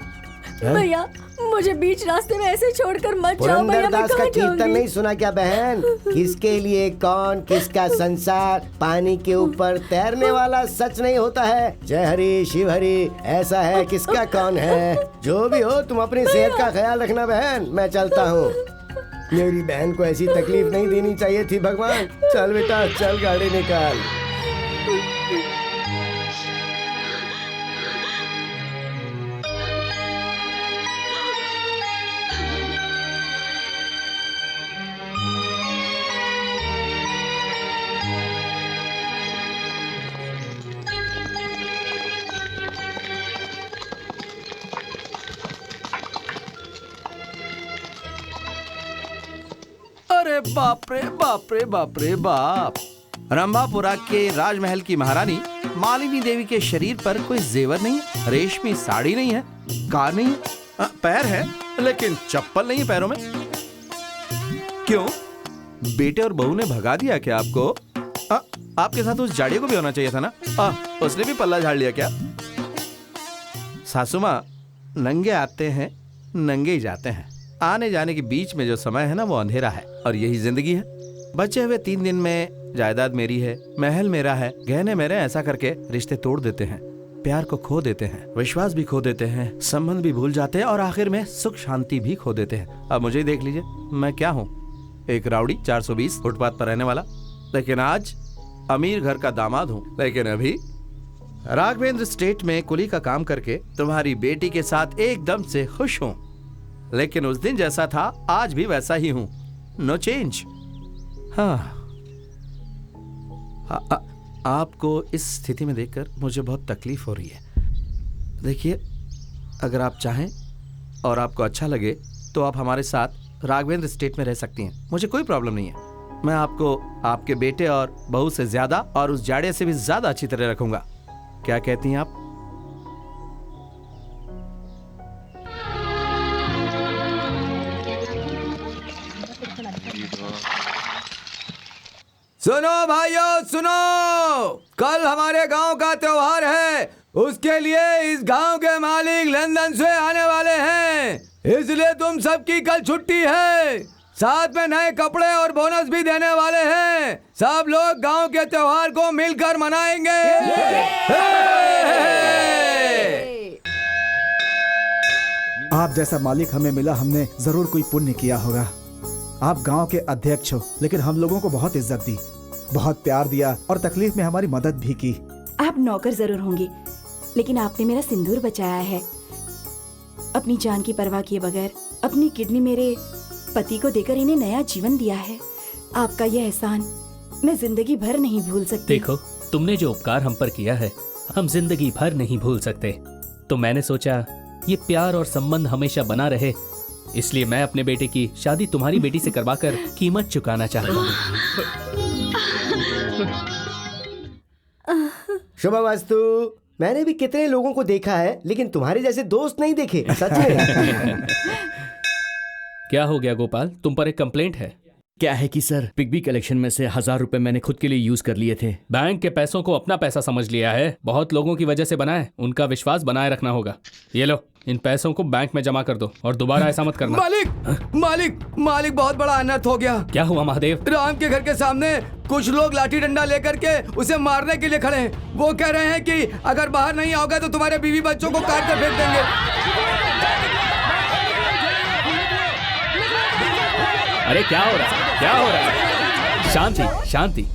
भैया मुझे बीच रास्ते में ऐसे छोड़कर मत जाओ भैया। मैं दास का कहाँ कीर्तन जाऊंगी? नहीं सुना क्या बहन? किसके लिए कौन, किसका संसार, पानी के ऊपर तैरने वाला सच नहीं होता है। जय हरि शिव हरि, ऐसा है किसका कौन है। जो भी हो, तुम अपनी सेहत का ख्याल रखना बहन। मैं चलता हूँ। मेरी बहन को ऐसी तकलीफ नहीं देनी चाहिए थी भगवान। चल बेटा चल, गाड़ी निकाल। अरे बाप रे बाप रे बाप रे बाप। रंभापुरा के राजमहल की महारानी मालिनी देवी के शरीर पर कोई जेवर नहीं है, रेशमी साड़ी नहीं है, कार नहीं है, पैर है लेकिन चप्पल नहीं है पैरों में। क्यों, बेटे और बहू ने भगा दिया क्या आपको? आपके साथ उस जाड़िया को भी होना चाहिए था ना। उसने भी पल्ला झाड़ लिया क्या? सासू माँ, नंगे आते हैं नंगे ही जाते हैं। आने जाने के बीच में जो समय है ना, वो अंधेरा है और यही जिंदगी है। बचे हुए 3 दिन में जायदाद मेरी है, महल मेरा है, गहने मेरे, ऐसा करके रिश्ते तोड़ देते हैं, प्यार को खो देते हैं, विश्वास भी खो देते हैं, संबंध भी भूल जाते हैं और आखिर में सुख शांति भी खो देते हैं। अब मुझे देख लीजिए, मैं क्या हूँ? एक राउडी 420 फुटपाथ पर रहने वाला, लेकिन आज अमीर घर का दामाद हूँ। लेकिन अभी राघवेंद्र स्टेट में कुली का काम करके तुम्हारी बेटी के साथ एकदम से खुश हूँ। लेकिन उस दिन जैसा था आज भी वैसा ही हूं, नो चेंज। हाँ, आपको इस स्थिति में देखकर मुझे बहुत तकलीफ हो रही है। देखिए, अगर आप चाहें और आपको अच्छा लगे तो आप हमारे साथ राघवेंद्र स्टेट में रह सकती हैं, मुझे कोई प्रॉब्लम नहीं है। मैं आपको आपके बेटे और बहू से ज्यादा और उस जाड़े से भी ज्यादा अच्छी तरह रखूंगा। क्या कहती हैं आप? सुनो भाइयों सुनो, कल हमारे गांव का त्योहार है। उसके लिए इस गांव के मालिक लंदन से आने वाले हैं, इसलिए तुम सबकी कल छुट्टी है। साथ में नए कपड़े और बोनस भी देने वाले हैं। सब लोग गांव के त्योहार को मिलकर मनाएंगे। आप जैसा मालिक हमें मिला, हमने जरूर कोई पुण्य किया होगा। आप गांव के अध्यक्ष हो, लेकिन हम लोगों को बहुत इज्जत दी, बहुत प्यार दिया और तकलीफ में हमारी मदद भी की। आप नौकर जरूर होंगे, लेकिन आपने मेरा सिंदूर बचाया है। अपनी जान की परवाह किए बगैर अपनी किडनी मेरे पति को देकर इन्हें नया जीवन दिया है। आपका यह एहसान मैं जिंदगी भर नहीं भूल सकती। देखो, तुमने जो उपकार हम पर किया है, हम जिंदगी भर नहीं भूल सकते। तो मैंने सोचा ये प्यार और संबंध हमेशा बना रहे, इसलिए मैं अपने बेटे की शादी तुम्हारी बेटी से करवाकर कीमत चुकाना चाहता हूँ। शुभमस्तु। मैंने भी कितने लोगों को देखा है, लेकिन तुम्हारे जैसे दोस्त नहीं देखे, सच में। क्या हो गया गोपाल, तुम पर एक कंप्लेंट है? क्या है कि सर, पिग्बी कलेक्शन में से 1000 रुपए मैंने खुद के लिए यूज कर लिए थे। बैंक के पैसों को अपना पैसा समझ लिया है। बहुत लोगों की वजह से बना है, उनका विश्वास बनाए रखना होगा। ये लो, इन पैसों को बैंक में जमा कर दो और दोबारा ऐसा मत करना। मालिक मालिक मालिक, बहुत बड़ा अनर्थ हो गया। क्या हुआ महादेव? राम के घर के सामने कुछ लोग लाठी डंडा लेकर के उसे मारने के लिए खड़े हैं। वो कह रहे हैं कि अगर बाहर नहीं आओगे तो तुम्हारे बीवी बच्चों को काट कर फेंक देंगे। अरे क्या हो रहा है, क्या हो रहा है? शांति शांति,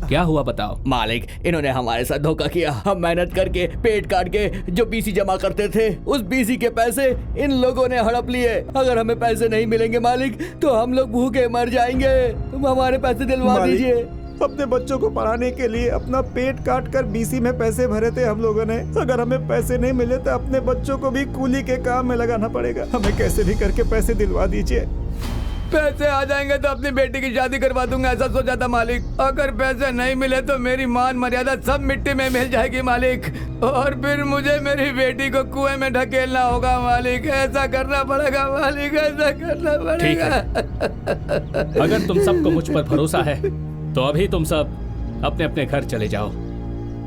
क्या हुआ बताओ। मालिक, इन्होंने हमारे साथ धोखा किया। हम मेहनत करके पेट काट के जो बीसी जमा करते थे, उस बीसी के पैसे इन लोगों ने हड़प लिए। अगर हमें पैसे नहीं मिलेंगे मालिक, तो हम लोग भूखे मर जाएंगे। तुम हमारे पैसे दिलवा दीजिए। अपने बच्चों को पढ़ाने के लिए अपना पेट काट कर बीसी में पैसे भरे थे हम लोगों ने। अगर हमें पैसे नहीं मिले तो अपने बच्चों को भी कूली के काम में लगाना पड़ेगा। हमें कैसे भी करके पैसे दिलवा दीजिए। पैसे आ जाएंगे तो अपनी बेटी की शादी करवा दूंगा, ऐसा सोचा था मालिक। अगर पैसे नहीं मिले तो मेरी मान मर्यादा सब मिट्टी में मिल जाएगी मालिक, और फिर मुझे मेरी बेटी को कुएं में ढकेलना होगा मालिक। ऐसा करना पड़ेगा मालिक, ऐसा करना पड़ेगा। अगर तुम सबको मुझ पर भरोसा है तो अभी तुम सब अपने अपने घर चले जाओ।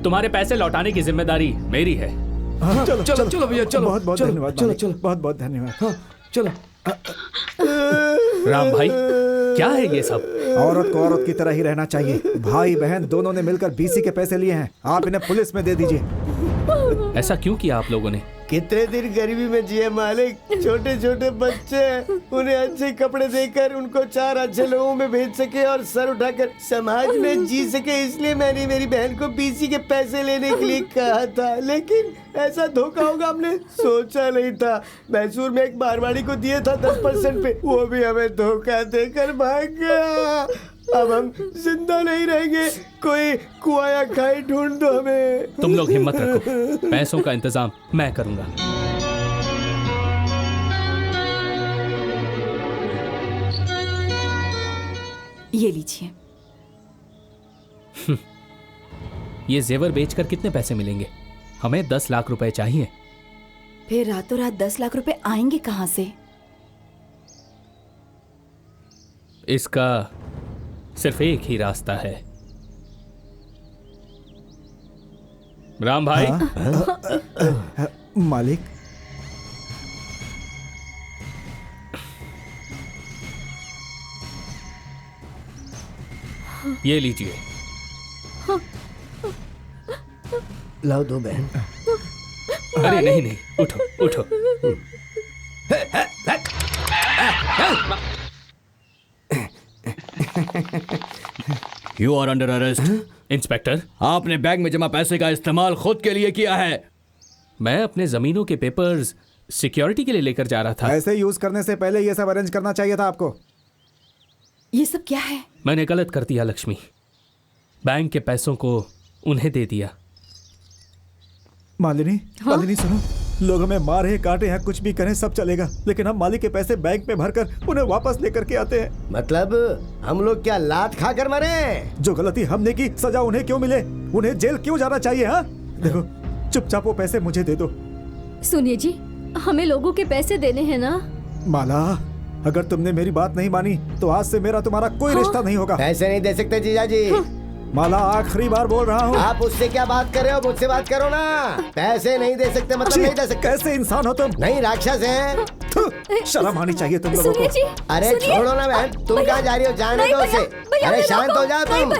तुम्हारे पैसे लौटाने की जिम्मेदारी मेरी है। चलो चलो चलो भैया, चलो। बहुत बहुत धन्यवाद। चलो चलो, बहुत बहुत धन्यवाद। चलो। राम भाई, क्या है ये सब? औरत को औरत की तरह ही रहना चाहिए। भाई बहन दोनों ने मिलकर बीसी के पैसे लिए हैं। आप इन्हें पुलिस में दे दीजिए। ऐसा क्यों किया आप लोगों ने? कितने दिन गरीबी में जिए मालिक। छोटे छोटे बच्चे, उन्हें अच्छे कपड़े देकर उनको 4 अच्छे लोगों में भेज सके और सर उठाकर समाज में जी सके, इसलिए मैंने मेरी बहन को बीसी के पैसे लेने के लिए कहा था। लेकिन ऐसा धोखा होगा हमने सोचा नहीं था। मैसूर में एक मारवाड़ी को दिए था 10% पे, वो भी हमें धोखा देकर भाग गया। अब हम जिंदा नहीं रहेंगे। कोई कुआं या खाई ढूंढ दो हमें। तुम लोग हिम्मत रखो, पैसों का इंतजाम मैं करूंगा। ये लीजिए। ये जेवर बेचकर कितने पैसे मिलेंगे? हमें 10 लाख रुपए चाहिए। फिर रातों रात 10 लाख रुपए आएंगे कहां से? इसका सिर्फ एक ही रास्ता है। राम भाई। मालिक, ये लीजिए। लाओ दो बहन। अरे नहीं नहीं, उठो उठो। You are under arrest. Inspector, आपने बैंक में जमा पैसे का इस्तेमाल खुद के लिए किया है। मैं अपने जमीनों के पेपर्स सिक्योरिटी के लिए लेकर जा रहा था। ऐसे यूज करने से पहले ये सब अरेंज करना चाहिए था आपको। ये सब क्या है? मैंने गलत कर दिया लक्ष्मी। बैंक के पैसों को उन्हें दे दिया। मालिनी, मालिनी सुनो, लोग हमें मारे काटे हैं, कुछ भी करें सब चलेगा, लेकिन हम मालिक के पैसे बैंक में भरकर उन्हें वापस लेकर के आते हैं। मतलब हम लोग क्या लात खा कर मरे? जो गलती हमने की सजा उन्हें क्यों मिले? उन्हें जेल क्यों जाना चाहिए? हाँ देखो, चुपचाप वो पैसे मुझे दे दो। सुनिए जी, हमें लोगों के पैसे देने हैं ना। माला, अगर तुमने मेरी बात नहीं मानी तो आज से मेरा तुम्हारा कोई रिश्ता नहीं होगा। पैसे नहीं दे सकते जीजा जी। माला, आखिरी बार बोल रहा हूँ। आप उससे क्या बात कर रहे हो? मुझसे बात करो ना। पैसे नहीं दे सकते मतलब नहीं दे सकते। कैसे इंसान हो तुम? नहीं, राक्षस है। शर्म आनी चाहिए तुम लोगों को। अरे छोड़ो ना बहन, तुम कहाँ जा रही हो? जाने दो उसे। अरे शांत हो जाओ तुम।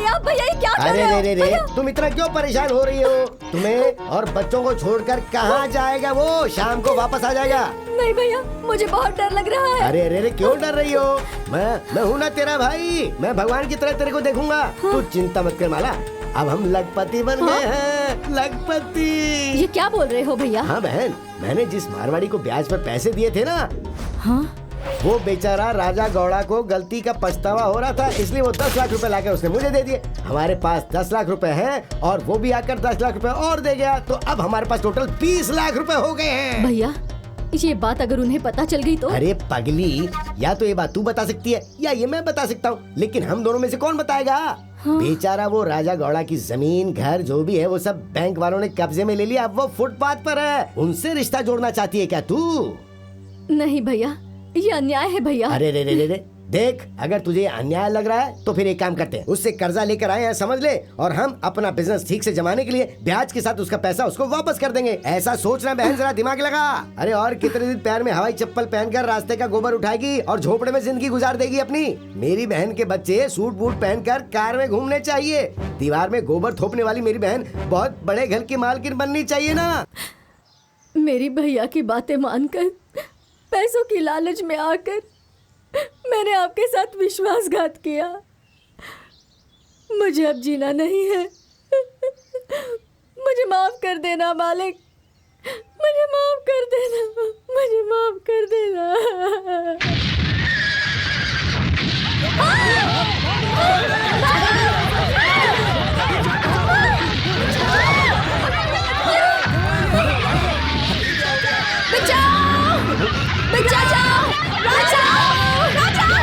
अरे रे, तुम इतना क्यों परेशान हो रही हो? तुम्हें और बच्चों को छोड़कर कहाँ जाएगा वो? शाम को वापस आ जाएगा। नहीं भैया, मुझे बहुत डर लग रहा है। अरे रे, क्यों डर रही हो? मैं हूँ ना तेरा भाई। मैं भगवान की तरह तेरे को देखूंगा। तू चिंता मत कर माला। अब हम लखपति बन गए हैं। लखपति। ये क्या बोल रहे हो भैया? हाँ बहन, मैंने जिस मारवाड़ी को ब्याज पर पैसे दिए थे ना, हाँ? वो बेचारा राजा गौड़ा को गलती का पछतावा हो रहा था, इसलिए वो 10 लाख रुपए लाकर उसने मुझे दे दिए। हमारे पास 10 लाख रुपए हैं और वो भी आकर 10 लाख रुपए और दे गया, तो अब हमारे पास टोटल 20 लाख रुपए हो गए हैं। भैया, ये बात अगर उन्हें पता चल गई तो? अरे पगली, या तो ये बात तू बता सकती है या ये मैं बता सकता हूँ, लेकिन हम दोनों में से कौन बताएगा? बेचारा वो राजा गौड़ा की जमीन घर जो भी है वो सब बैंक वालों ने कब्जे में ले लिया। अब वो फुटपाथ पर है। उनसे रिश्ता जोड़ना चाहती है क्या तू? नहीं भैया, ये अन्याय है भैया। अरे रे रे रे रे, देख अगर तुझे अन्याय लग रहा है तो फिर एक काम करते हैं, उससे कर्जा लेकर आए हैं समझ ले, और हम अपना बिजनेस ठीक से जमाने के लिए ब्याज के साथ उसका पैसा उसको वापस कर देंगे। ऐसा सोचना बहन, जरा दिमाग लगा। अरे और कितने दिन पैर में हवाई चप्पल पहनकर रास्ते का गोबर उठाएगी और झोपड़े में जिंदगी गुजार देगी अपनी? मेरी बहन के बच्चे सूट बूट पहनकर कार में घूमने चाहिए। दीवार में गोबर थोपने वाली मेरी बहन बहुत बड़े घर की मालकिन बननी चाहिए ना। मेरी भैया की बातें मानकर, पैसों की लालच में आकर मैंने आपके साथ विश्वासघात किया। मुझे अब जीना नहीं है। मुझे माफ कर देना मालिक, मुझे माफ कर देना, मुझे माफ कर देना। बचाओ! बचाओ! बचाओ! बचाओ!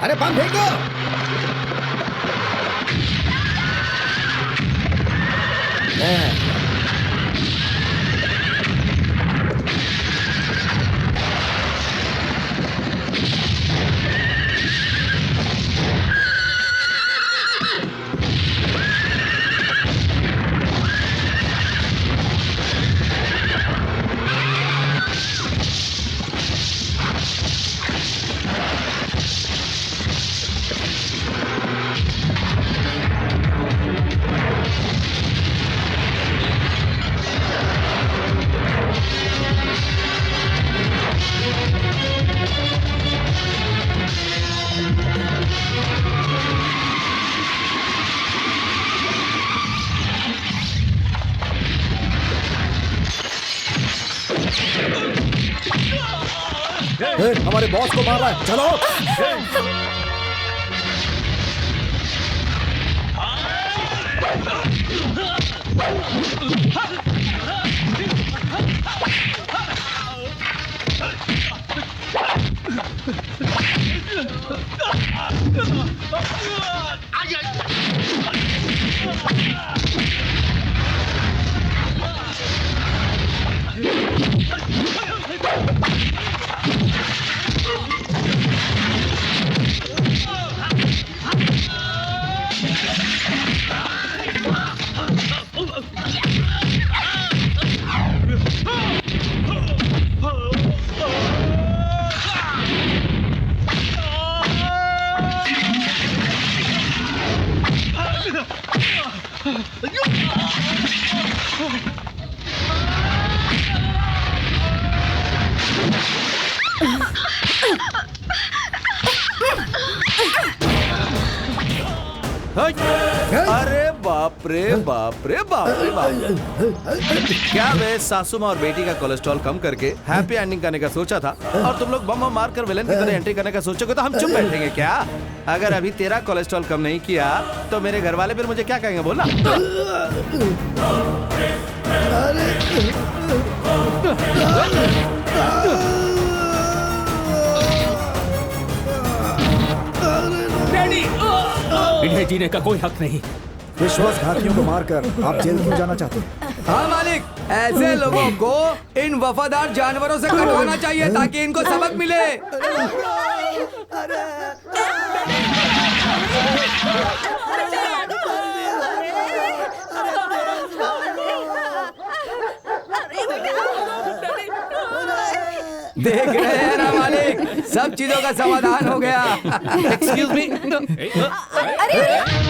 अरे बम फेंको। हमारे बॉस को मार रहा है, चलो। अरे बाप रे बाप रे बाप रे बाप। क्या मैं सासू माँ और बेटी का कोलेस्ट्रॉल कम करके हैप्पी एंडिंग करने का सोचा था, और तुम लोग बम बम मार कर विलेन की तरह एंट्री करने का सोचोगे तो हम चुप बैठेंगे क्या? अगर अभी तेरा कोलेस्ट्रॉल कम नहीं किया तो मेरे घर वाले फिर मुझे क्या कहेंगे बोलना? इन्हें जीने का कोई हक नहीं। विश्वासघातियों को मारकर आप जेल क्यों जाना चाहते हैं? हाँ मालिक, ऐसे लोगों को इन वफादार जानवरों से कटवाना चाहिए ताकि इनको सबक मिले। देख रहे हैं ना मालिक, सब चीजों का समाधान हो गया। Excuse me. अरे